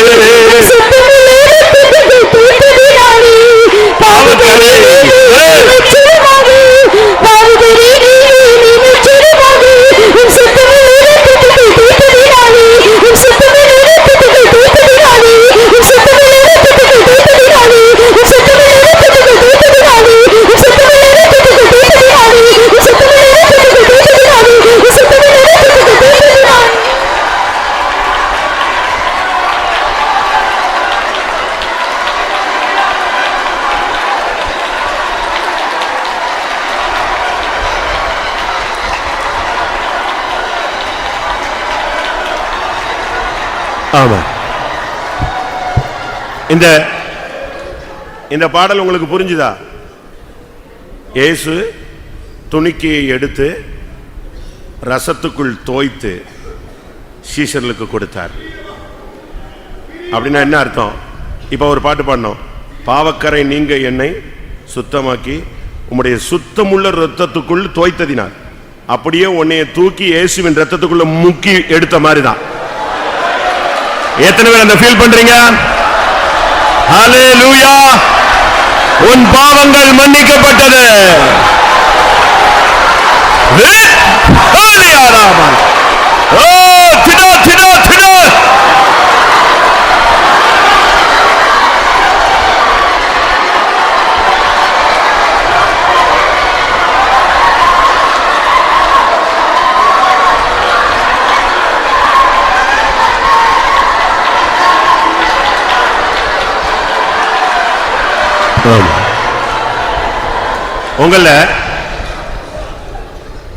ஆமா. இந்த பாடல் உங்களுக்கு புரிஞ்சுதா? இயேசு துணிக்கையை எடுத்து ரசத்துக்குள் தோய்த்து சீஷர்களுக்கு கொடுத்தார். அப்படின்னா என்ன அர்த்தம்? இப்ப ஒரு பாட்டு பாடணும். பாவக்கரை நீங்க என்னை சுத்தமாக்கி உம்முடைய சுத்தமுள்ள ரத்தத்துக்குள் தோய்த்ததினார். அப்படியே உன்னைய தூக்கி இயேசுவின் ரத்தத்துக்குள்ள முக்கி எடுத்த மாதிரி தான். எத்தனை பேர் அந்த ஃபீல் பண்றீங்க? ஹல்லேலூயா. உன் பாவங்கள் மன்னிக்கப்பட்டது.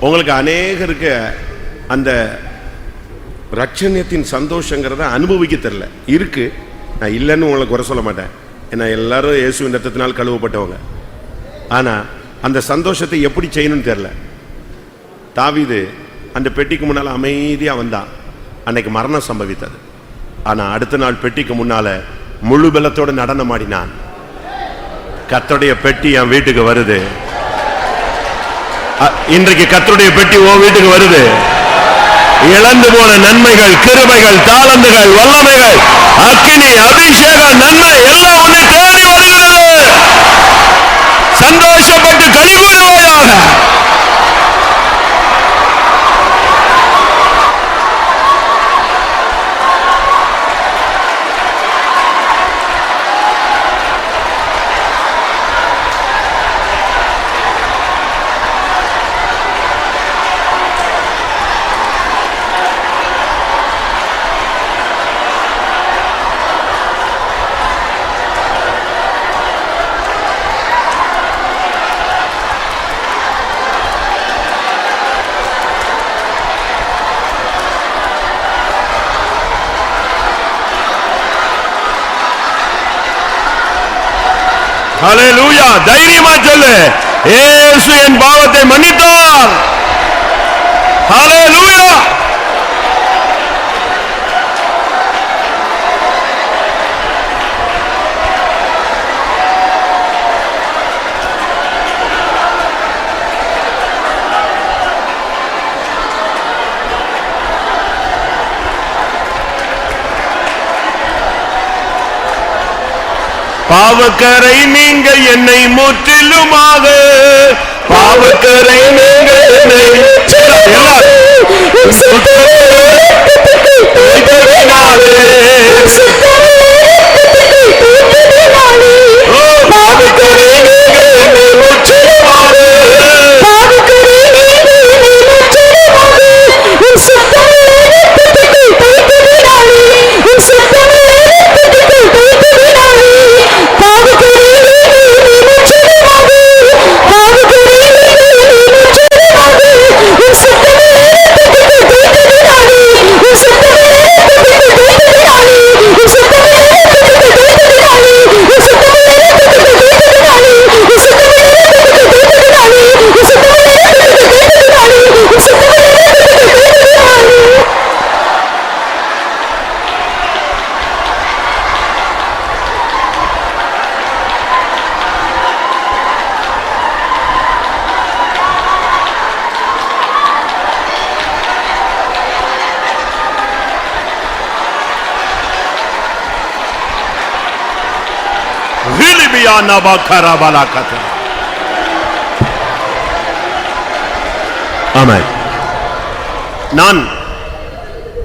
உங்களுக்கு அநேகருக்கு அந்த ரட்சணியத்தின் சந்தோஷங்கிறத அனுபவிக்க தெரியல. இருக்கு, நான் இல்லைன்னு உங்களுக்கு குறை சொல்ல மாட்டேன். ஏன்னா எல்லாரும் இயேசுவின் ரத்தத்தினால் கழுவப்பட்டவங்க. ஆனா அந்த சந்தோஷத்தை எப்படி செய்யணும்னு தெரியல. தாவீது அந்த பெட்டிக்கு முன்னால அமைதியா வந்தான். அன்னைக்கு மரணம் சம்பவித்தது. ஆனா அடுத்த நாள் பெட்டிக்கு முன்னால முழு பலத்தோடு நடனம் ஆடினான். கர்த்தருடைய பெட்டி என் வீட்டுக்கு வருது. இன்றைக்கு கர்த்தருடைய பெட்டி உன் வீட்டுக்கு வருது. இழந்து போன நன்மைகள், கிருபைகள், தாளந்துகள், வல்லமைகள், அக்கினி, அபிஷேகம், நன்மை எல்லாம் உன்னை தேடி வருகிறது. சந்தோஷப்பட்டு களிகூறுவாயாக. ஹல்லேலூயா. தைரியமா சொல்லு, இயேசு என் பாவத்தை மன்னித்தார். ஹல்லேலூயா. பாவக்கரை நீங்க என்னை முற்றிலுமாக, பாவக்கரை நீங்க என்னை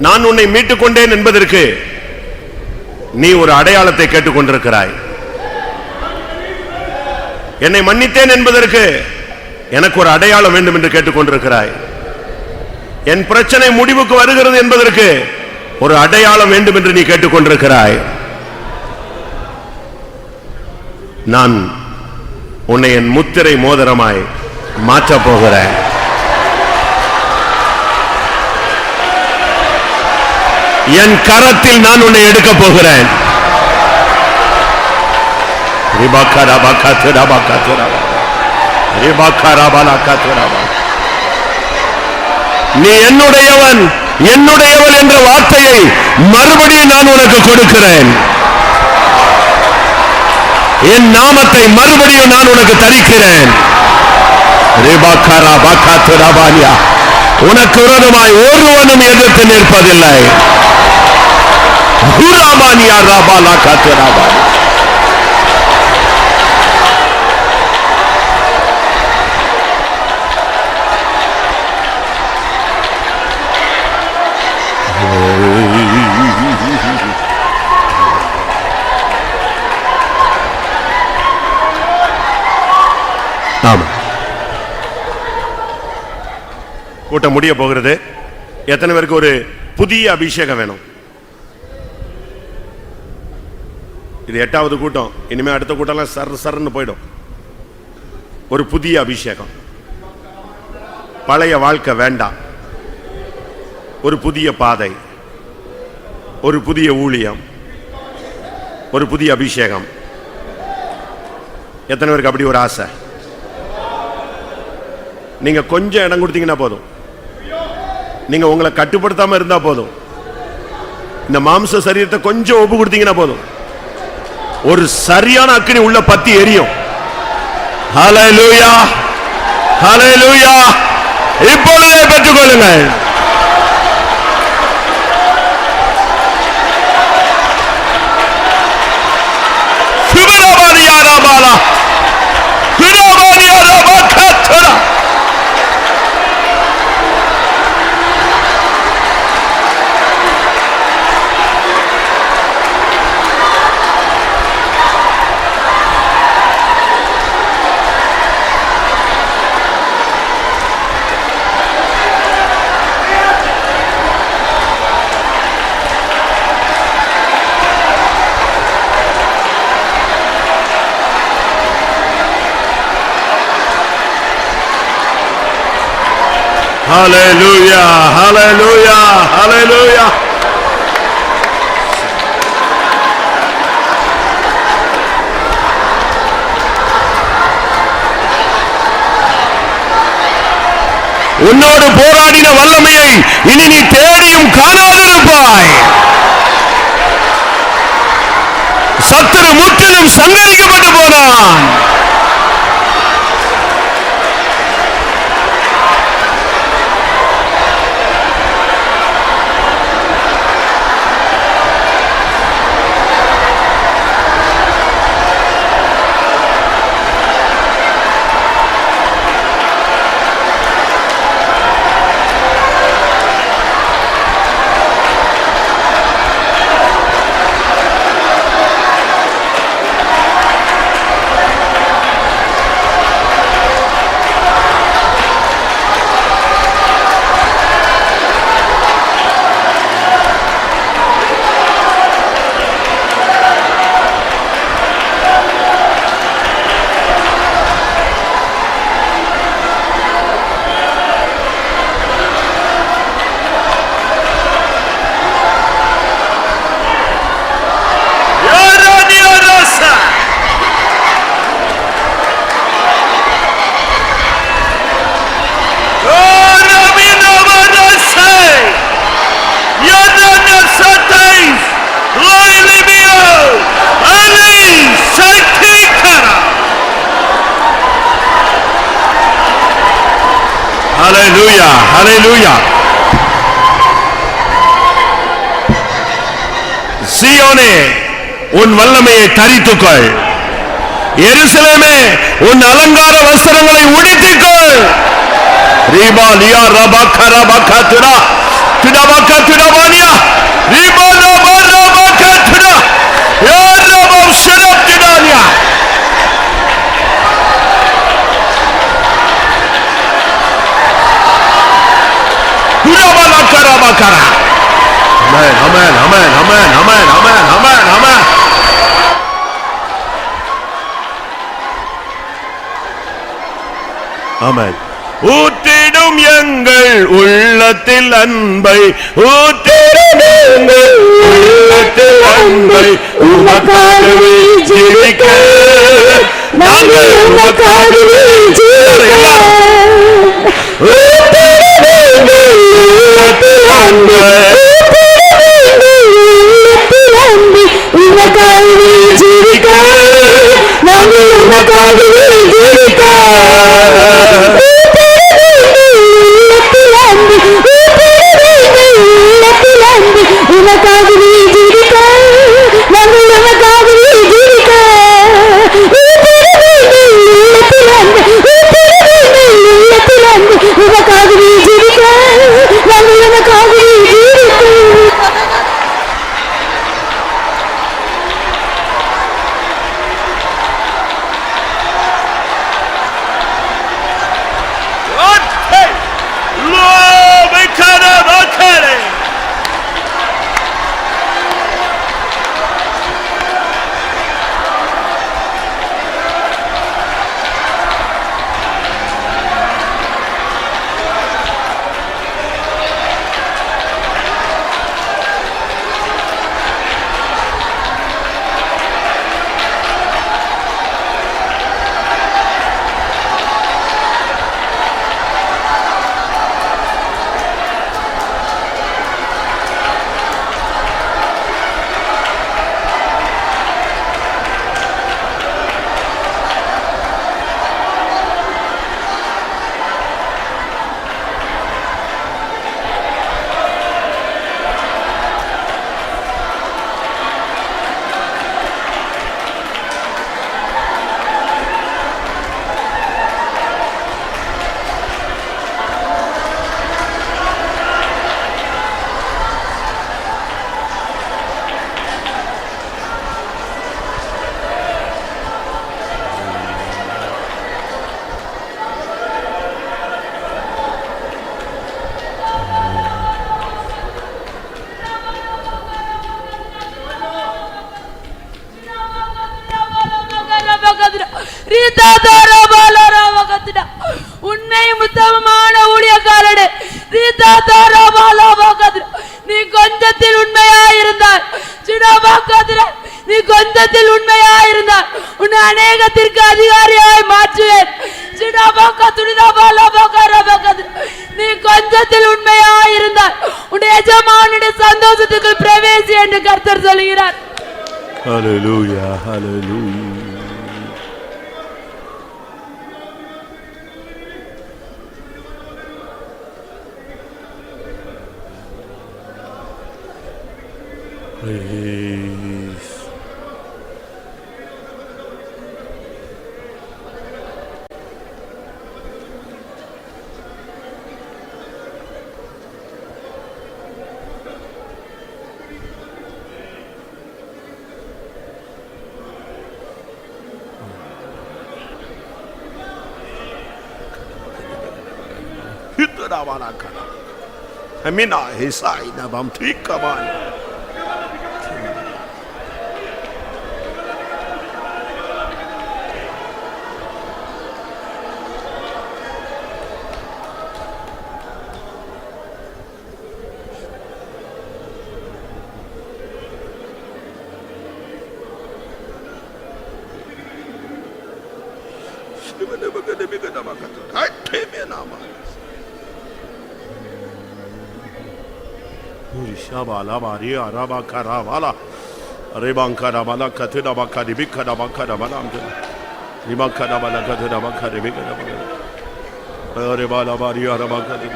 நான் உன்னை மீட்டுக் கொண்டேன் என்பதற்கு நீ ஒரு அடையாளத்தை கேட்டுக்கொண்டிருக்கிறாய். என்னை மன்னித்தேன் என்பதற்கு எனக்கு ஒரு அடையாளம் வேண்டும் என்று கேட்டுக்கொண்டிருக்கிறாய். என் பிரச்சனை முடிவுக்கு வருகிறது என்பதற்கு ஒரு அடையாளம் வேண்டும் என்று நீ கேட்டுக்கொண்டிருக்கிறாய். நான் உன்னை என் முத்திரை மோதிரமாய் மாற்றப் போகிறேன். என் கரத்தில் நான் உன்னை எடுக்கப் போகிறேன். நீ என்னுடையவன், என்னுடையவள் என்ற வார்த்தையை மறுபடியும் நான் உனக்கு கொடுக்கிறேன். என் நாமத்தை மறுபடியும் நான் உனக்கு தரிக்கிறேன். உனக்கு விரோதமாய் ஒருவனும் எதிர்த்து நிற்பதில்லை. கூட்டம் முடிய போகிறது. எத்தனை பேருக்கு ஒரு புதிய அபிஷேகம் வேணும்? இது 8வது கூட்டம். இனிமே அடுத்த கூட்டம்லாம் சர்ன்னு போயிடும். ஒரு புதிய அபிஷேகம். பழைய வாழ்க்கை வேண்டாம். ஒரு புதிய பாதை, ஒரு புதிய ஊழியம், ஒரு புதிய அபிஷேகம். எத்தனை பேருக்கு அப்படி ஒரு ஆசை? நீங்க கொஞ்சம் இடம் கொடுத்தீங்கன்னா போதும். நீங்க உங்களை கட்டுப்படுத்தாம இருந்தா போதும். இந்த மாம்ச சரீரத்தை கொஞ்சம் ஒப்பு கொடுத்தீங்கன்னா போதும். ஒரு சரியான அக்கினி உள்ள பத்தி எரியும். ஹல்லேலூயா, ஹல்லேலூயா. இப்பொழுதே பெற்றுக்கொள்ளுங்கள். சுபரபாலியாராபாலா, சுபரபாலியாராபாகத்தரா. Hallelujah, hallelujah, hallelujah. உன்னோடு போராடின வல்லமையை இனி நீ தேடியும் காணாதிருப்பாய். சத்துரு முற்றிலும் சங்கரிக்கப்பட்டு போனான். Hallelujah, hallelujah. சீயோனே, உன் வல்லமையை தரித்துக்கொள். எருசலேமே, உன் அலங்கார வஸ்திரங்களை உடுத்திக்கொள். ரீபா லியா ரபா கரபா கத்ரா துடபா கத்ரபானியா ரீபா ரபா ரபா கத்ரா யா ரபா Sharaf துடானியா. Amen, amen, amen, amen, amen, amen, amen, amen. Amen. ஊற்றிடும் எங்கள் உள்ளத்தில் அன்பை, ஊற்றிடும் எங்கள் உள்ளத்தில் அன்பை, உமக்காகவே ஜீவிக்க நாங்கள் உமக்காகவே ஜீவிக்க. உண்மையும் உத்தமமான ஊழியக்காரனே, நீ கொஞ்சத்தில் உண்மையாயிருந்தாய், நீ கொஞ்சத்தில் உண்மையாயிருந்தாய், உன்னை அநேகத்திற்கு அதிகாரியாய் மாற்றுவேன். நீ கொஞ்சத்தில் உண்மையாயிருந்தாய், உன்னுடைய எஜமானுடைய சந்தோஷத்துக்கு பிரவேசி என்று கர்த்தர் சொல்கிறார். ஹல்லேலூயா, ஹல்லேலூயா. Praise. Amina, Hisai, Nabam, Tikaman. Shabala Maria Raba Karavala Rebankara Bala Katina Bakari Bikada Bakada Balam Rimakada Bala Katina Bakari Bikada Rebala Maria Rabakadi.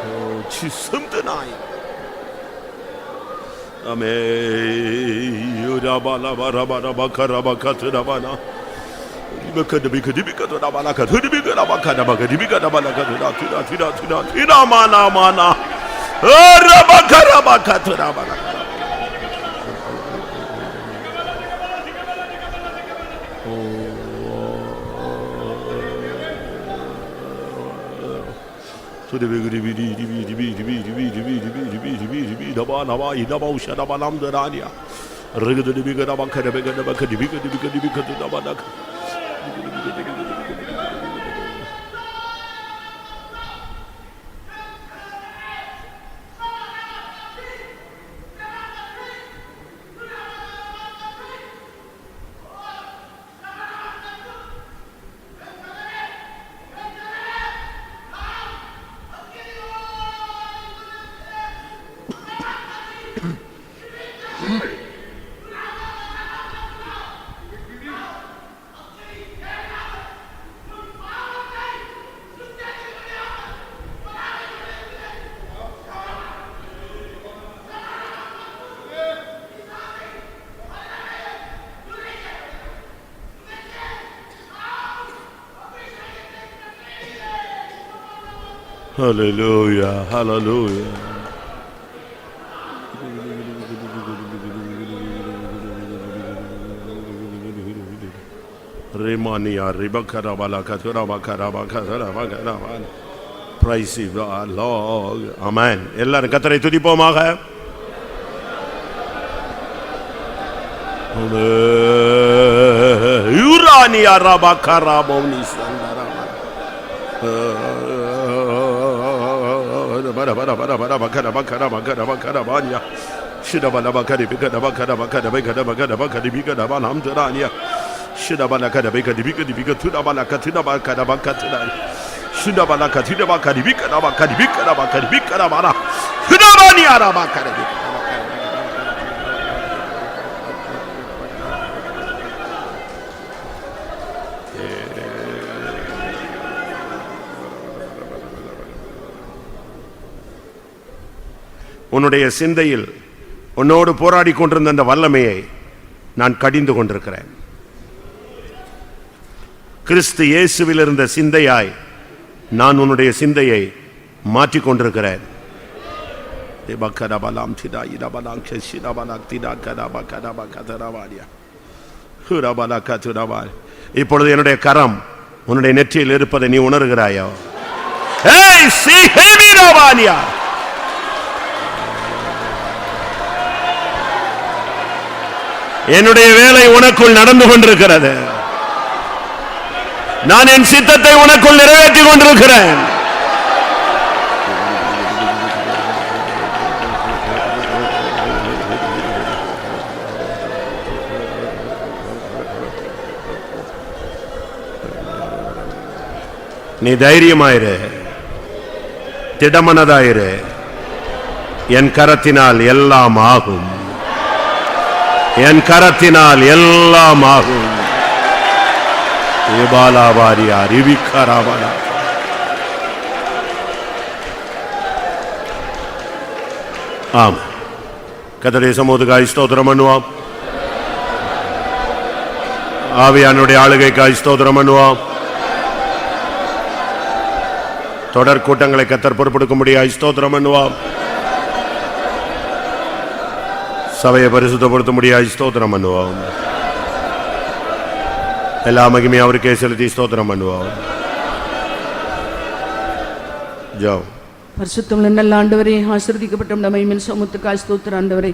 Oh, Chisumtanai. Amen. Yudabala Barabara Bakara Bakatina Bana. Hallelujah, hallelujah. Remania Ribakara Balakatura Bakara Bakara Bakara. Praise the Lord. Amen. எல்லாரும் கர்த்தரை துதிப்போமாக. Urania Rabakara Boni Sandara. Bara bara bara bara bakara bakara bakara bakara banya. Shida bala bakari bika da bakara bakara bika da bakara bakari bika da bala hamdania. Shida bala kada bika di bika tu da bala katina bakara bakara. Shida bala katina bakari bika da bakari bika da bakari bika da bala. Shida bani ara bakara bika. உன்னுடைய சிந்தையில் உன்னோடு போராடி கொண்டிருந்த அந்த வல்லமையை நான் கடிந்து கொண்டிருக்கிறேன். கிறிஸ்து இயேசுவில் இருந்த சிந்தையாய் நான் உன்னுடைய சிந்தையை மாற்றிக் கொண்டிருக்கிறேன். இப்பொழுது என்னுடைய கரம் உன்னுடைய நெற்றியில் இருப்பதை நீ உணர்கிறாயோ? என்னுடைய வேலை உனக்குள் நடந்து கொண்டிருக்கிறது. நான் என் சித்தத்தை உனக்குள் நிறைவேற்றிக் கொண்டிருக்கிறேன். நீ தைரியமாயிரு, திடமனதாயிரு. என் கரத்தினால் எல்லாம் ஆகும். என் கரத்தினால் எல்லாம் ஆகும். ஆம், கர்த்தருடைய சமூகத்துக்காய் ஸ்தோத்திரம் பண்ணுவோம். ஆவியானுடைய ஆளுகைக்காய் ஸ்தோத்திரம் பண்ணுவோம். தொடர் கூட்டங்களை கர்த்தர் பொறுப்பெடுக்கும்படியாய் ஸ்தோத்திரம் பண்ணுவோம். சபையை பரிசுத்தப்படுத்தும்படியாய் ஸ்தோத்திரம் பண்ணுவோம். எல்லா மகிமையும் அவருக்கே செலுத்தி ஸ்தோத்திரம் பண்ணுவோம். ஜெபம். பரிசுத்தமுள்ள நல்ல ஆண்டவரே, ஆசீர்வதிக்கப்பட்ட உம்முடைய மகிமையின் சமூகத்துக்காய் ஸ்தோத்திரம் ஆண்டவரே.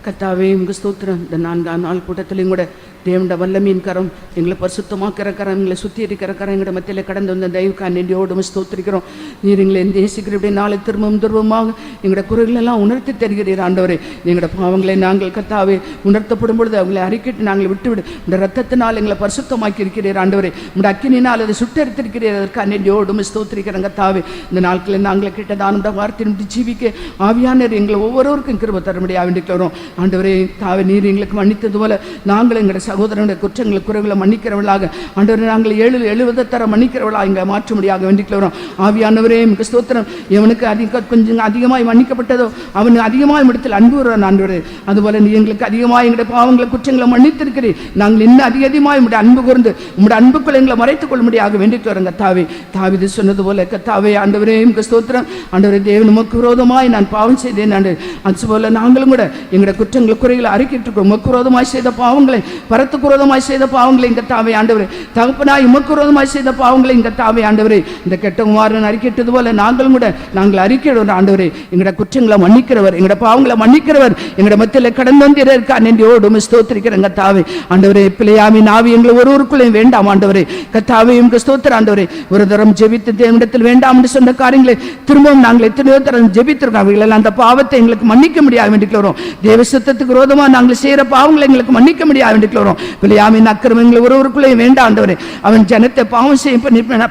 கர்த்தாவே உங்க ஸ்தோத்திரம். இந்த 4ஆம் நாள் கூட்டத்திலையும் கூட தேவனுடைய வல்லமையின் கரம், எங்களை பரிசுத்தமாக்கிற கரம், எங்களை சுற்றி இருக்கிற கரம் எங்களை மத்தியில் கடந்து வந்த தெய்வக்கா நன்றியோடு ஸ்தோத்திரிக்கிறோம். நீர் எங்களை தேசிக்கிறபடி நாளை திரும்பவும் துருவமாக எங்களுடைய குறைகளெல்லாம் உணர்த்தி தருகிறீர் ஆண்டவரே. எங்களோட பாவங்களை நாங்கள் கர்த்தாவே உணர்த்தப்படும் பொழுது அவங்களை அறிக்கிட்டு நாங்கள் விட்டுவிடு. இந்த ரத்தத்தினால் எங்களை பரிசுத்தமாக்கி இருக்கிறீர் ஆண்டவரே. உங்களுடைய அக்கினினால் அதை சுட்டெடுத்திருக்கிறீர். அதற்காக நன்றியோடு ஸ்தோத்திரிக்கிறோம் கர்த்தாவே. இந்த நாட்களில் நாங்கள் கேட்டதான வார்த்தை ஜீவிக்க ஆவியானவர் எங்களை ஒவ்வொருவருக்கும் கிருபை தரும்படியாக வேண்டிக்கிறோம் ஆண்டவரே. தாவே நீர் எங்களுக்கு மன்னித்தது போல நாங்கள் எங்களுடைய சகோதரனுடைய குற்றங்களை குறைகளை மன்னிக்கிறவர்களாக ஆண்டவரே, நாங்கள் 70 தர மன்னிக்கிறவர்களாக எங்களை மாற்றும்படியாக வேண்டிக்கிறோம் ஆவியானவரே. மிக ஸ்தோத்திரம். எவனுக்கு கொஞ்சம் அதிகமாய் மன்னிக்கப்பட்டதோ அவன் அதிகமாய் இடத்தில் அன்பு வருவான் ஆண்டவரே. அதுபோல நீ எங்களுக்கு அதிகமாக எங்களுடைய பாவங்களை குற்றங்களை மன்னித்திருக்கிறீர். நாங்கள் இன்னும் அதிகமாக உங்களுடைய அன்பு கூர்ந்து உங்களுடைய அன்புக்குள் எங்களை மறைத்துக் கொள்ளும்படியாக வேண்டிக்கிறோம் கர்த்தாவே. தாவீது சொன்னது போல கர்த்தாவே ஆண்டவரே மிக ஸ்தோத்திரம். ஆண்டவரே, தேவன் உமக்கு விரோதமாய் நான் பாவம் செய்தேன் ஆண்டு. அதுபோல நாங்களும் கூட எங்களுடைய குற்றங்கள் குறைகளை அறிக்கிட்டு இருக்கோம். உமக்கு விரோதமாய் செய்த பாவங்களை, பரத்துக்கு விரோதமாய் செய்த பாவங்களை இங்க தாவே ஆண்டவரே, தகப்பனாய் உமக்கு விரோதமாய் செய்த பாவங்களை இங்க தாவே ஆண்டவரே, இந்த கெட்ட குமாரன் அறிக்கிட்டது போல நாங்களும் கூட நாங்கள் அறிக்கிறோம் ஆண்டவரே. எங்களோட குற்றங்களை மன்னிக்கிறவர், எங்களோட பாவங்களை மன்னிக்கிறவர், எங்களோட மத்தியில் கடந்து வந்திருக்கா நன்றியோடு ஸ்தோத்திரிக்கிறேன் கர்த்தாவே. ஆண்டவரே, பிள்ளையாமின் ஆவி எங்களை ஒருவருக்குள்ளேயும் வேண்டாம் ஆண்டவரே. கர்த்தாவே உங்க ஸ்தோத்திரம் ஆண்டவரே. ஒரு தரம் ஜெபித்து தேவனிடத்தில் வேண்டாம் என்று சொன்ன காரியங்களை திரும்பவும் நாங்கள் எத்தனையோ தரம் ஜெபித்திருக்கோம். அவைகள் அந்த பாவத்தை எங்களுக்கு மன்னிக்க முடியாது வேண்டிக்கிறோம். தேவ சித்தத்துக்கு விரோதமாக நாங்கள் செய்கிற பாவங்களை எங்களுக்கு மன்னிக்க முடியாது வேண்டிக்கிறோம். பிள்ளையாமின் அக்கிரமங்களை ஒருவருக்குள்ளே வேண்டாம் ஆண்டவரே. அவன் ஜனத்தை பாவம் செய்ய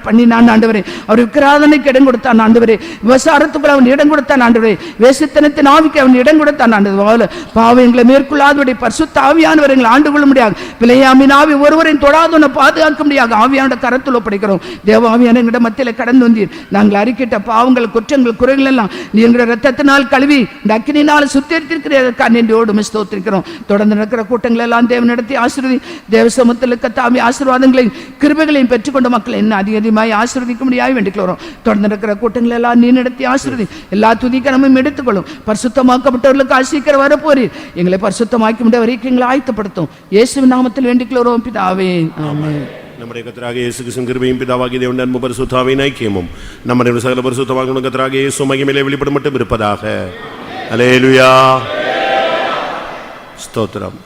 பண்ணினான் ஆண்டவரே. அவர் விக்கிராதனைக்கு இடம் கொடுத்தான் ஆண்டவரே. விபசாரத்துக்குள்ள அவன் இடம் கொடுத்தான் ஆண்டவரே. வேசித்தனத்தின் ஆவிக்கு அவன் இடம் கொடுத்தான் ஆண்டவரே. பாவம் எங்களை மேற்கொள்ளாதபடி பரிசுத்த ஆவியானவர் எங்களை ஆண்டு கொள்ள முடியாது. பிள்ளையாமின் ஆவி ஒருவரையும் தொடாது பாதுகாக்க முடியாது. ஆவியான கரத்தில் ஒப்படைக்கிறோம். தேவ ஆவியான எங்களிடம் மத்தியில் கடந்து வந்தீர். நாங்கள் அறிக்கிட்ட பாவங்கள் குற்றங்கள் குறைகள் எல்லாம் நீ எங்களுடைய ரத்தத்தினால் கழுவி இந்த அக்கினினால் சுத்திகரித்திருக்கிறதற்காக நன்றியோடு ஸ்தோத்திரிக்கிறோம். தொடர்ந்து நடக்கிற கூட்டங்கள் எல்லாம் தேவனிடத்தை ஆசீர்வதி. தேவ சமூகத்தில் கர்த்தாவே ஆசீர்வாதங்களையும் கிருபைகளையும் பெற்றுக்கொண்ட மக்களை இன்னும் அதிகமாய் ஆசீர்வதிக்க முடியாது வேண்டிக்கிறோம். தொடர்ந்து நடக்கிற கூட்டங்கள் எல்லாம் நீ நடத்தி ஆசீர்வதி. எல்லா துதிக்கரமும் எடுத்துக்கொள்ளும். பரிசுத்தமாக்கப்பட்டவர்களுக்கு ஆசீக்கிரம் வரப்போறீர். எங்களை பரிசுத்தமாக்கி முடிய வரைக்கும் எங்களை ஆயத்தப்படுத்தும். இயேசுவின் நாமத்தில் வேண்டிக்கிறோம் பிதாவே, ஆமென். நம்முடைய கர்த்தராகிய இயேசு கிறிஸ்துவின் கிருபையும் பிதாவாகிய தேவனுடைய அன்பும் பரிசுத்த ஐக்கியமும் நம்முடைய சகல பரிசுத்தவான்களுடைய கர்த்தராகிய இயேசு மகிமையிலே வெளிப்படும் மட்டும் இருப்பதாக. அல்லேலூயா. ஸ்தோத்திரம்.